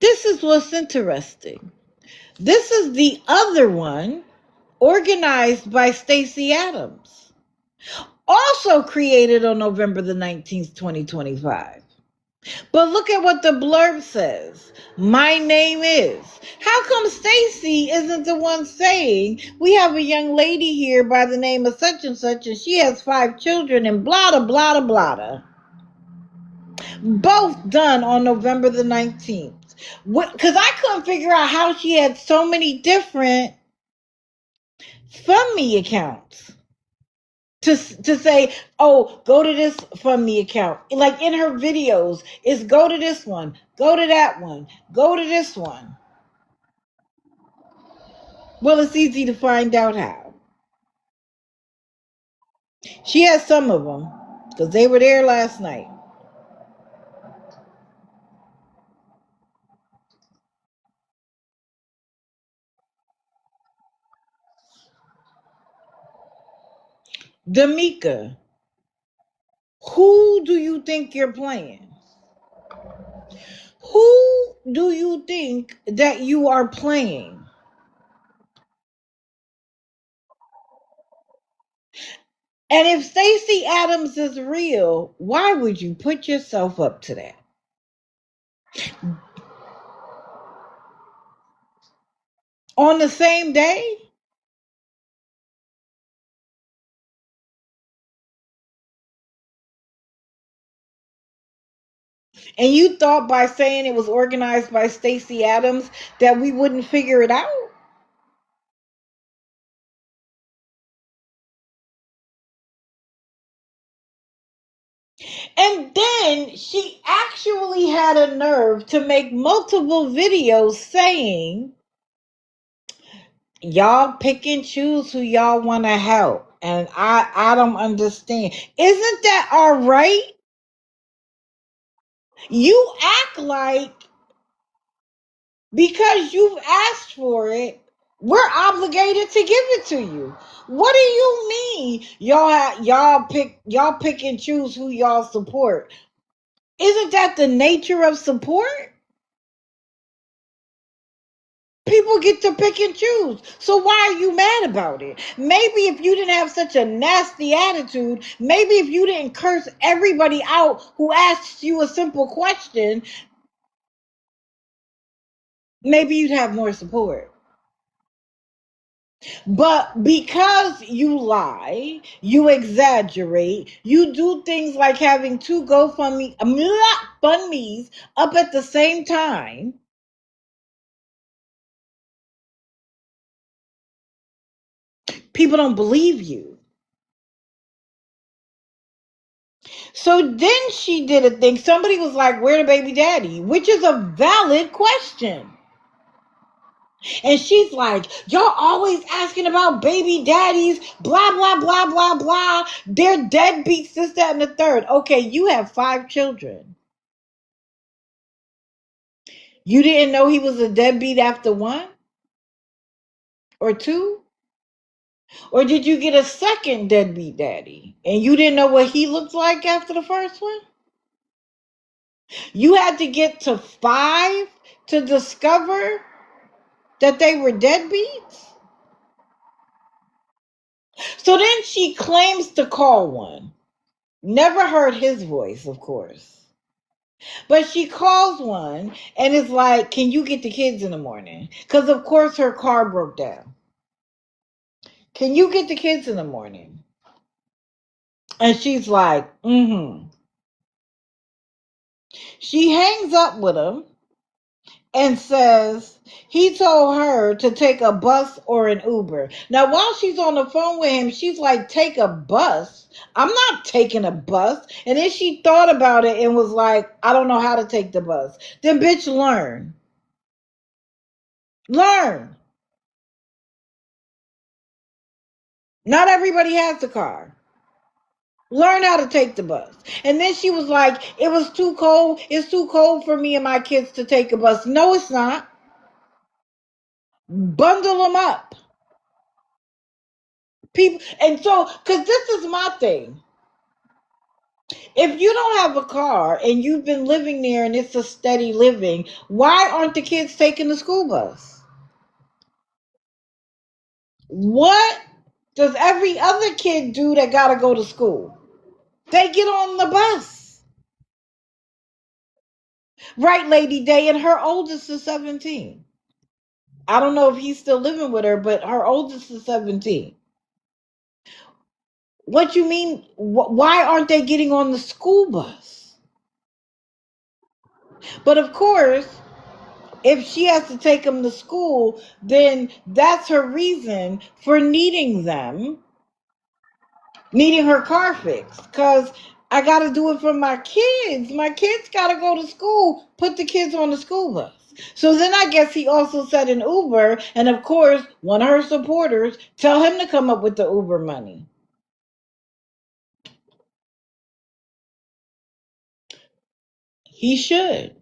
This is what's interesting. This is the other one organized by Stacey Adams, also created on November the 19th, 2025. But look at what the blurb says. My name is. How come Stacy isn't the one saying, we have a young lady here by the name of such and such, and she has 5 children and blah, blah, blah, blah. Both done on November the 19th. Because I couldn't figure out how she had so many different Fund Me accounts. to say, oh, go to this from the account. Like in her videos, it's go to this one, go to that one, go to this one. Well, it's easy to find out how. She has some of them because they were there last night. Damika, who do you think you're playing? Who do you think that you are playing? And if Stacey Adams is real, why would you put yourself up to that? On the same day? And you thought by saying it was organized by Stacey Adams that we wouldn't figure it out? And then she actually had a nerve to make multiple videos saying, y'all pick and choose who y'all want to help. And I don't understand. Isn't that all right? You act like because you've asked for it, we're obligated to give it to you. What do you mean? Y'all pick and choose who y'all support. Isn't that the nature of support? People get to pick and choose. So why are you mad about it? Maybe if you didn't have such a nasty attitude, maybe if you didn't curse everybody out who asks you a simple question, maybe you'd have more support. But because you lie, you exaggerate, you do things like having two GoFundMe's up at the same time, people don't believe you. So then she did a thing. Somebody was like, where the baby daddy? Which is a valid question. And she's like, y'all always asking about baby daddies, blah, blah, blah, blah, blah. They're deadbeats, this, that, and the third. Okay, you have 5 children. You didn't know he was a deadbeat after 1 or 2? Or did you get a second deadbeat daddy and you didn't know what he looked like after the first one? You had to get to 5 to discover that they were deadbeats? So then she claims to call one. Never heard his voice, of course. But she calls one and is like, can you get the kids in the morning? Because, of course, her car broke down. Can you get the kids in the morning? And she's like, mm-hmm. She hangs up with him and says he told her to take a bus or an Uber. Now, while she's on the phone with him, she's like, take a bus? I'm not taking a bus. And then she thought about it and was like, I don't know how to take the bus. Then, bitch, learn. Learn. Not everybody has a car. Learn how to take the bus. And then she was like, it was too cold. It's too cold for me and my kids to take a bus. No, it's not. Bundle them up. People, and so, because this is my thing. If you don't have a car and you've been living there and it's a steady living, why aren't the kids taking the school bus? What does every other kid do that got to go to school? They get on the bus. Right, Lady Day, and her oldest is 17. I don't know if he's still living with her, but her oldest is 17. What you mean? Why aren't they getting on the school bus? But of course, if she has to take them to school, then that's her reason for needing them needing her car fixed because I got to do it for my kids. My kids got to go to school, put the kids on the school bus. So then I guess he also said an Uber, and of course, one of her supporters tell him to come up with the Uber money. He should.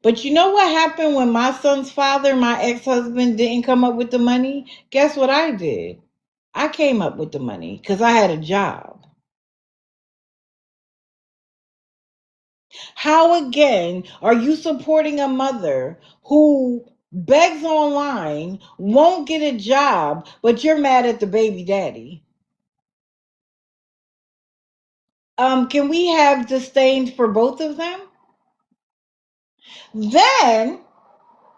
But you know what happened when my son's father, my ex-husband, didn't come up with the money? Guess what I did? I came up with the money because I had a job. How again are you supporting a mother who begs online, won't get a job, but you're mad at the baby daddy? Can we have disdain for both of them? Then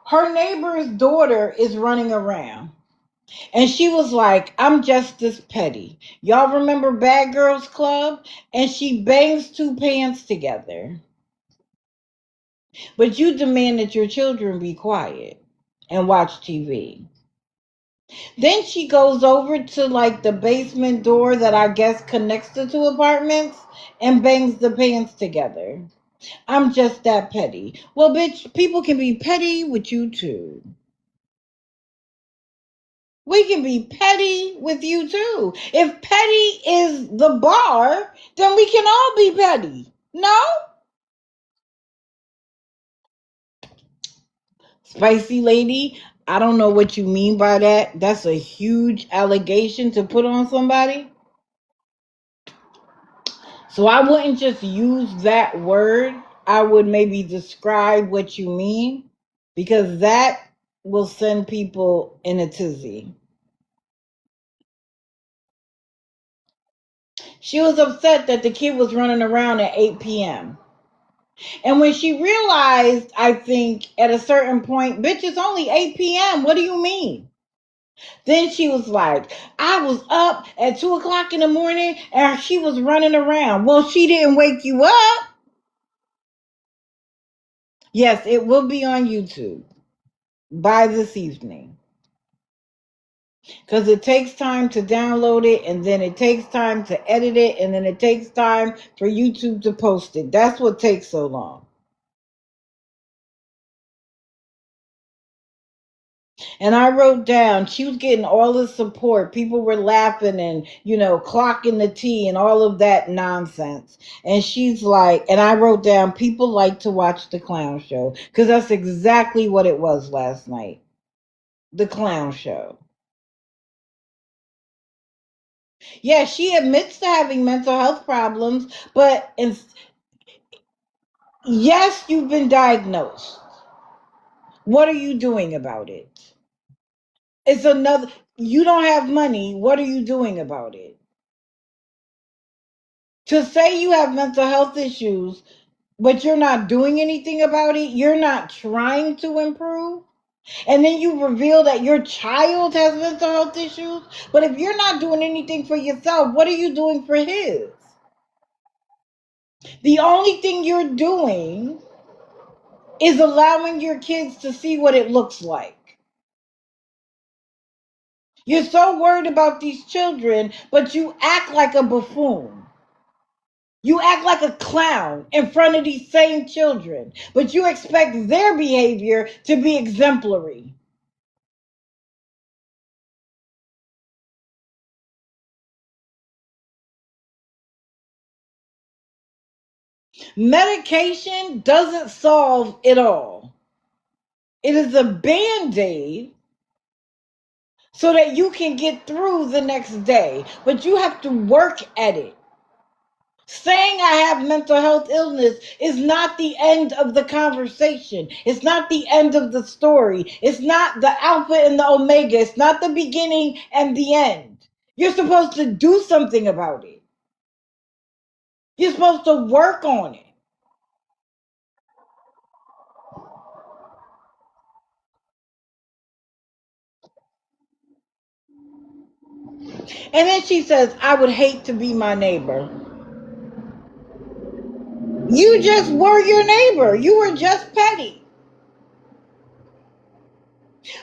her neighbor's daughter is running around. And she was like, I'm just this petty. Y'all remember Bad Girls Club? And she bangs two pants together. But you demand that your children be quiet and watch TV. Then she goes over to like the basement door that I guess connects the two apartments and bangs the pants together. I'm just that petty. Well, bitch, people can be petty with you too. We can be petty with you too. If petty is the bar, then we can all be petty. No? Spicy lady, I don't know what you mean by that. That's a huge allegation to put on somebody. So I wouldn't just use that word. I would maybe describe what you mean because that will send people in a tizzy. She was upset that the kid was running around at 8 p.m. And when she realized, I think at a certain point, bitch, it's only 8 p.m. What do you mean? Then she was like, I was up at 2 o'clock in the morning and she was running around. Well, she didn't wake you up. Yes, it will be on YouTube by this evening. Because it takes time to download it, and then it takes time to edit it, and then it takes time for YouTube to post it. That's what takes so long. And I wrote down, she was getting all the support. People were laughing and, clocking the tea and all of that nonsense. And she's like, and I wrote down, people like to watch the clown show. Because that's exactly what it was last night. The clown show. Yeah, she admits to having mental health problems, but yes, you've been diagnosed. What are you doing about it? It's another, you don't have money. What are you doing about it? To say you have mental health issues, but you're not doing anything about it, you're not trying to improve, and then you reveal that your child has mental health issues, but if you're not doing anything for yourself, what are you doing for his? The only thing you're doing is allowing your kids to see what it looks like. You're so worried about these children, but you act like a buffoon. You act like a clown in front of these same children, but you expect their behavior to be exemplary. Medication doesn't solve it all. It is a band-aid so that you can get through the next day, but you have to work at it. Saying I have mental health illness is not the end of the conversation. It's not the end of the story. It's not the alpha and the omega. It's not the beginning and the end. You're supposed to do something about it. You're supposed to work on it. And then she says, I would hate to be my neighbor. You just were your neighbor. You were just petty.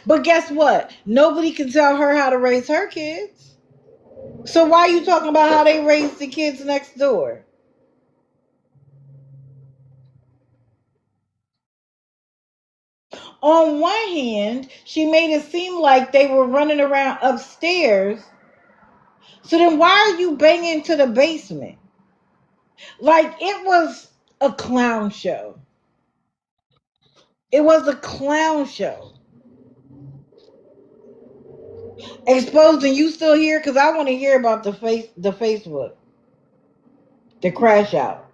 But guess what? Nobody can tell her how to raise her kids. So why are you talking about how they raised the kids next door? On one hand, she made it seem like they were running around upstairs. So then why are you banging to the basement? Like it was a clown show. It was a clown show. Exposing you still here? Because I want to hear about the Facebook, the crash out.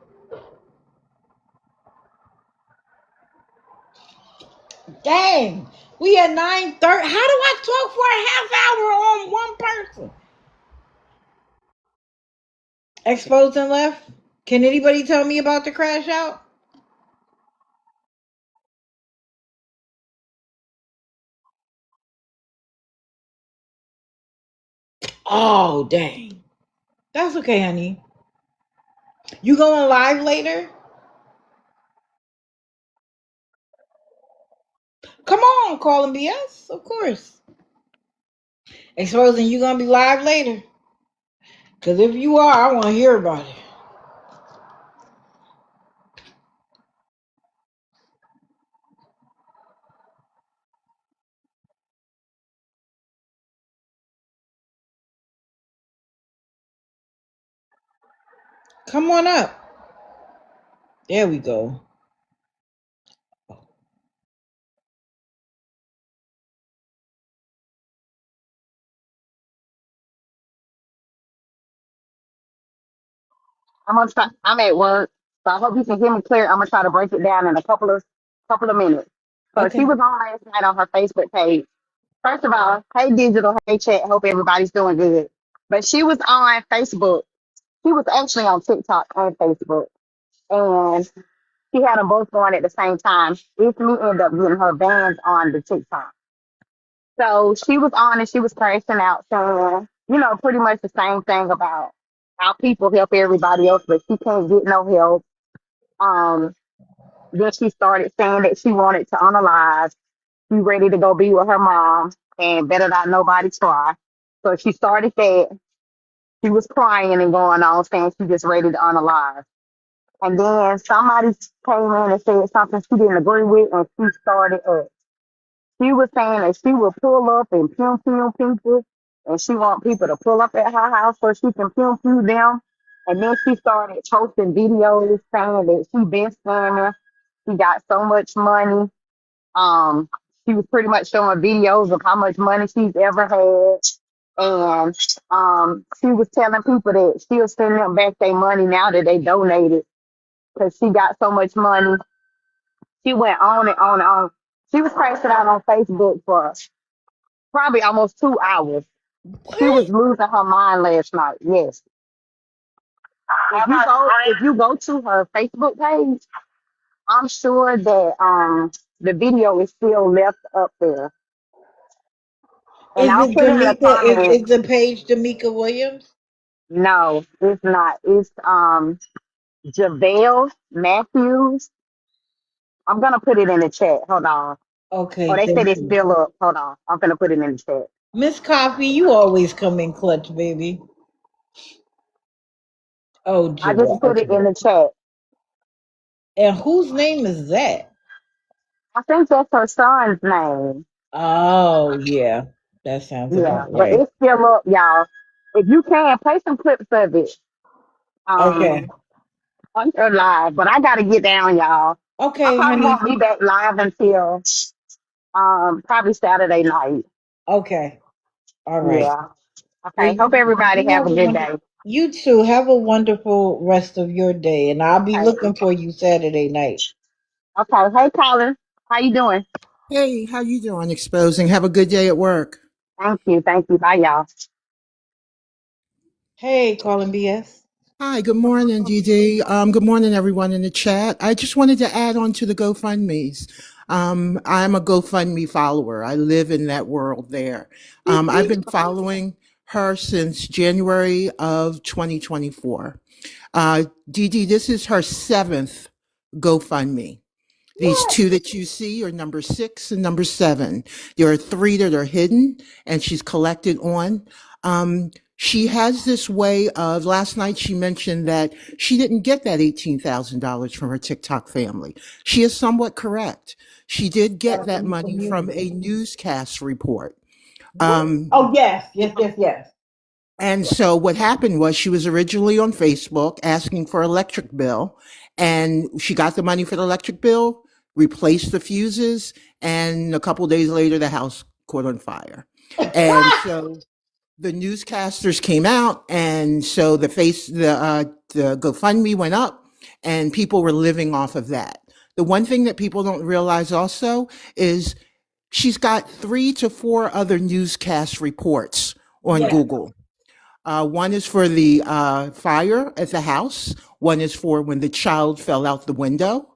Dang. We at 9:30. How do I talk for a half hour on one person? Exposed and left. Can anybody tell me about the crash out? Oh, dang. That's okay, honey. You going live later? Come on, calling BS. Of course. Exposing you gonna be live later. Cause if you are, I want to hear about it. Come on up. There we go. I'm at work, so I hope you can hear me clear. I'm gonna try to break it down in a couple of minutes. So she Okay. was on last night on her Facebook page. First of all, hey digital, hey chat, hope everybody's doing good. But she was on Facebook. She was actually on TikTok and Facebook, and she had them both going at the same time. It's me end up getting her banned on the TikTok. So she was on and she was crashing out saying, pretty much the same thing about how people help everybody else, but she can't get no help. Um, then she started saying that she wanted to unalive. She ready to go be with her mom and better not nobody try. So she started that. She was crying and going on saying she just ready to unalive. And then somebody came in and said something she didn't agree with and she started up. She was saying that she will pull up and pew pew people and she want people to pull up at her house so she can pew pew them. And then she started posting videos saying that she been scamming. She got so much money. Um, she was pretty much showing videos of how much money she's ever had. And she was telling people that she'll send them back their money now that they donated because she got so much money. She went on and on and on. She was crashing out on Facebook for probably almost 2 hours. She What? was losing her mind last night. Yes. If you go to her Facebook page, I'm sure that the video is still left up there. And Is I'll it put in the D'Amica? Is comments. the page D'Amica Williams? No, it's not. It's JaVale Matthews. I'm gonna put it in the chat. Hold on. Oh, Okay, they said thank it's you. still up. Hold on. I'm gonna put it in the chat. Miss Coffee, you always come in clutch, baby. Oh, I just Javette. put it in Okay. the chat. And whose name is that? I think that's her son's name. Oh, yeah. That sounds Yeah, about but right. it's still up, y'all. If you can, play some clips of it Okay. um, on your live. But I got to get down, y'all. I Okay, probably honey. won't be back live until probably Saturday night. Okay. All right. Yeah. Well, Okay. Hope everybody you have have a a good wonderful. day. You too. Have a wonderful rest of your day, and I'll be Okay. looking for you Saturday night. Okay. Hey, Colin. How you doing? Hey, how you doing? Exposing. Have a good day at work. Thank you. Thank you. Bye, y'all. Hey, calling BS. Hi, good morning, DD. Good morning, everyone in the chat. I just wanted to add on to the GoFundMe's. I'm a GoFundMe follower. I live in that world there. I've been following her since January of 2024. DD, this is her seventh GoFundMe. These What? two that you see are number 6 and number 7. There are 3 that are hidden, and she's collected on. She has this way of, last night she mentioned that she didn't get that $18,000 from her TikTok family. She is somewhat correct. She did get Got it that from the money from community. a newscast report. What? Um, Oh yes, yes, yes, yes. and so what happened was she was originally on Facebook asking for electric bill, and she got the money for the electric bill, replaced the fuses, and a couple days later the house caught on fire. And so the newscasters came out, and so the GoFundMe went up, and people were living off of that. The one thing that people don't realize also is she's got 3 to 4 other newscast reports on Yes, Google. One is for the fire at the house. One is for when the child fell out the window.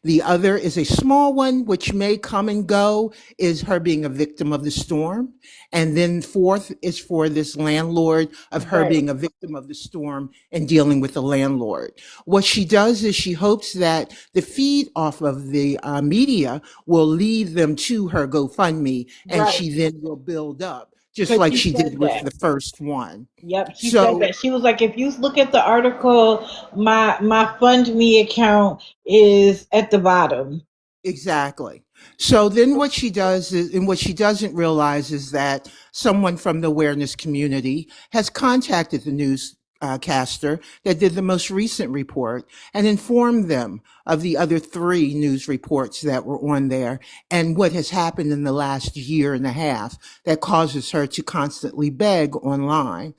The other is a small one, which may come and go, is her being a victim of the storm. And then fourth is for this landlord, of her right, being a victim of the storm and dealing with the landlord. What she does is she hopes that the feed off of the media will lead them to her GoFundMe, and right. she then will build up, just Because like she she said did with that. the first one. Yep, she said So that. She was like, if you look at the article, my fund me account is at the bottom. exactly. So then what she does is, and what she doesn't realize is that someone from the awareness community has contacted the newscaster that did the most recent report and informed them of the other 3 news reports that were on there and what has happened in the last year and a half that causes her to constantly beg online.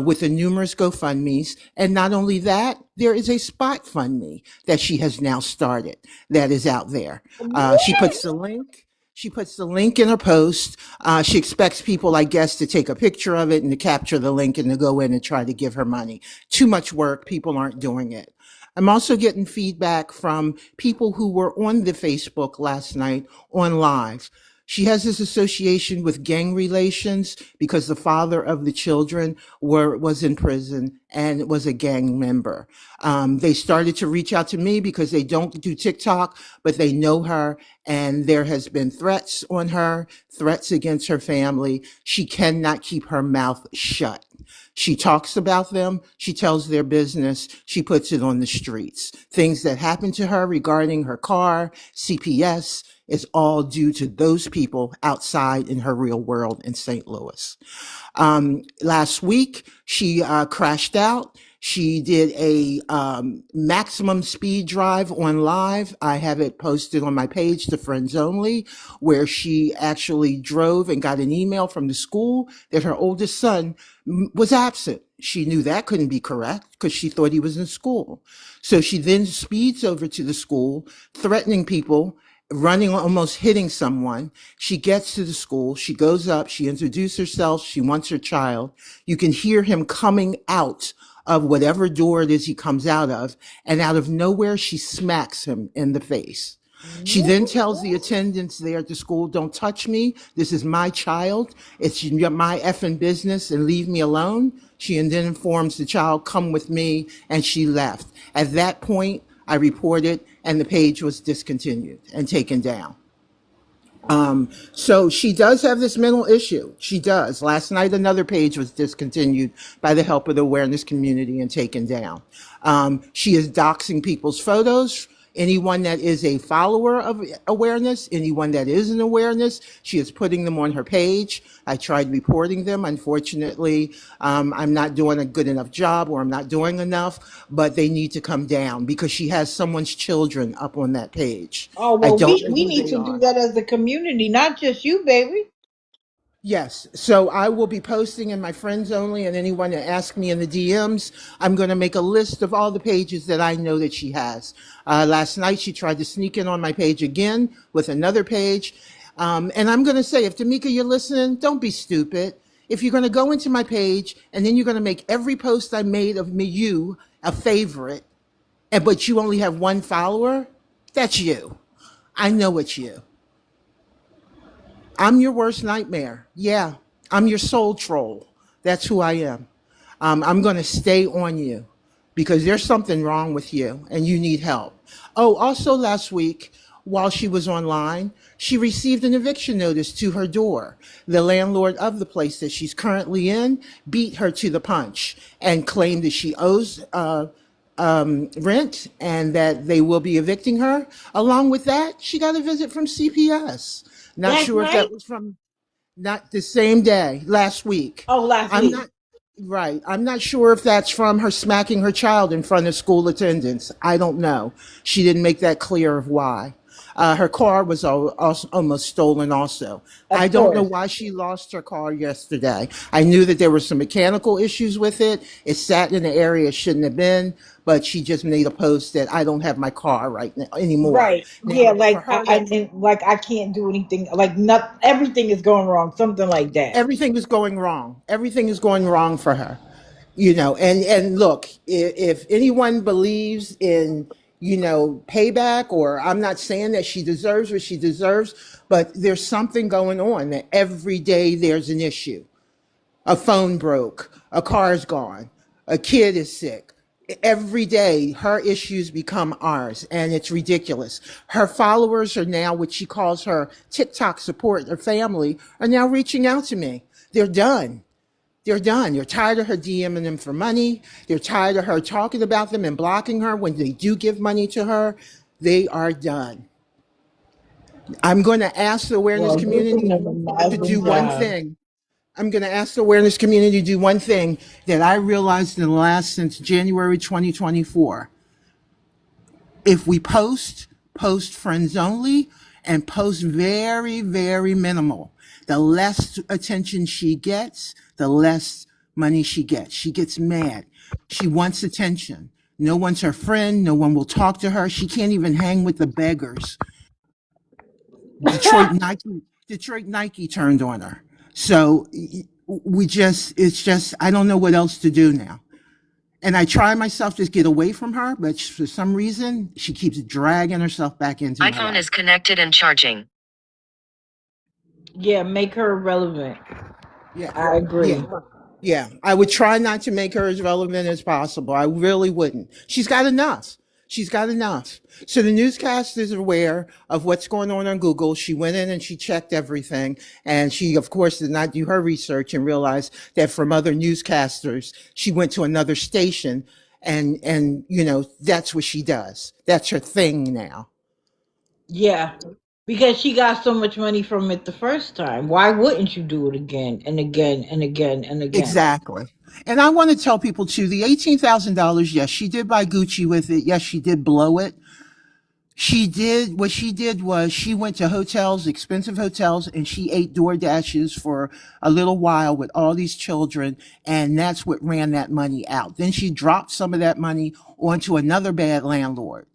With the numerous GoFundMe's. And not only that, there is a spot fund me that she has now started that is out there. She What? puts the link. She puts the link in her post. She expects people, I guess, to take a picture of it and to capture the link and to go in and try to give her money. Too much work. People aren't doing it. I'm also getting feedback from people who were on the Facebook last night on live. She has this association with gang relations because the father of the children was in prison and was a gang member. They started to reach out to me because they don't do TikTok, but they know her, and there has been threats on her, threats against her family. She cannot keep her mouth shut. She talks about them. She tells their business. She puts it on the streets. Things that happened to her regarding her car, CPS, is all due to those people outside in her real world in St. Louis. Last week, she crashed out. She did a maximum speed drive on live. I have it posted on my page to friends only, where she actually drove and got an email from the school that her oldest son was absent. She knew that couldn't be correct because she thought he was in school. So she then speeds over to the school, threatening people, running, almost hitting someone. She gets to the school. She goes up. She introduces herself. She wants her child. You can hear him coming out of whatever door it is he comes out of. And out of nowhere, she smacks him in the face. She then tells the attendants there at the school, don't touch me. This is my child. It's my effing business and leave me alone. She then informs the child, come with me. And she left. At that point, I reported and the page was discontinued and taken down. So she does have this mental issue. She does. Last night, another page was discontinued by the help of the awareness community and taken down. She is doxing people's photos. Anyone that is a follower of awareness, anyone that is an awareness, she is putting them on her page. I tried reporting them. Unfortunately, I'm not doing a good enough job, or I'm not doing enough, but they need to come down because she has someone's children up on that page. Oh I well, don't we know we who need they to do are. that as a community, not just you, baby. Yes. So I will be posting in my friends only, and anyone that asks me in the DMs, I'm going to make a list of all the pages that I know that she has. Last night, she tried to sneak in on my page again with another page. And I'm going to say, if Tamika, you're listening, don't be stupid. If you're going to go into my page and then you're going to make every post I made of me, you, a favorite, but you only have one follower, that's you. I know it's you. I'm your worst nightmare. Yeah, I'm your soul troll. That's who I am. I'm going to stay on you because there's something wrong with you and you need help. Oh, also last week, while she was online, she received an eviction notice to her door. The landlord of the place that she's currently in beat her to the punch and claimed that she owes rent and that they will be evicting her. Along with that, she got a visit from CPS. Not Last sure if night? that was from not the same day, last week. Oh, last I'm week. not right. I'm not sure if that's from her smacking her child in front of school attendants. I don't know. She didn't make that clear of why. Her car was almost stolen also. I Of don't know course. why she lost her car yesterday. I knew that there were some mechanical issues with it. It sat in the area it shouldn't have been, but she just made a post that I don't have my car right now anymore. Right. Yeah, Now, for like her I to and like I can't do anything. Like not everything is going wrong. Something like that. everything is going wrong. Everything is going wrong for her. And look, if anyone believes in payback, or I'm not saying that she deserves what she deserves, but there's something going on that every day there's an issue. A phone broke, a car's gone, a kid is sick. Every day her issues become ours, and it's ridiculous. Her followers are now, what she calls her TikTok support, her family, are now reaching out to me. They're done. They're done. They're tired of her DMing them for money. They're tired of her talking about them and blocking her when they do give money to her. They are done. I'm going to ask the awareness Well, give them community an to do amazing one job. thing. I'm going to ask the awareness community to do one thing that I realized in the last since January 2024. If we post friends only and post very, very minimal. The less attention she gets, the less money she gets. She gets mad. She wants attention. No one's her friend. No one will talk to her. She can't even hang with the beggars. Detroit Nike, Detroit Nike turned on her. So it's just, I don't know what else to do now. And I try myself to get away from her, but for some reason, she keeps dragging herself back into my iPhone life. is connected and charging. Yeah, make her relevant. Yeah, I yeah, agree. yeah. I would try not to make her as relevant as possible. I really wouldn't. She's got enough. She's got enough. So the newscast is aware of what's going on Google. She went in and she checked everything. And she, of course, did not do her research and realized that from other newscasters, she went to another station and, that's what she does. That's her thing now. Yeah. Because she got so much money from it the first time. Why wouldn't you do it again and again and again and again? Exactly. And I want to tell people too, the $18,000, yes, she did buy Gucci with it. Yes, she did blow it. What she did was she went to hotels, expensive hotels, and she ate door dashes for a little while with all these children. And that's what ran that money out. Then she dropped some of that money onto another bad landlord.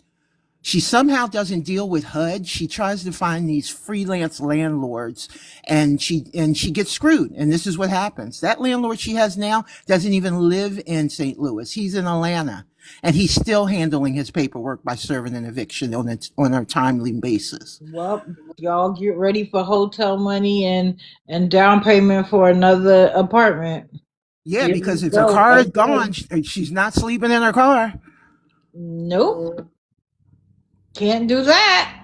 She somehow doesn't deal with HUD. She tries to find these freelance landlords and she gets screwed. And this is what happens. That landlord she has now doesn't even live in St. Louis. He's in Atlanta and he's still handling his paperwork by serving an eviction on a timely basis. Well, y'all get ready for hotel money and down payment for another apartment. Yeah, Here we because if her go car is gone, again. she's not sleeping in her car. Nope. Can't do that.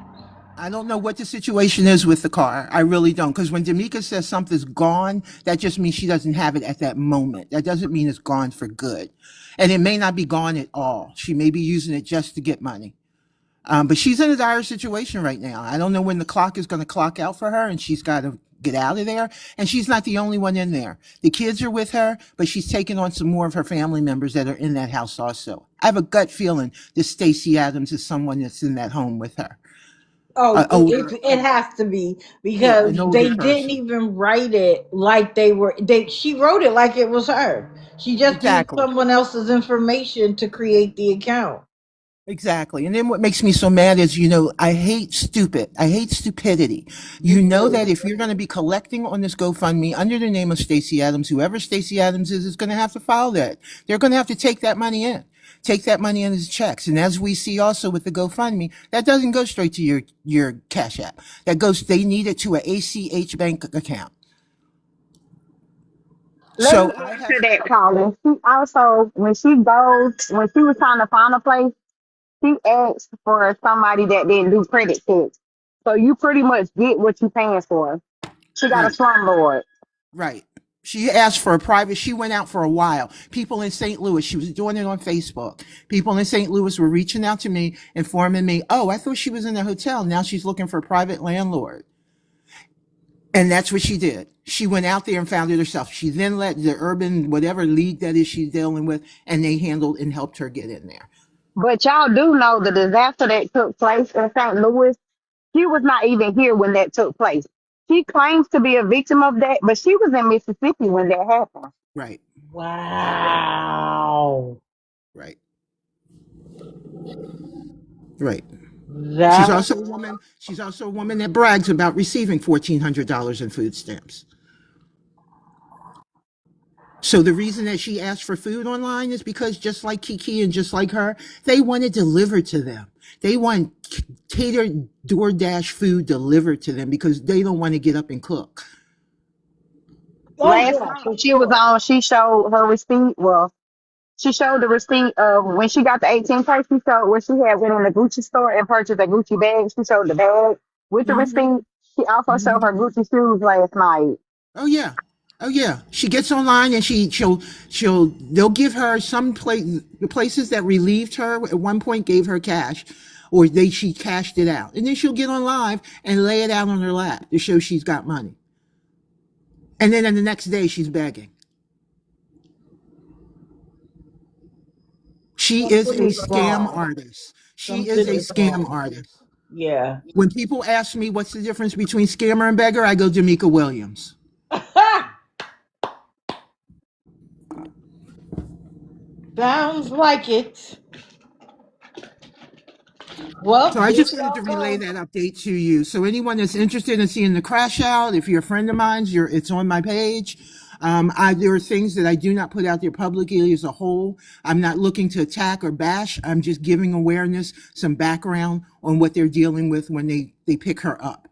I don't know what the situation is with the car. I really don't. Because when D'Amica says something's gone, that just means she doesn't have it at that moment. That doesn't mean it's gone for good. And it may not be gone at all. She may be using it just to get money. But she's in a dire situation right now. I don't know when the clock is going to clock out for her and she's got to get out of there. And she's not the only one in there. The kids are with her, but she's taking on some more of her family members that are in that house also. I have a gut feeling that Stacey Adams is someone that's in that home with her. Oh, Older, it has to be yeah, because an older they didn't person. even write it like they were. She wrote it like it was her. She just used Exactly. someone else's information to create the account. Exactly. And then what makes me so mad is, I hate stupid. I hate stupidity. You Me know too. that if you're going to be collecting on this GoFundMe under the name of Stacey Adams, whoever Stacey Adams is going to have to file that. They're going to have to take that money in. Take that money in as checks. And as we see also with the GoFundMe, that doesn't go straight to your Cash App. They need it to an ACH bank account. Let me So I answer have, that, Colin. She also, when she was trying to find a place, She asked for somebody that didn't do credit checks. So you pretty much get what you paying for. She got a Right. slumlord. Right. She asked for a private. She went out for a while. People in St. Louis, she was doing it on Facebook. People in St. Louis were reaching out to me, informing me, oh, I thought she was in a hotel. Now she's looking for a private landlord. And that's what she did. She went out there and found it herself. She then let the urban, whatever league that is she's dealing with, and they handled and helped her get in there. But y'all do know the disaster that took place in St. Louis. She was not even here when that took place. She claims to be a victim of that, but she was in Mississippi when that happened. Right. Wow. Right. Right. She's That also a woman. She's also a woman that brags about receiving $1,400 in food stamps. So the reason that she asked for food online is because just like Kiki and just like her, they want it delivered to them. They want catered DoorDash food delivered to them because they don't want to get up and cook. oh Last yeah, night for she was sure. on, she showed her receipt. Well, she showed the receipt of when she got the 18 pay. She showed where she had went in the Gucci store and purchased a Gucci bag. She showed the bag with the Mm-hmm. receipt. She also showed Mm-hmm. her Gucci shoes last night. Oh yeah. Oh yeah. She gets online and she'll they'll give her some place the places that relieved her at one point gave her cash or she cashed it out. And then she'll get on live and lay it out on her lap to show she's got money. And then the next day she's begging. She is Something a is scam wrong. artist. She is Something a is scam wrong. artist. Yeah. When people ask me what's the difference between scammer and beggar, I go Jamaica Williams. Sounds like it. Well, So I there just wanted y'all to relay go. that update to you. So anyone that's interested in seeing the crash out, if you're a friend of mine, it's on my page. There are things that I do not put out there publicly as a whole. I'm not looking to attack or bash. I'm just giving awareness, some background on what they're dealing with when they pick her up.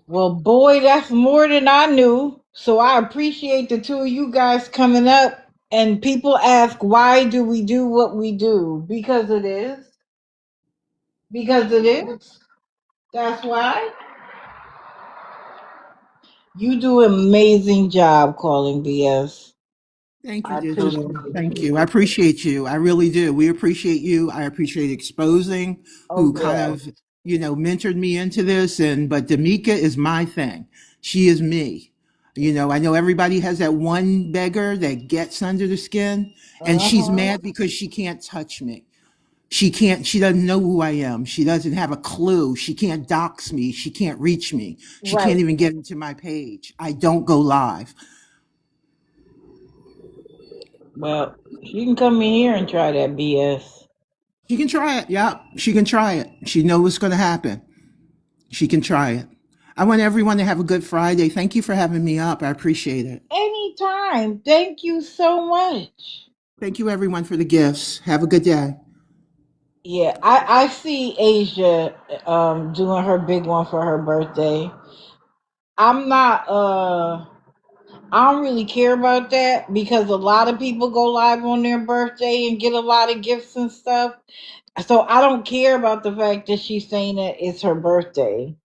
Well, boy, that's more than I knew. So I appreciate the two of you guys coming up. And people ask, why do we do what we do? Because it is. Because it is. That's why. You do an amazing job calling BS. Thank you, I appreciate Digital. Thank you. you. I appreciate you. I really do. We appreciate you. I appreciate exposing Oh who kind yeah. of, mentored me into this. But Damika is my thing. She is me. I know everybody has that one beggar that gets under the skin and she's Uh-huh. mad because she can't touch me. She doesn't know who I am. She doesn't have a clue. She can't dox me. She can't reach me. She can't Right. even get into my page. I don't go live. Well, she can come in here and try that BS. She can try it. Yeah, she can try it. She knows what's going to happen. She can try it. I want everyone to have a good Friday. Thank you for having me up. I appreciate it. Anytime. Thank you so much. Thank you, everyone, for the gifts. Have a good day. Yeah, I see Asia doing her big one for her birthday. I'm not I don't really care about that because a lot of people go live on their birthday and get a lot of gifts and stuff. So I don't care about the fact that she's saying that it's her birthday.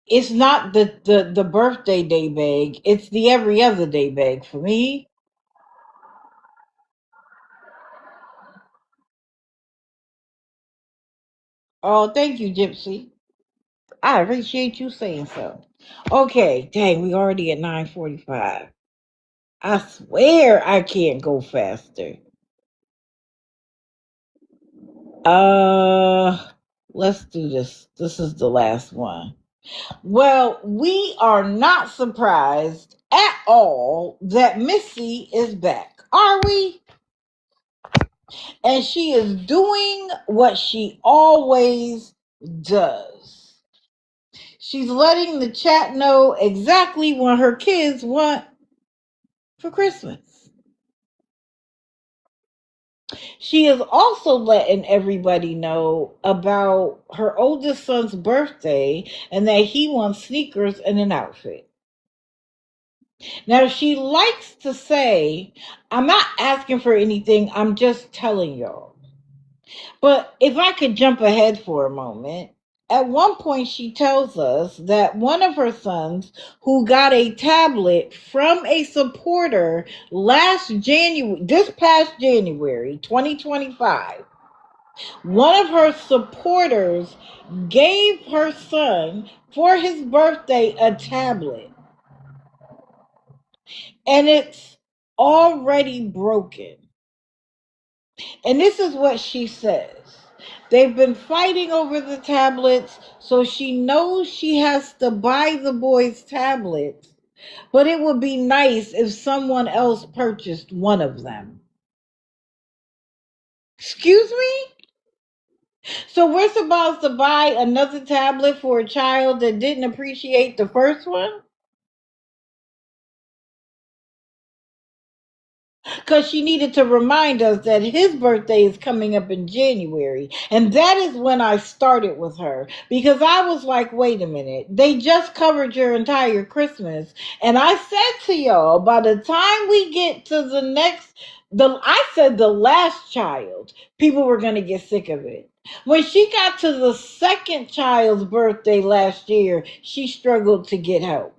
It's not the birthday day bag. It's the every other day bag for me. Oh, thank you, Gypsy. I appreciate you saying so. Okay, dang, we already at 9:45. I swear I can't go faster. Uh, let's do this. This is the last one. Well, we are not surprised at all that Missy is back, are we? And she is doing what she always does. She's letting the chat know exactly what her kids want for Christmas. She is also letting everybody know about her oldest son's birthday and that he wants sneakers and an outfit. Now, she likes to say, I'm not asking for anything, I'm just telling y'all. But if I could jump ahead for a moment, at one point she tells us that one of her sons, who got a tablet from a supporter this past January 2025, one of her supporters gave her son for his birthday a tablet, and it's already broken. And this is what she says. They've been fighting over the tablets, so she knows she has to buy the boys tablets, but it would be nice if someone else purchased one of them. Excuse me? So we're supposed to buy another tablet for a child that didn't appreciate the first one? Because she needed to remind us that his birthday is coming up in January. And that is when I started with her. Because I was like, wait a minute. They just covered your entire Christmas. And I said to y'all, by the time we get to I said the last child, people were going to get sick of it. When she got to the second child's birthday last year, she struggled to get help.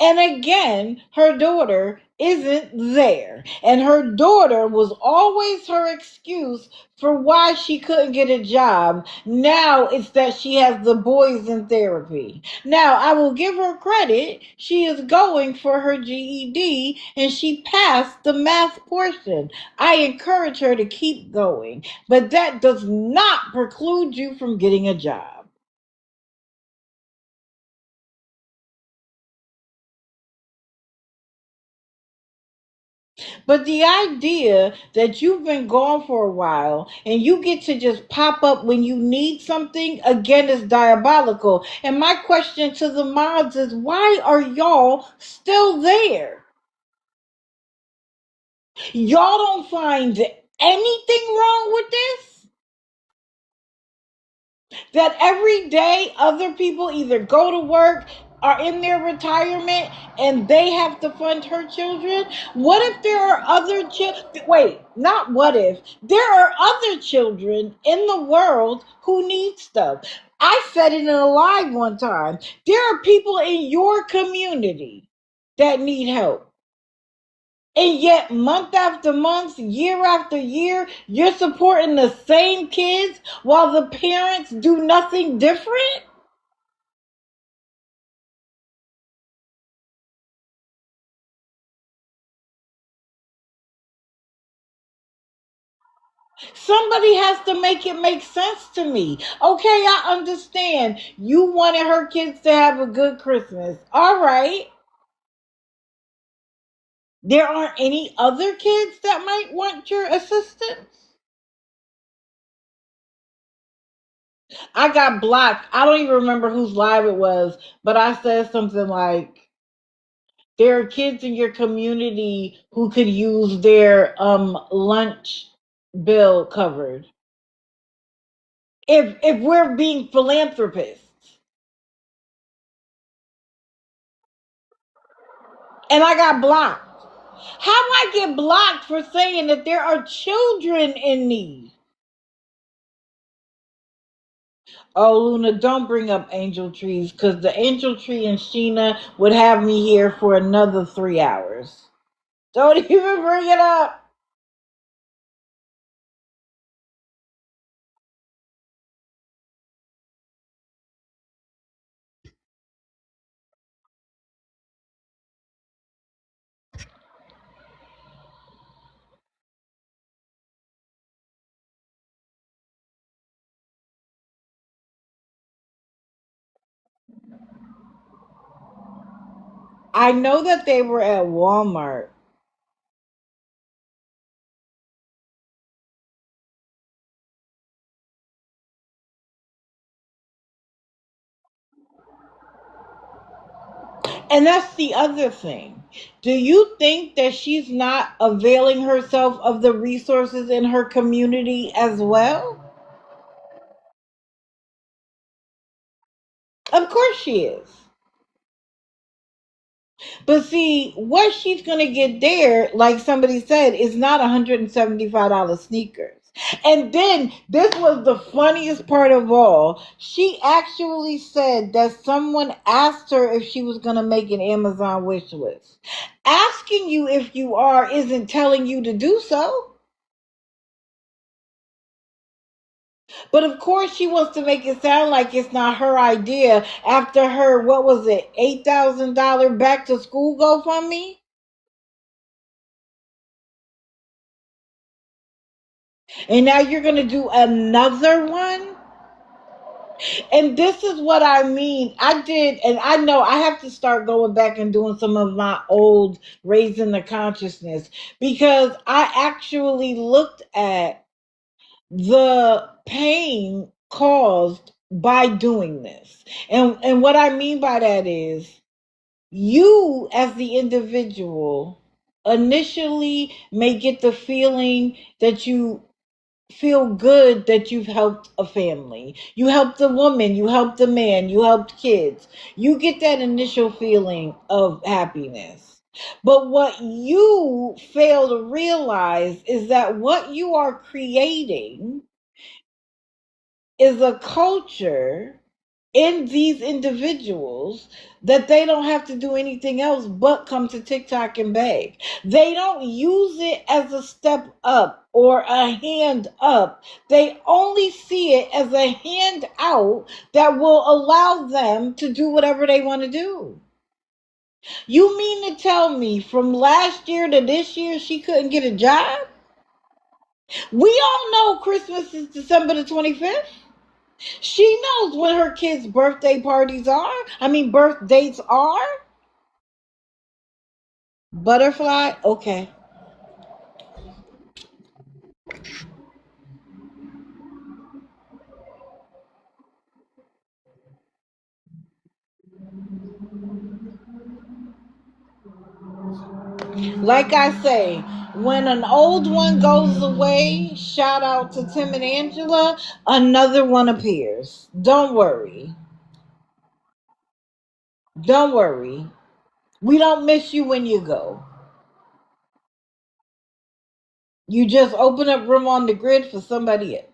And again, her daughter isn't there. And her daughter was always her excuse for why she couldn't get a job. Now it's that she has the boys in therapy. Now, I will give her credit. She is going for her GED and she passed the math portion. I encourage her to keep going, but that does not preclude you from getting a job. But the idea that you've been gone for a while and you get to just pop up when you need something again is diabolical. And my question to the mods is, why are y'all still there? Y'all don't find anything wrong with this? That every day other people either go to work, are in their retirement, and they have to fund her children? What if there are other children? Wait, not what if. There are other children in the world who need stuff. I said it in a live one time. There are people in your community that need help. And yet, month after month, year after year, you're supporting the same kids while the parents do nothing different? Somebody has to make it make sense to me. Okay, I understand. You wanted her kids to have a good Christmas. All right. There aren't any other kids that might want your assistance? I got blocked. I don't even remember whose live it was, but I said something like, there are kids in your community who could use their lunch bill covered. If we're being philanthropists. And I got blocked. How do I get blocked for saying that there are children in need? Oh, Luna, don't bring up angel trees because the angel tree and Sheena would have me here for another 3 hours. Don't even bring it up. I know that they were at Walmart. And that's the other thing. Do you think that she's not availing herself of the resources in her community as well? Of course she is. But see, what she's going to get there, like somebody said, is not $175 sneakers. And then this was the funniest part of all. She actually said that someone asked her if she was going to make an Amazon wish list. Asking you if you are isn't telling you to do so. But of course, she wants to make it sound like it's not her idea after her, what was it, $8,000 back to school GoFundMe? And now you're going to do another one? And this is what I mean. I did, and I know I have to start going back and doing some of my old raising the consciousness because I actually looked at the pain caused by doing this. And what I mean by that is you as the individual initially may get the feeling that you feel good that you've helped a family. You helped a woman, you helped a man, you helped kids. You get that initial feeling of happiness. But what you fail to realize is that what you are creating is a culture in these individuals that they don't have to do anything else but come to TikTok and beg. They don't use it as a step up or a hand up. They only see it as a hand out that will allow them to do whatever they want to do. You mean to tell me from last year to this year she couldn't get a job? We all know Christmas is December the 25th. She knows when her kids' birthday parties are. I mean, birth dates are. Butterfly? Okay. Like I say, when an old one goes away, shout out to Tim and Angela, another one appears. Don't worry. Don't worry. We don't miss you when you go. You just open up room on the grid for somebody else.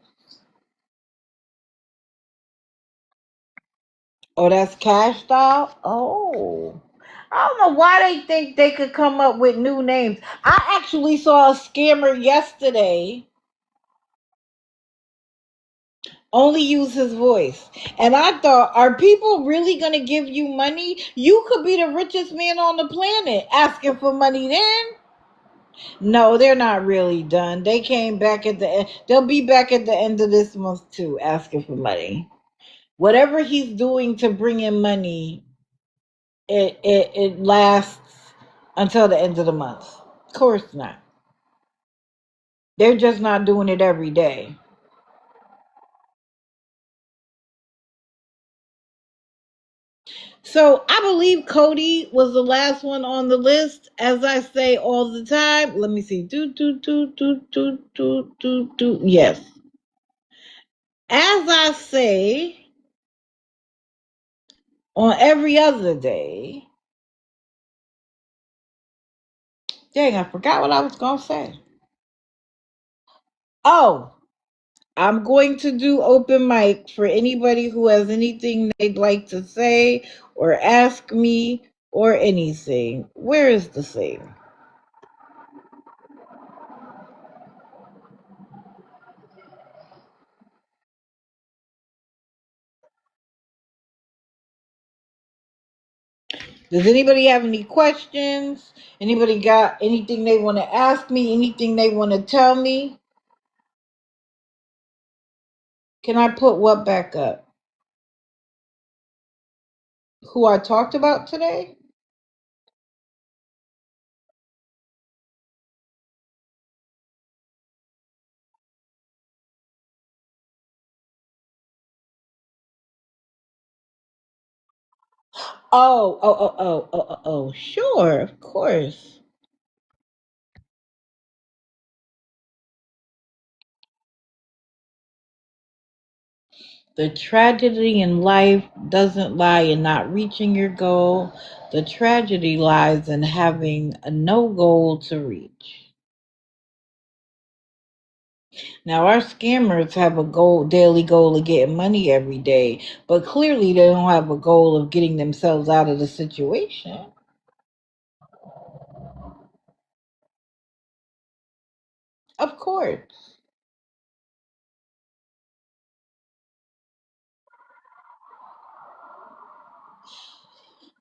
Oh, that's cashed out? Oh. I don't know why they think they could come up with new names. I actually saw a scammer yesterday only use his voice. And I thought, are people really going to give you money? You could be the richest man on the planet asking for money then. No, they're not really done. They came back at the end. They'll be back at the end of this month too, asking for money. Whatever he's doing to bring in money, it lasts until the end of the month. Of course not. They're just not doing it every day. So I believe Cody was the last one on the list. As I say all the time, let me see. Do. Yes. As I say on every other day. Dang, I forgot what I was gonna say. Oh, I'm going to do open mic for anybody who has anything they'd like to say or ask me or anything. Where is the thing? Does anybody have any questions? Anybody got anything they want to ask me? Anything they want to tell me? Can I put what back up? Who I talked about today? Oh. Sure, of course. The tragedy in life doesn't lie in not reaching your goal. The tragedy lies in having no goal to reach. Now, our scammers have a daily goal of getting money every day, but clearly they don't have a goal of getting themselves out of the situation. Of course.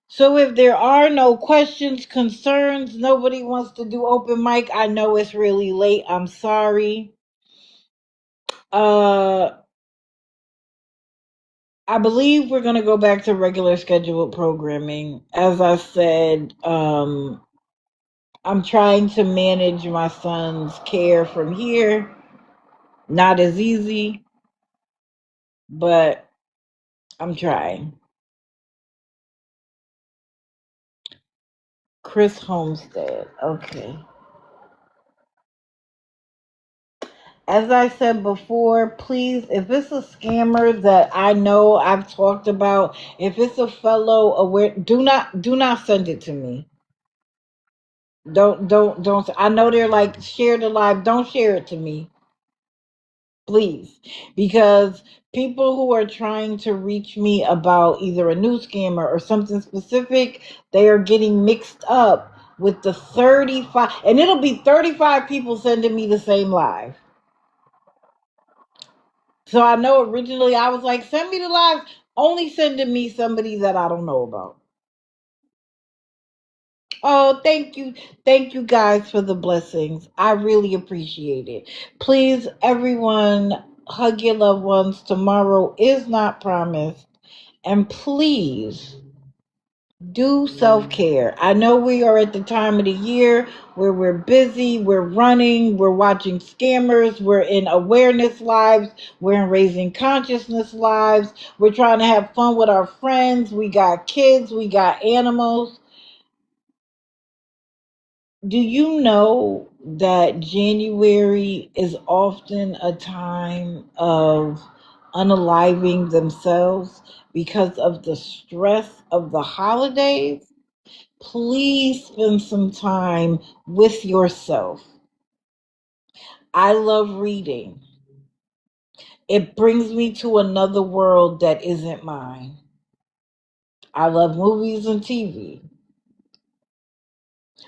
So if there are no questions, concerns, nobody wants to do open mic. I know it's really late. I'm sorry. Uh I believe we're gonna go back to regular scheduled programming. As I said, I'm trying to manage my son's care from here. Not as easy, but I'm trying. Chris Homestead. Okay. As I said before, please, if it's a scammer that I know I've talked about, if it's a fellow aware, do not send it to me. Don't. I know they're like share the live. Don't share it to me, please, because people who are trying to reach me about either a new scammer or something specific, they are getting mixed up with the 35, and it'll be 35 people sending me the same live. So I know originally I was like, send me the live, only sending me somebody that I don't know about. Oh, thank you. Thank you guys for the blessings. I really appreciate it. Please, everyone, hug your loved ones. Tomorrow is not promised. And please do self care. I know we are at the time of the year where we're busy, we're running, we're watching scammers, we're in awareness lives, we're in raising consciousness lives, we're trying to have fun with our friends, we got kids, we got animals. Do you know that January is often a time of unaliving themselves because of the stress of the holidays? Please spend some time with yourself. I love reading. It brings me to another world that isn't mine. I love movies and TV.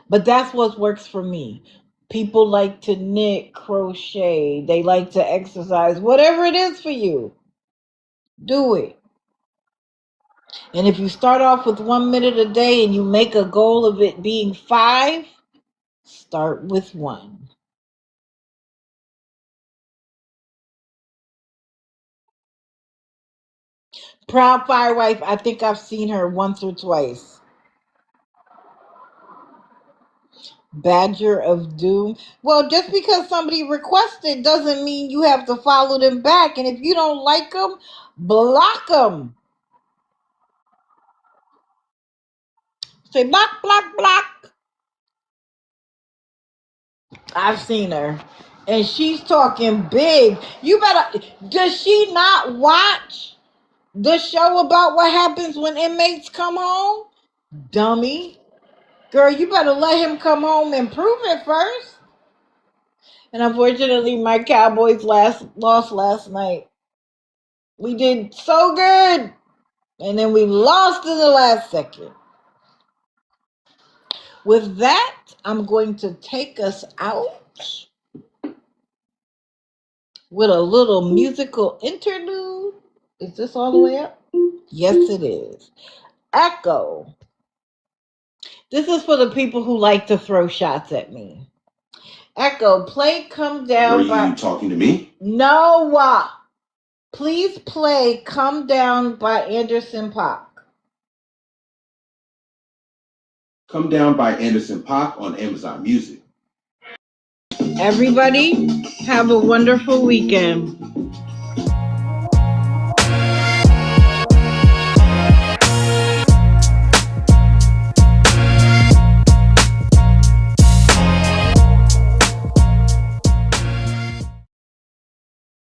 But that's what works for me. People like to knit, crochet, they like to exercise, whatever it is for you, do it. And if you start off with 1 minute a day and you make a goal of it being 5, start with 1. Proud Firewife, I think I've seen her once or twice. Badger of Doom. Well, just because somebody requested doesn't mean you have to follow them back. And if you don't like them, block them. Say block, block, block. I've seen her. And she's talking big. You better. Does she not watch the show about what happens when inmates come home? Dummy. Girl, you better let him come home and prove it first. And unfortunately, my Cowboys lost last night. We did so good, and then we lost in the last second. With that, I'm going to take us out with a little musical interlude. Is this all the way up? Yes, it is. Echo. This is for the people who like to throw shots at me. Echo, play Come Down. Were you talking to me? No. Please play Come Down by Anderson .Paak. Come Down by Anderson .Paak on Amazon Music. Everybody, have a wonderful weekend.